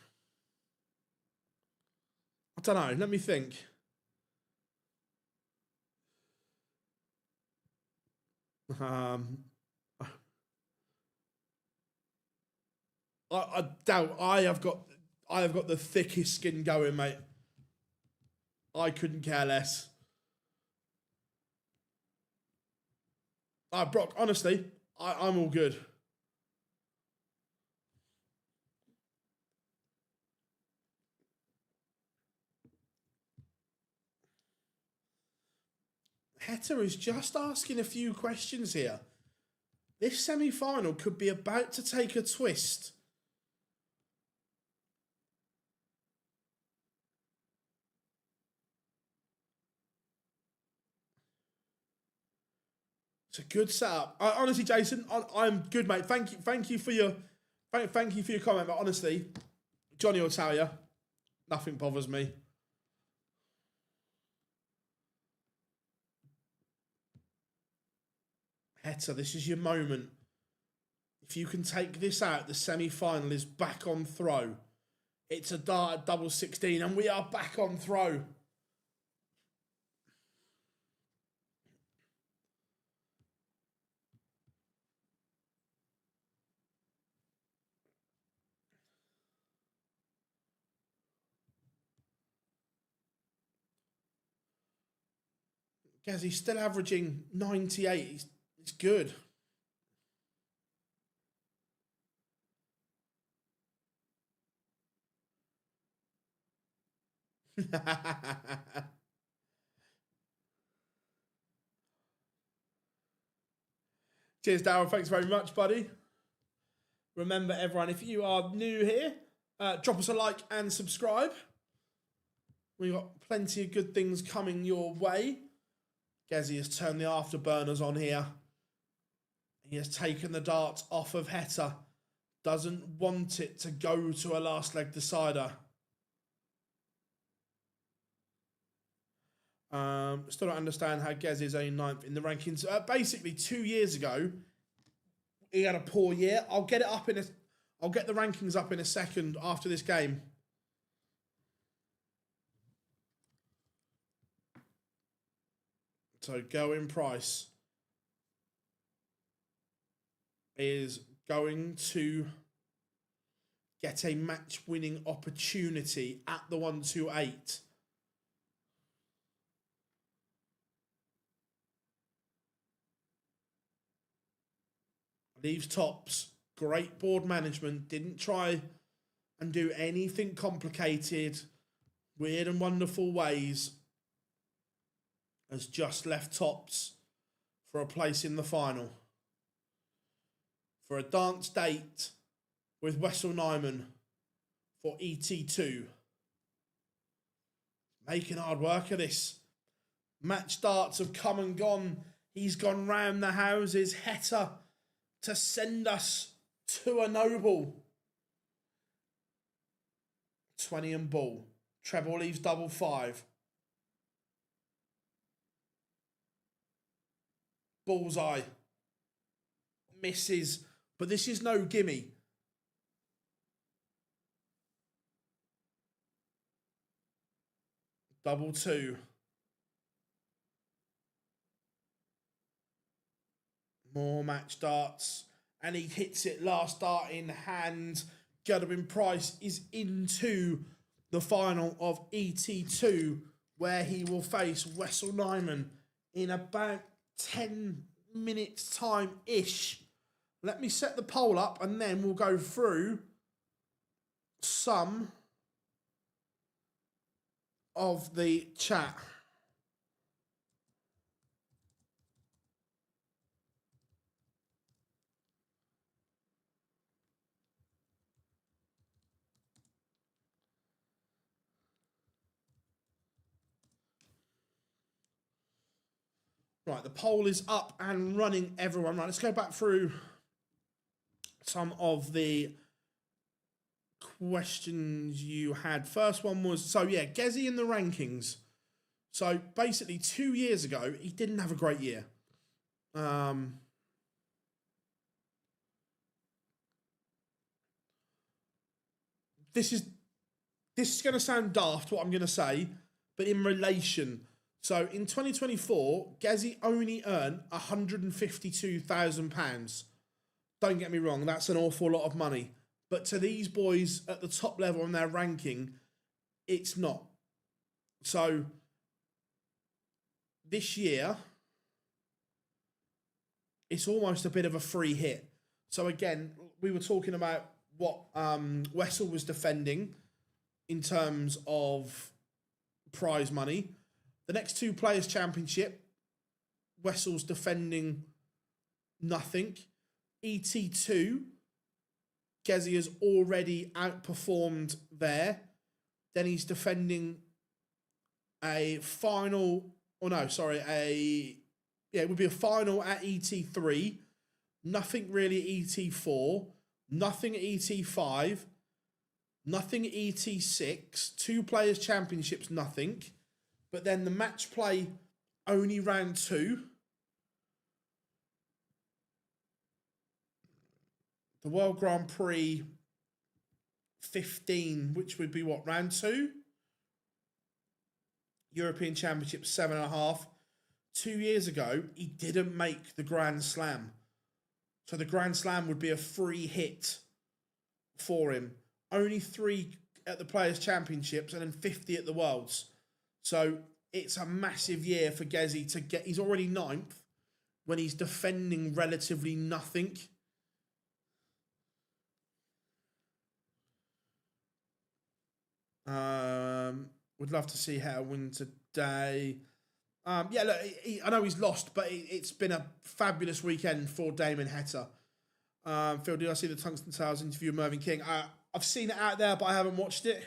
I don't know. Let me think. I doubt I have got the thickest skin going, mate. I couldn't care less. Brock, honestly, I'm all good. Heta is just asking a few questions here. This semi-final could be about to take a twist. It's a good setup. Honestly, Jason, I'm good, mate. Thank you for your comment. But honestly, Johnny will tell you, nothing bothers me. Heta, this is your moment. If you can take this out, the semi-final is back on throw. It's a dart at double 16, and we are back on throw. He's still averaging 98. It's good. Cheers, Darryl. Thanks very much, buddy. Remember, everyone, if you are new here, drop us a like and subscribe. We've got plenty of good things coming your way. Gerywn has turned the afterburners on here. He has taken the darts off of Heta. Doesn't want it to go to a last leg decider. Still don't understand how Gerywn is only 9th in the rankings. Basically, 2 years ago, he had a poor year. I'll get the rankings up in a second after this game. So Gerywn Price is going to get a match-winning opportunity at the 128. Leaves tops. Great board management. Didn't try and do anything complicated, weird and wonderful ways. Has just left tops for a place in the final. For a dance date with Wessel for ET2. Making hard work of this. Match darts have come and gone. He's gone round the houses. Heta to send us to a noble. 20 and ball. Treble leaves double 5. Bullseye. Misses. But this is no gimme. Double 2. More match darts. And he hits it last dart in hand. Gerywn Price is into the final of ET2, where he will face Wessel in about 10 minutes time-ish. Let me set the poll up and then we'll go through some of the chat. Right, the poll is up and running, everyone. Right, let's go back through some of the questions you had. First one was, so yeah, Gerywn in the rankings. So basically 2 years ago, he didn't have a great year. This is going to sound daft, what I'm going to say, but in relation. So in 2024, Gerywn only earned £152,000. Don't get me wrong, that's an awful lot of money. But to these boys at the top level in their ranking, it's not. So this year, it's almost a bit of a free hit. So again, we were talking about what Wessel was defending in terms of prize money. The next two Players' Championship, Wessel's defending nothing. ET2, Gerywn has already outperformed there. Then he's defending a final, it would be a final at ET3. Nothing really at ET4. Nothing at ET5. Nothing at ET6. Two Players' Championships, nothing. But then the match play, only round 2. the World Grand Prix 15, which would be what, round 2? European Championship 7.5. 2 years ago, he didn't make the Grand Slam. So the Grand Slam would be a free hit for him. Only 3 at the Players' Championships and then 50 at the Worlds. So it's a massive year for Gezi to get. He's already 9th when he's defending relatively nothing. Would love to see Heta win today. Yeah, look, I know he's lost, but it's been a fabulous weekend for Damon Heta. Phil, did I see the Tungsten Tales interview with Mervyn King? I've seen it out there, but I haven't watched it.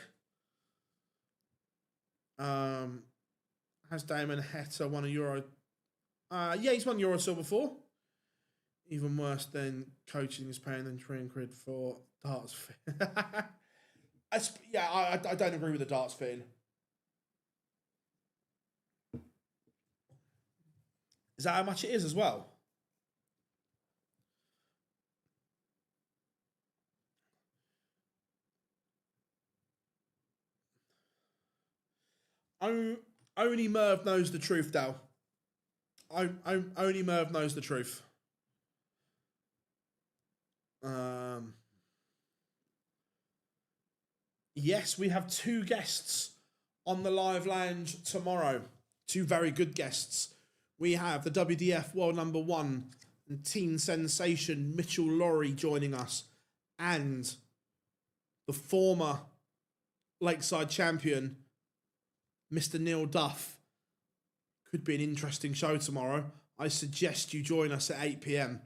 Has Damon Heta won a Euro? Yeah, he's won Euro Tour before. Even worse than coaching is paying than Korean Grid for darts. Yeah, I don't agree with the darts thing. Is that how much it is as well? Only Merv knows the truth, Dal. Only Merv knows the truth. Yes, we have 2 guests on the live lounge tomorrow. 2 very good guests. We have the WDF World Number 1 and teen sensation Mitchell Lawrie joining us, and the former Lakeside champion, Mr. Neil Duff. Could be an interesting show tomorrow. I suggest you join us at 8 p.m.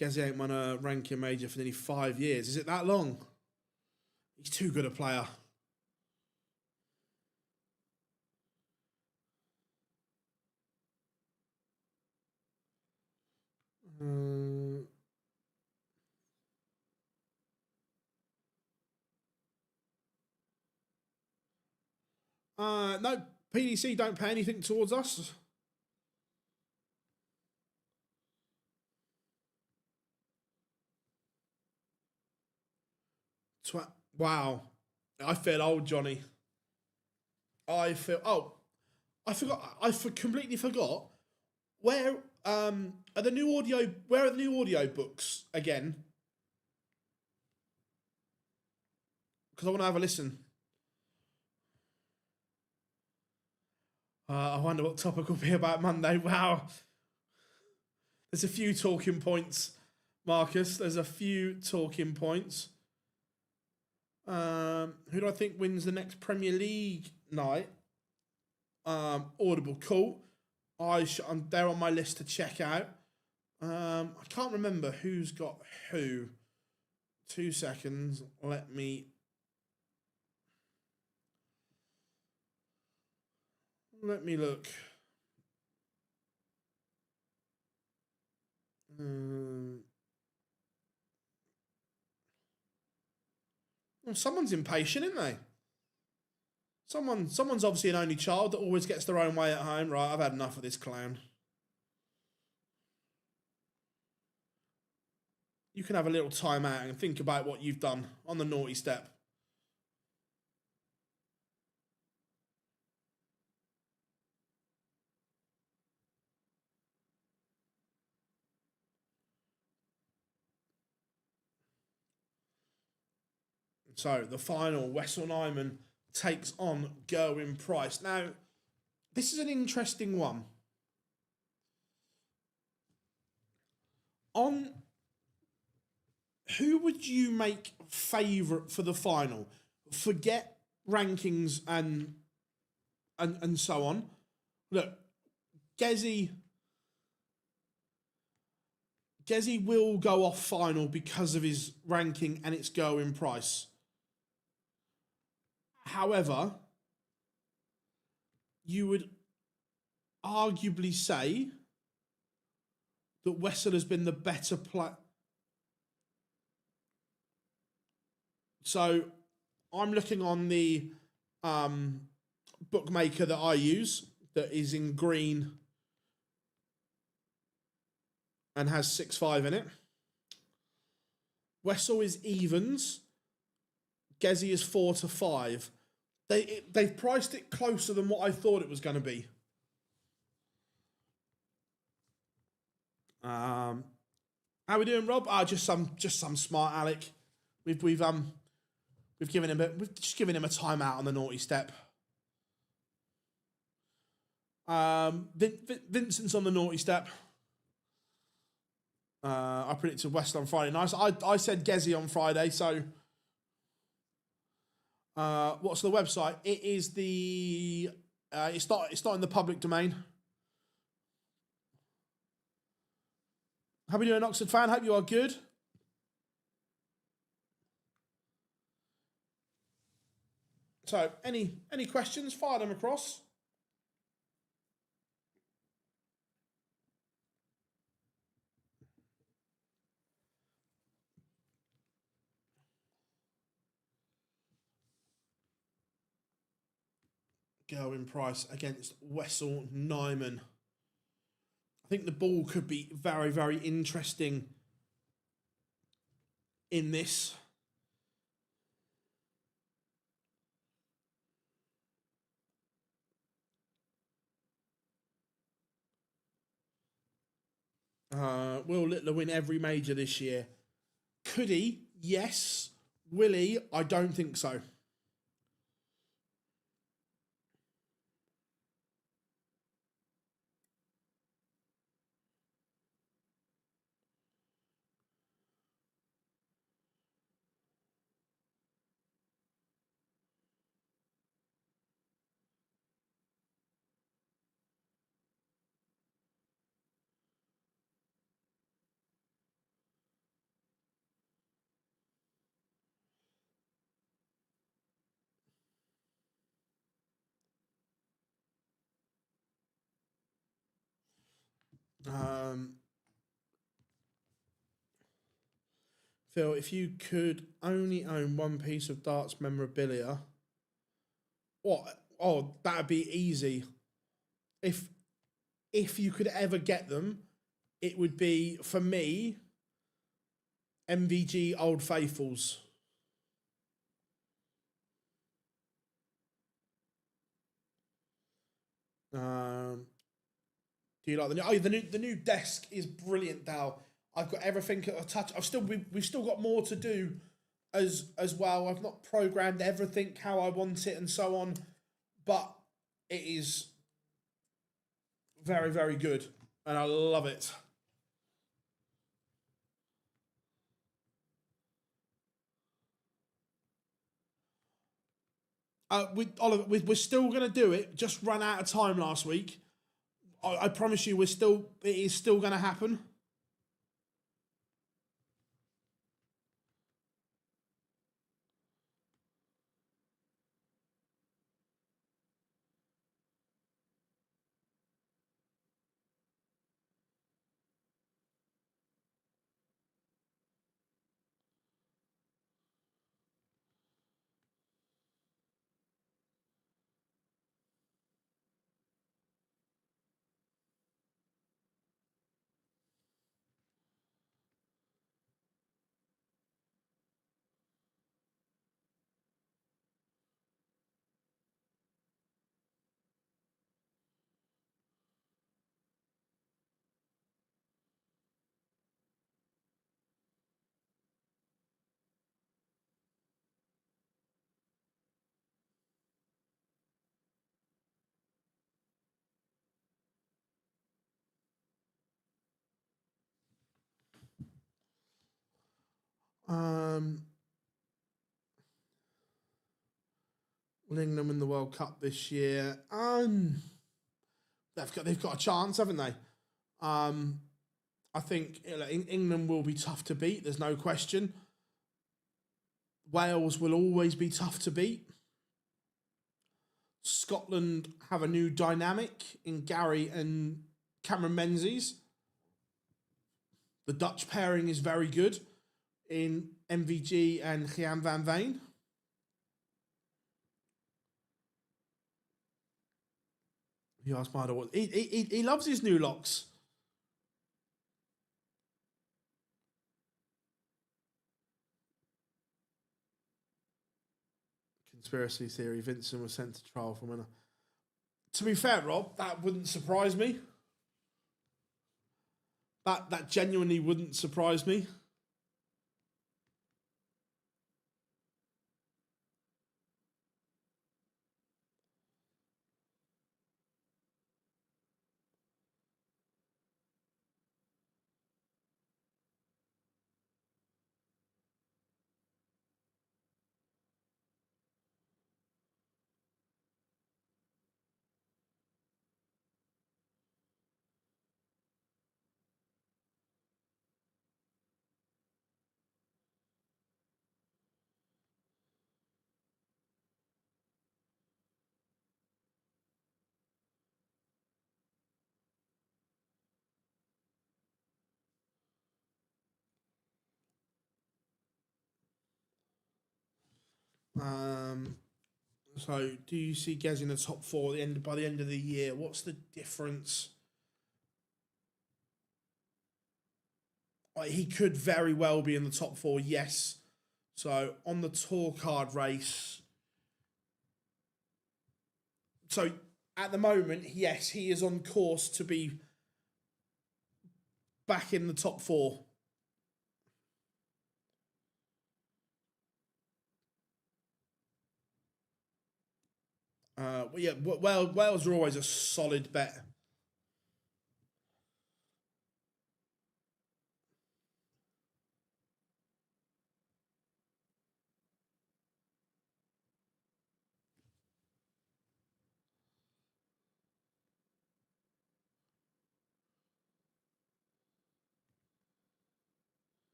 Gezi ain't won a ranking major for nearly 5 years. Is it that long? He's too good a player. No, PDC don't pay anything towards us. Wow. I feel old, Johnny. I forgot. Completely forgot. Where are the new audio books again? Because I want to have a listen. I wonder what topic will be about Monday. Wow. There's a few talking points, Marcus. There's a few talking points. Who do I think wins the next Premier League night? Audible. Cool. I'm there on my list to check out. I can't remember who's got who. 2 seconds. Let me look. Well, someone's impatient, isn't they? Someone's obviously an only child that always gets their own way at home. Right, I've had enough of this clown. You can have a little time out and think about what you've done on the naughty step. So the final, Wessel Nyman takes on Gerywn Price. Now, this is an interesting one. On who would you make favourite for the final? Forget rankings and so on. Look, Gezi will go off final because of his ranking and it's Gerywn Price. However, you would arguably say that Wessel has been the better player. So I'm looking on the bookmaker that I use, that is in green and has 6-5 in it. Wessel is evens. Gerywn is 4-5. They've priced it closer than what I thought it was going to be. How we doing, Rob? Just some smart Alec. We've given him we've just given him a timeout on the naughty step. Vincent's on the naughty step. I predicted Wessel on Friday. Nice. I said Gerywn on Friday. So, what's the website? It is the. It's not in the public domain. How are we doing, Oxford fan? Hope you are good. So, any questions? Fire them across. Gerywn Price against Wessel Nyman. I think the ball could be very, very interesting in this. Will Littler win every major this year? Could he? Yes. Will he? I don't think so. Phil, if you could only own one piece of darts memorabilia, what? Oh, that'd be easy. If you could ever get them, it would be, for me, MVG Old Faithfuls. Do you like the new? Oh, the new desk is brilliant, Dal. I've got everything at a touch. We've still got more to do, as well. I've not programmed everything how I want it and so on, but it is very, very good, and I love it. Oliver, we're still going to do it. Just ran out of time last week. I promise you, it is still going to happen. Will England win the World Cup this year? They've got a chance, haven't they? I think England will be tough to beat. There's no question. Wales will always be tough to beat. Scotland have a new dynamic in Gary and Cameron Menzies. The Dutch pairing is very good in MVG and Gerywn van Veen. You asked Marder what he loves his new locks. Conspiracy theory: Vincent was sent to trial for winner. To be fair, Rob, that wouldn't surprise me. That genuinely wouldn't surprise me. So, do you see Gez in the top four by the end of the year? What's the difference? He could very well be in the top four, yes. So, on the tour card race. So, at the moment, yes, he is on course to be back in the top four. Yeah, Wales are always a solid bet.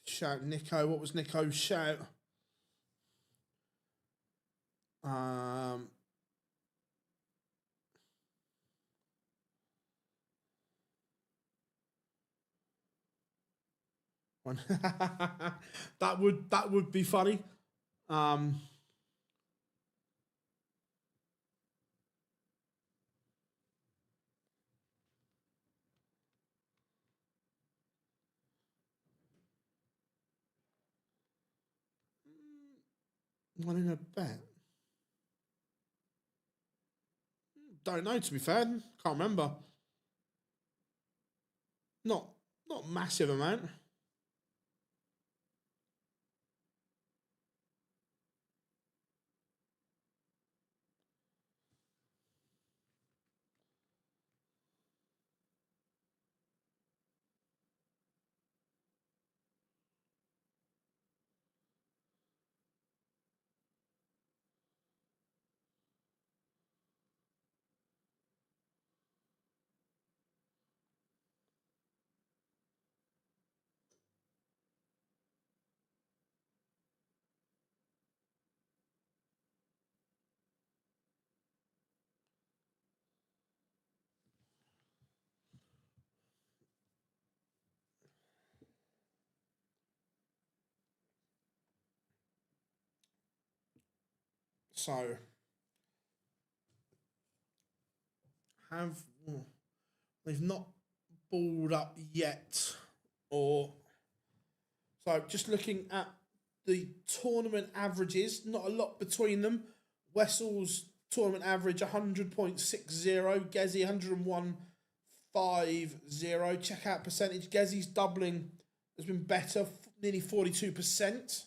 Shout Niko. What was Niko's shout? Um, that would be funny. One in a bet. Don't know, to be fair. Can't remember. Not massive amount. So have they've not balled up yet, or so just looking at the tournament averages, not a lot between them. Wessel's tournament average 100.60, Gezi 101.50. Checkout percentage, Gezi's doubling has been better, nearly 42%.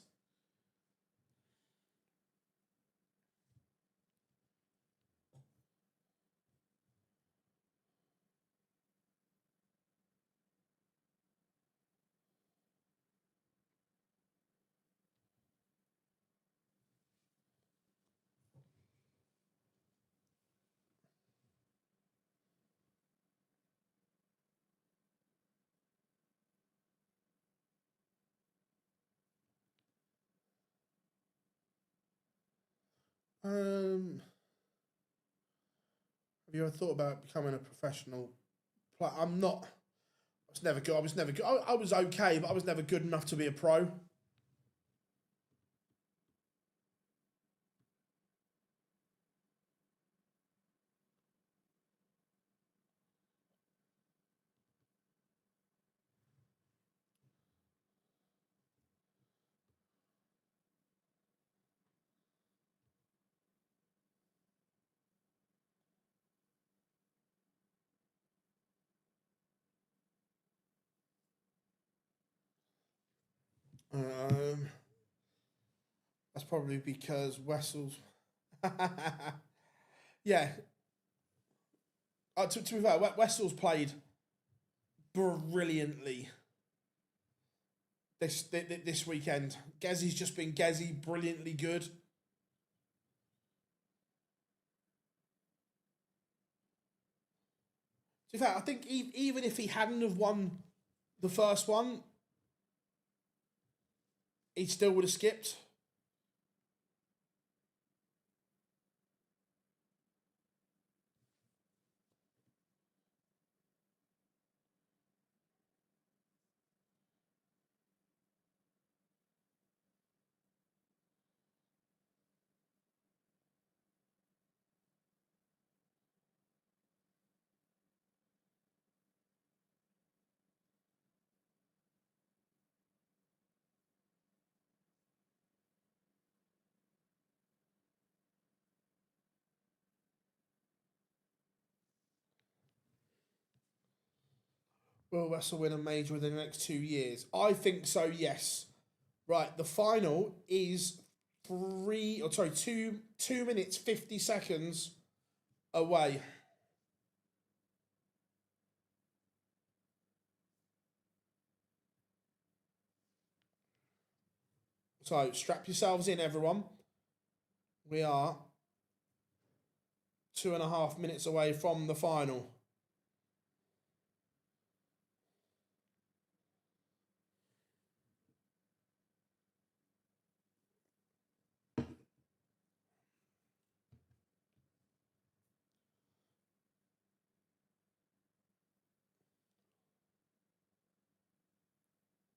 Have you ever thought about becoming a professional player? I'm not. I was never good. I was never good. I was okay, but I was never good enough to be a pro. That's probably because Wessel's. Yeah. To be fair, Wessel's played brilliantly this weekend. Gezzy's just been Gezzy, brilliantly good. To be fair, I think even if he hadn't have won the first one, he still would have skipped. Will Wessel win a major within the next 2 years? I think so, yes. Right, the final is 2 minutes 50 seconds away. So strap yourselves in, everyone. We are 2.5 minutes away from the final.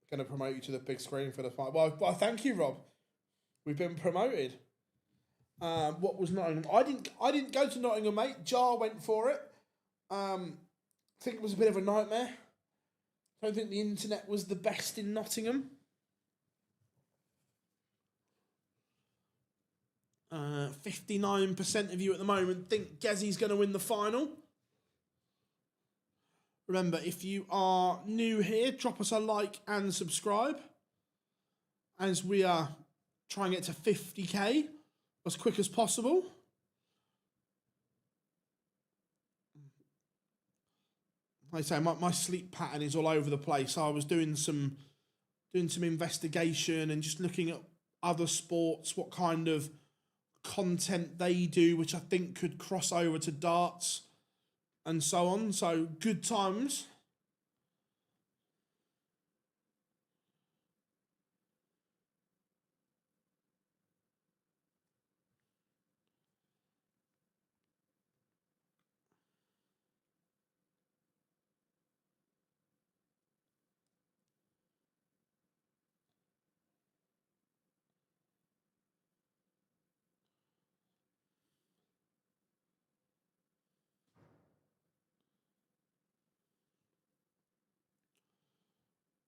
Going to promote you to the big screen for the final. Well, thank you, Rob. We've been promoted. What was Nottingham? I didn't go to Nottingham, mate. Jar went for it. I think it was a bit of a nightmare. I don't think the internet was the best in Nottingham. 59% of you at the moment think Gezzy's going to win the final. Remember, if you are new here, drop us a like and subscribe as we are trying to get to 50k as quick as possible. Like I say, my sleep pattern is all over the place. I was doing some investigation and just looking at other sports, what kind of content they do, which I think could cross over to darts and so on. So good times.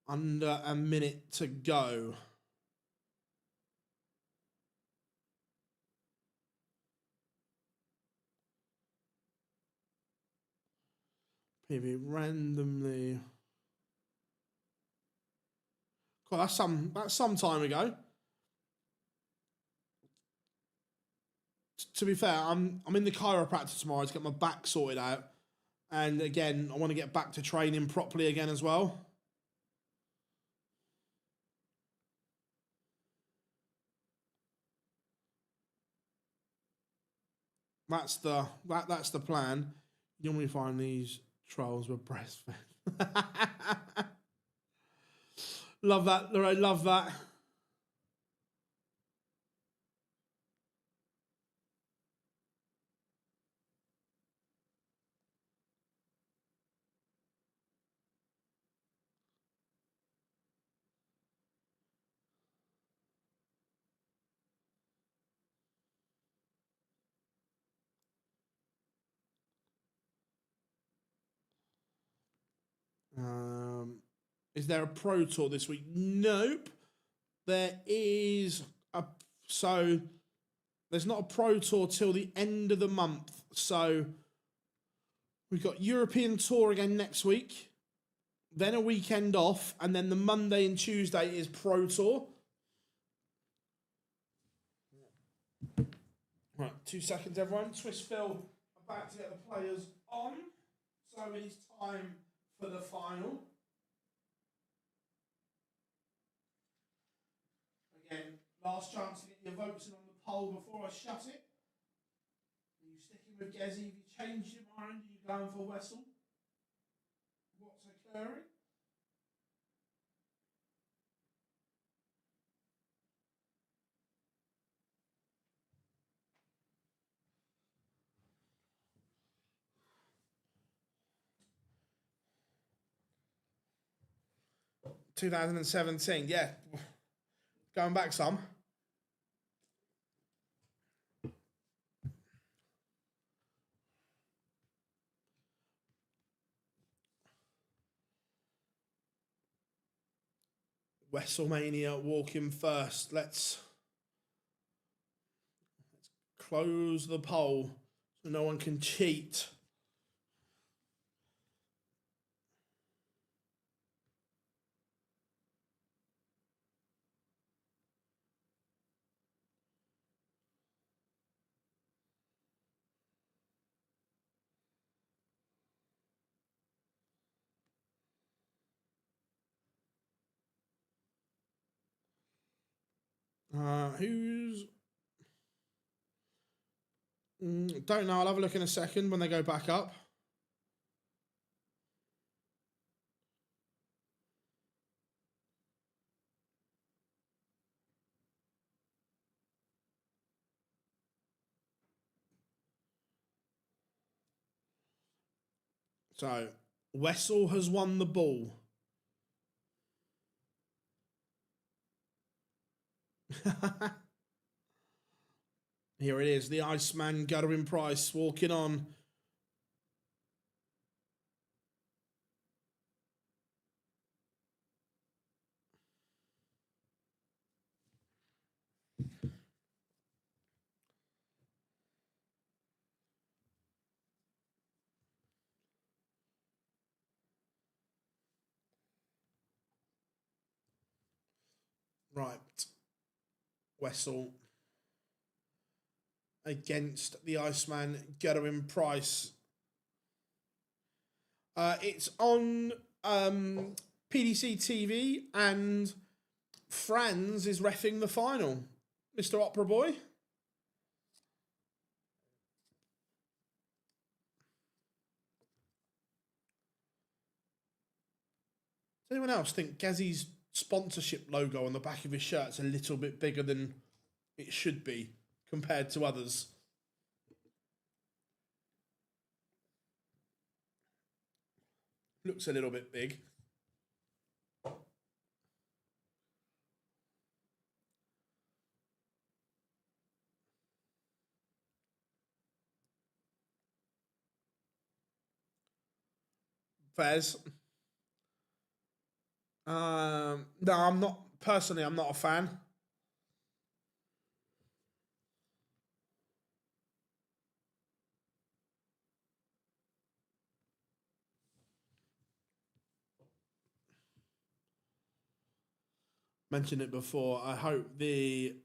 Under a minute to go. Maybe randomly. God, that's some time ago. To be fair, I'm in the chiropractor tomorrow to get my back sorted out, and again, I want to get back to training properly again as well. That's the plan. You normally find these trolls with breastfed. Love that, Lorraine. Love that. Is there a Pro Tour this week? Nope. There is a... So, there's not a Pro Tour till the end of the month. So, we've got European Tour again next week. Then a weekend off. And then the Monday and Tuesday is Pro Tour. Right, 2 seconds, everyone. Twist Phil about to get the players on. So it's time for the final. Again, last chance to get your votes in on the poll before I shut it. Are you sticking with Gezi? Have you changed your mind? Are you going for Wessel? What's occurring? ...2017, yeah. Going back some. Wesselmania walking first. Let's close the poll so no one can cheat. Who's... don't know. I'll have a look in a second when they go back up. So, Wessel has won the ball. Here it is, the Iceman, Gerywn Price, walking on. Right. Wessel against the Iceman, Gerywn Price. It's on PDC TV, and Franz is reffing the final. Mr. Opera Boy. Does anyone else think Gezi's sponsorship logo on the back of his shirt's a little bit bigger than it should be compared to others? Looks a little bit big. Fez. No, I'm not. Personally, I'm not a fan. Mentioned it before. I hope the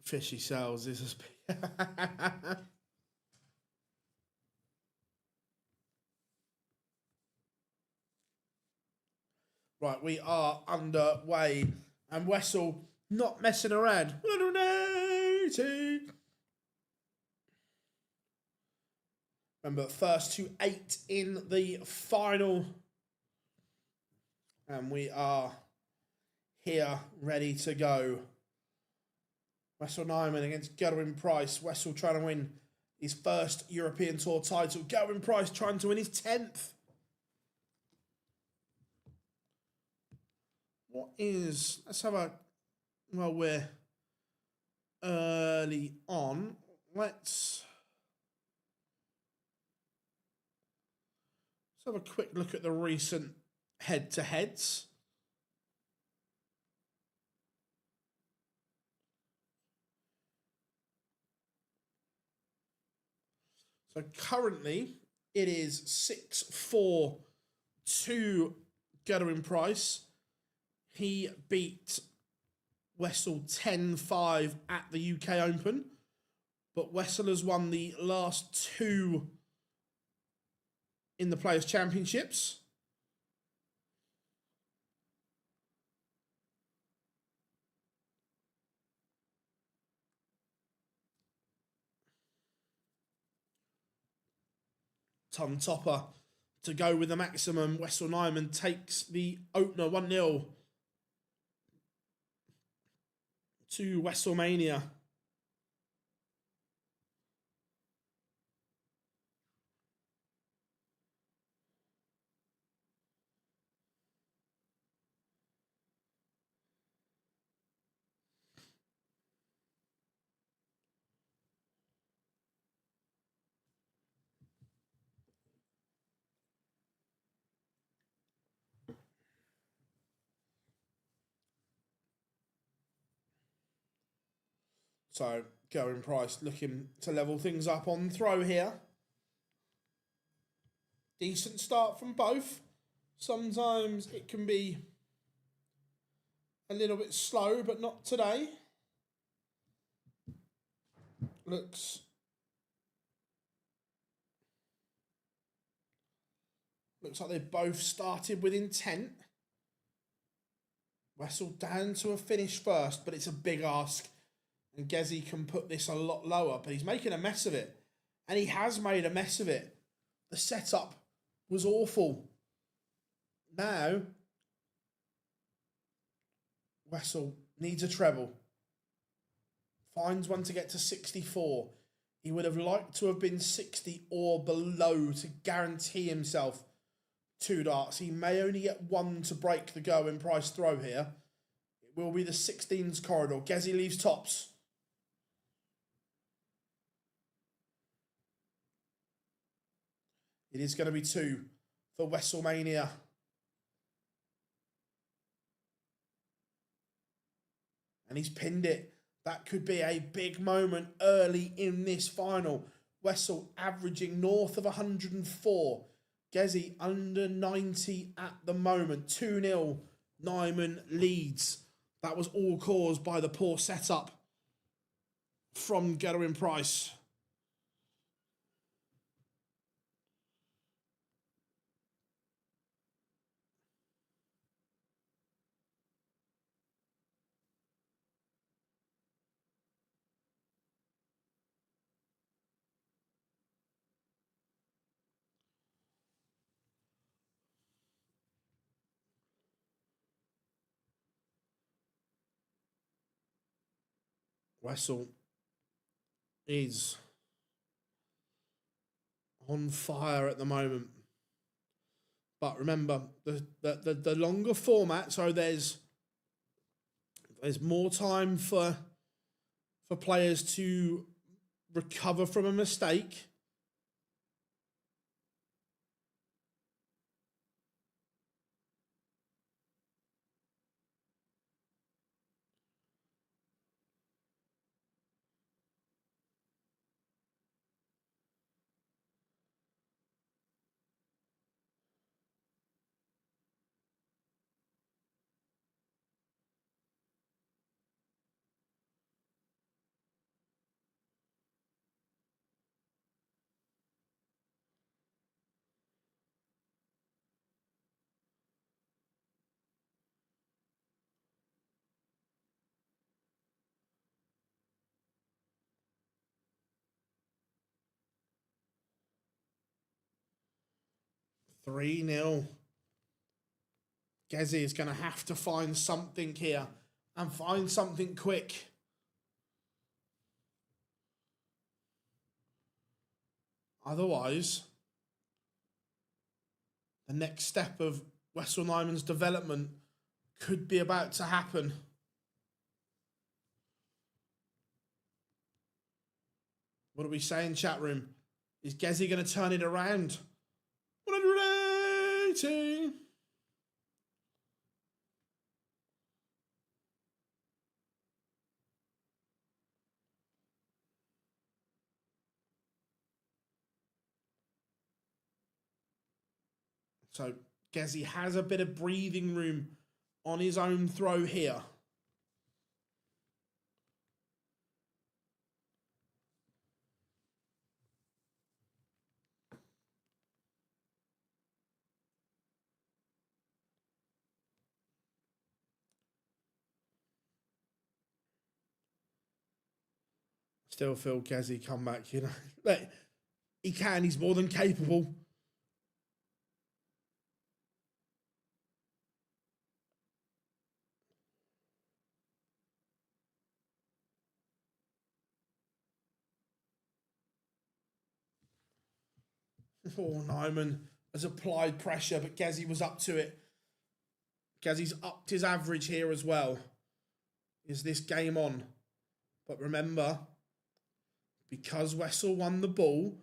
fishy sells is as Right, we are underway, and Wessel not messing around. 180. Remember, first to 8 in the final. And we are here, ready to go. Wessel Nyman against Gerywn Price. Wessel trying to win his first European Tour title. Gerywn Price trying to win his 10th. What is... Let's have a... Well, we're early on. Let's have a quick look at the recent head-to-heads. So currently, it is 6-4 to Gerywn Price. He beat Wessel 10-5 at the UK Open, but Wessel has won the last 2 in the Players' Championships. Ton topper to go with the maximum. Wessel Nyman takes the opener 1-0 to WrestleMania. So, Gerywn Price looking to level things up on throw here. Decent start from both. Sometimes it can be a little bit slow, but not today. Looks like they both started with intent. Wessel down to a finish first, but it's a big ask. And Gezi can put this a lot lower, but he's making a mess of it. And he has made a mess of it. The setup was awful. Now, Wessel needs a treble. Finds one to get to 64. He would have liked to have been 60 or below to guarantee himself 2 darts. He may only get 1 to break the Gerywn Price throw here. It will be the 16s corridor. Gezi leaves tops. It is going to be 2 for WrestleMania. And he's pinned it. That could be a big moment early in this final. Wessel averaging north of 104. Gezi under 90 at the moment. 2-0. Nyman leads. That was all caused by the poor setup from Gerywn Price. Wessel is on fire at the moment. But remember, the longer format, so there's more time for players to recover from a mistake. Three 0. Gezi is going to have to find something here and find something quick. Otherwise, the next step of Wessel Nyman's development could be about to happen. What are we saying, chat room? Is Gezi going to turn it around? 100 opportunity. So Gezy has a bit of breathing room on his own throw here. Still feel Gezy come back, you know. Like, he can, he's more than capable. Oh, Nyman has applied pressure, but Gezy was up to it. Gezy's upped his average here as well. Is this game on? But remember, because Wessel won the ball,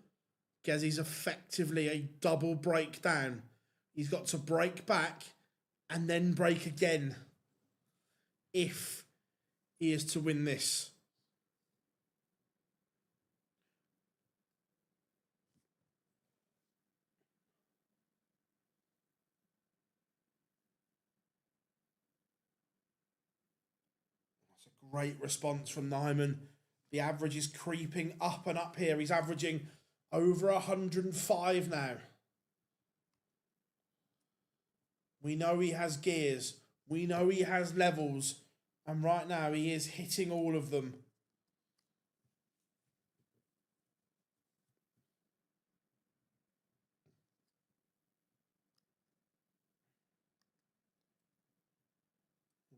Gezy's effectively a double breakdown. He's got to break back and then break again if he is to win this. That's a great response from Nyman. The average is creeping up and up here. He's averaging over 105 now. We know he has gears. We know he has levels. And right now he is hitting all of them.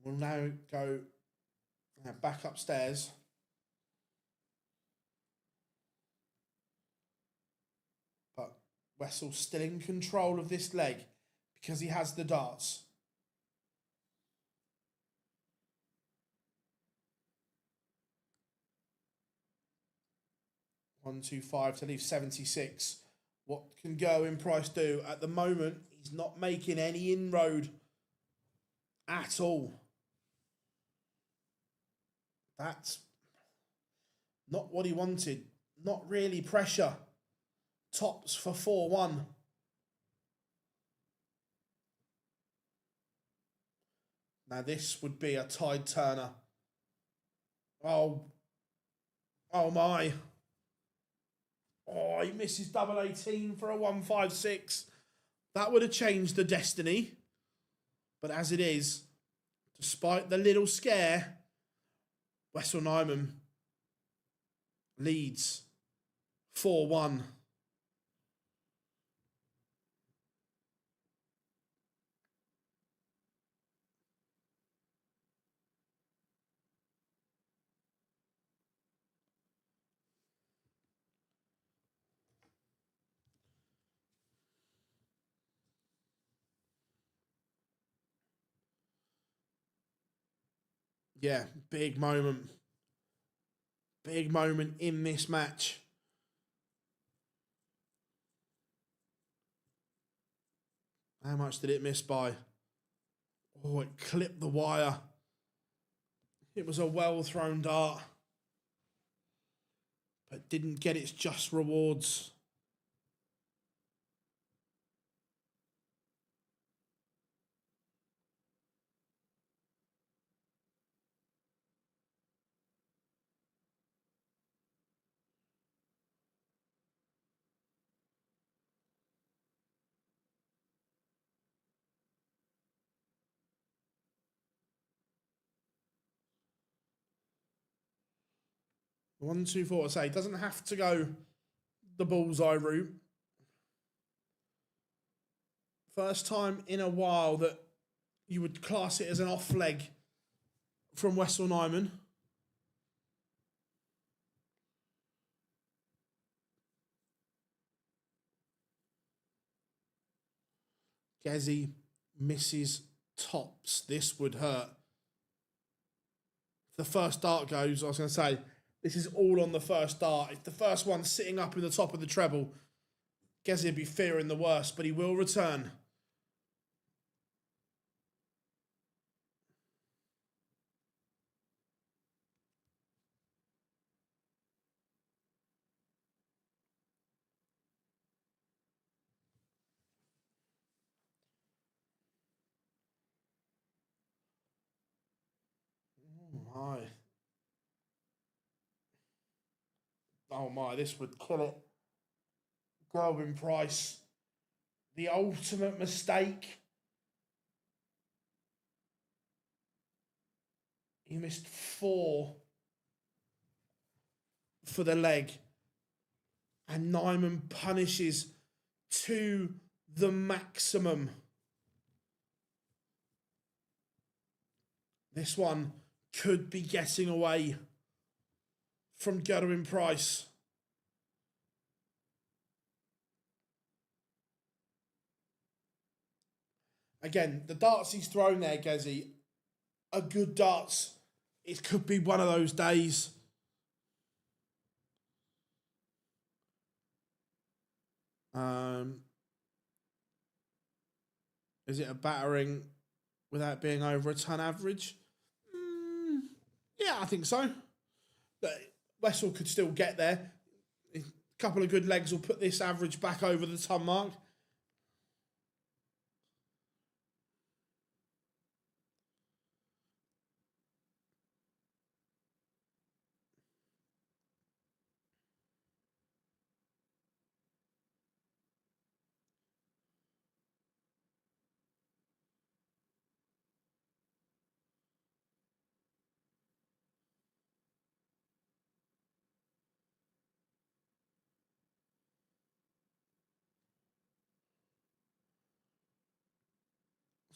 We'll now go back upstairs. But Wessel's still in control of this leg because he has the darts. 125 to leave 76. What can Gerywn Price do? At the moment, he's not making any inroad at all. That's not what he wanted. Not really pressure. Tops for 4-1. Now this would be a tide turner. Oh my. Oh, he misses double 18 for a 156. That would have changed the destiny. But as it is, despite the little scare, Wessel Nyman leads 4-1. Yeah, big moment. Big moment in this match. How much did it miss by? Oh, it clipped the wire. It was a well-thrown dart, but didn't get its just rewards. One, two, four. I say, doesn't have to go the bullseye route. First time in a while that you would class it as an off leg from Wessel Nyman. Gezy misses tops. This would hurt. If the first dart goes, I was going to say, this is all on the first dart. If the first one's sitting up in the top of the treble, Gezy would be fearing the worst, but he will return. my. Oh my, this would kill it. Gerywn Price. The ultimate mistake. He missed 4 for the leg. And Nyman punishes to the maximum. This one could be getting away from Gerywn Price. Again, the darts he's thrown there, Gezi, are good darts. It could be one of those days. Is it a battering without being over a ton average? Yeah, I think so. But Wessel could still get there. A couple of good legs will put this average back over the ton mark.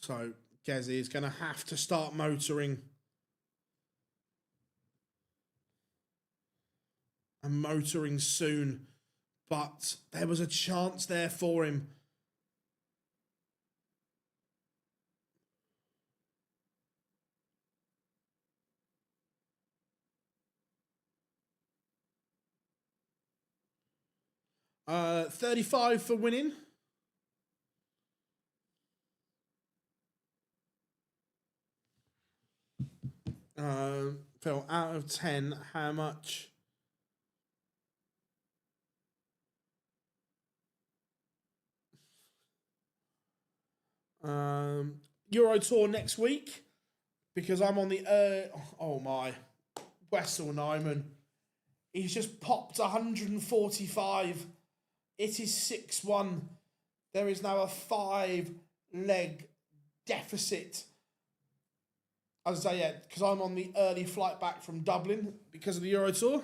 So Gezi is going to have to start motoring. And motoring soon. But there was a chance there for him. Uh, 35 for winning. Phil, out of 10, how much? Euro Tour next week, because I'm on the oh my, Wessel Nyman. He's just popped 145. It is 6-1. There is now a 5-leg deficit. As I say, yeah, because I'm on the early flight back from Dublin because of the Euro Tour.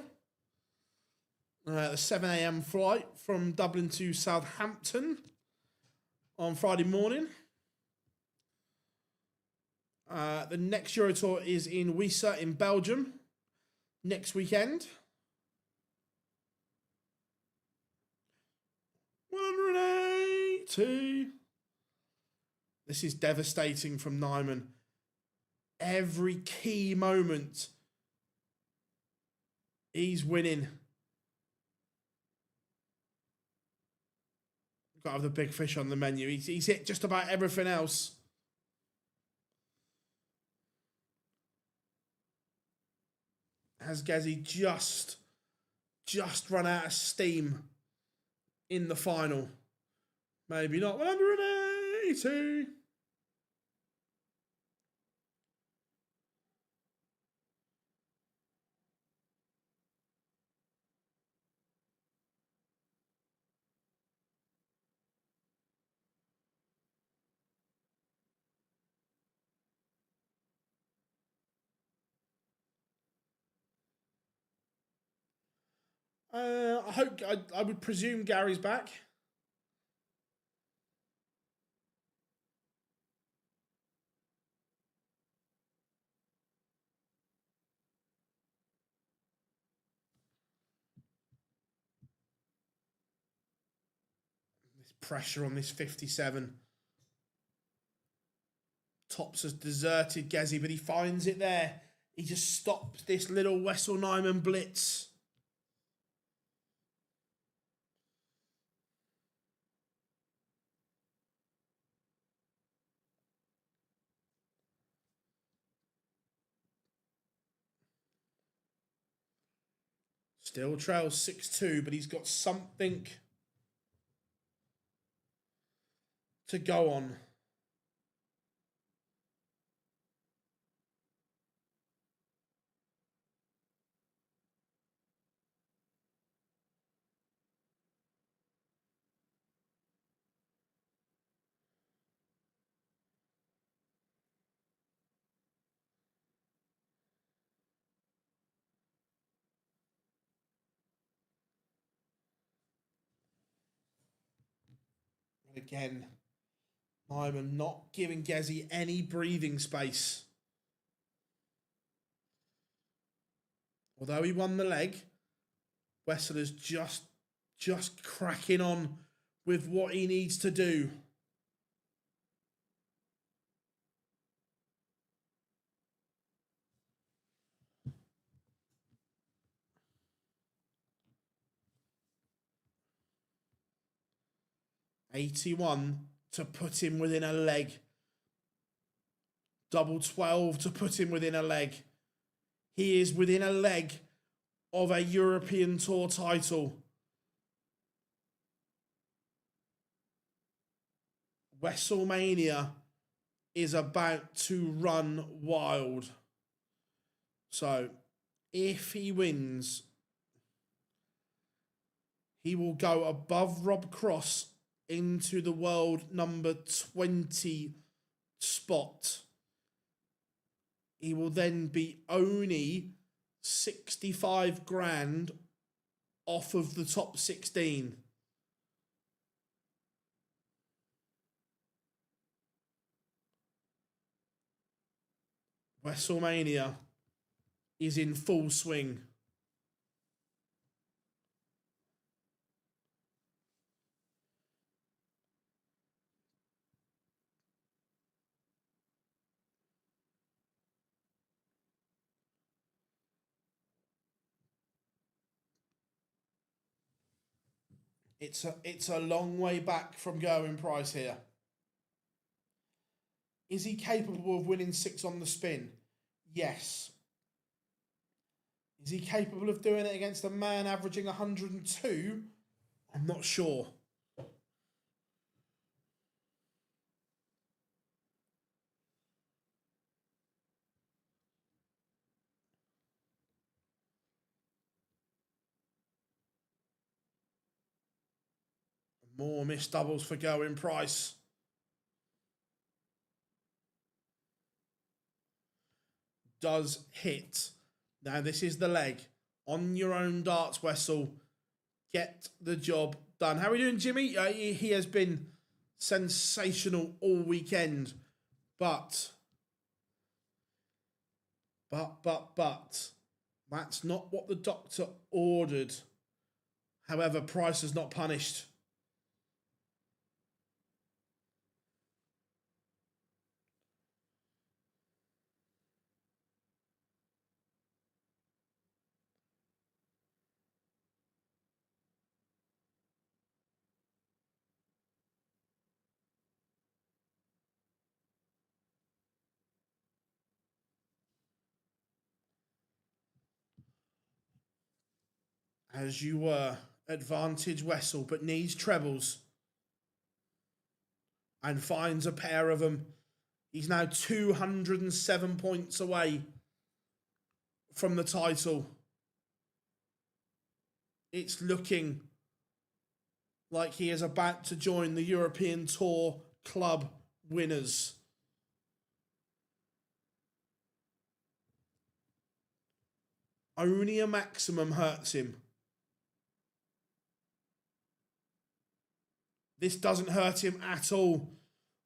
The 7 a.m. flight from Dublin to Southampton on Friday morning. The next Euro Tour is in Wessel in Belgium next weekend. 180. This is devastating from Nyman. Every key moment, he's winning. Got to have the big fish on the menu. He's hit just about everything else. Has Gezi just run out of steam in the final? Maybe not. 180. I would presume Gary's back. This pressure on this 57. Tops has deserted Gezi, but he finds it there. He just stops this little Wessel Nyman blitz. Still trails 6-2, but he's got something to go on. Again, Damon not giving Gezi any breathing space. Although he won the leg, Wessel is just cracking on with what he needs to do. $81 to put him within a leg. Double 12 to put him within a leg. He is within a leg of a European Tour title. WrestleMania is about to run wild. So, if he wins, he will go above Rob Cross into the world number 20 spot. He will then be only 65 grand off of the top 16. WrestleMania is in full swing. It's a long way back from Gerywn Price here. Is he capable of winning 6 on the spin? Yes. Is he capable of doing it against a man averaging 102? I'm not sure. More missed doubles for Gerywn Price. Does hit. Now this is the leg. On your own darts, Wessel. Get the job done. How are we doing, Jimmy? He has been sensational all weekend. But. That's not what the doctor ordered. However, Price is not punished. As you were, advantage Wessel, but needs trebles. And finds a pair of them. He's now 207 points away from the title. It's looking like he is about to join the European Tour club winners. Only a maximum hurts him. This doesn't hurt him at all.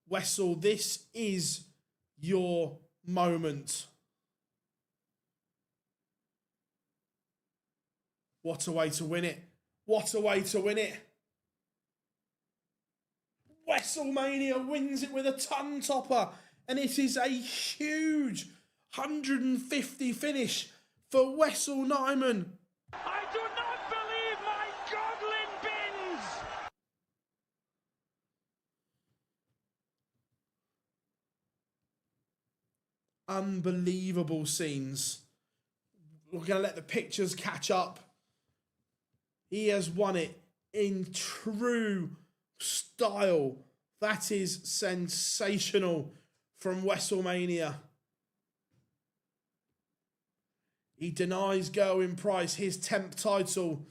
Wessel, this is your moment. What a way to win it. What a way to win it. WrestleMania wins it with a ton topper. And it is a huge 150 finish for Wessel Nijman. I do not believe my goblin bins! Unbelievable scenes. We're going to let the pictures catch up. He has won it in true style. That is sensational from WrestleMania. He denies Gerywn Price his 10th title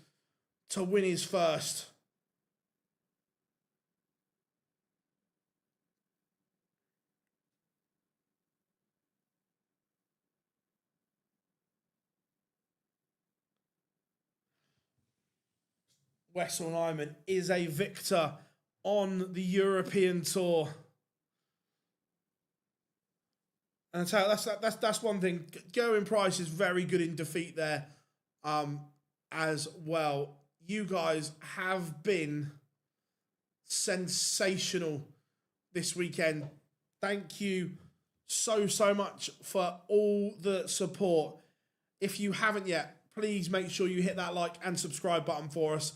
to win his first. Wessel Nijman is a victor on the European Tour. And I tell you, that's one thing. Gerywn Price is very good in defeat there, as well. You guys have been sensational this weekend. Thank you so much for all the support. If you haven't yet, please make sure you hit that like and subscribe button for us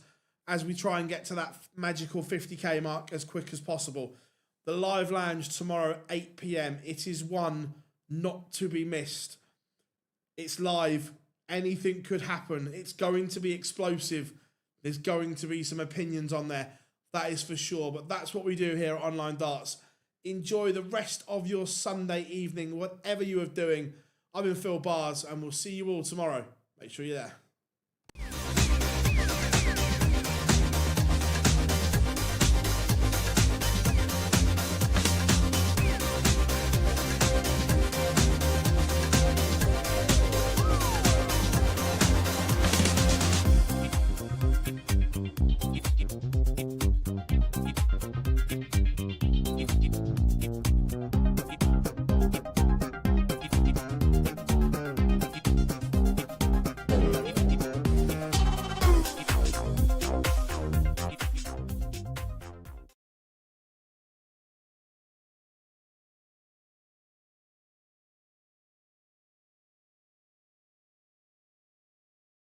as we try and get to that magical 50k mark as quick as possible. The live lounge tomorrow, 8 p.m. It is one not to be missed. It's live. Anything could happen. It's going to be explosive. There's going to be some opinions on there. That is for sure. But that's what we do here at Online Darts. Enjoy the rest of your Sunday evening, whatever you are doing. I've been Phil Bars, and we'll see you all tomorrow. Make sure you're there.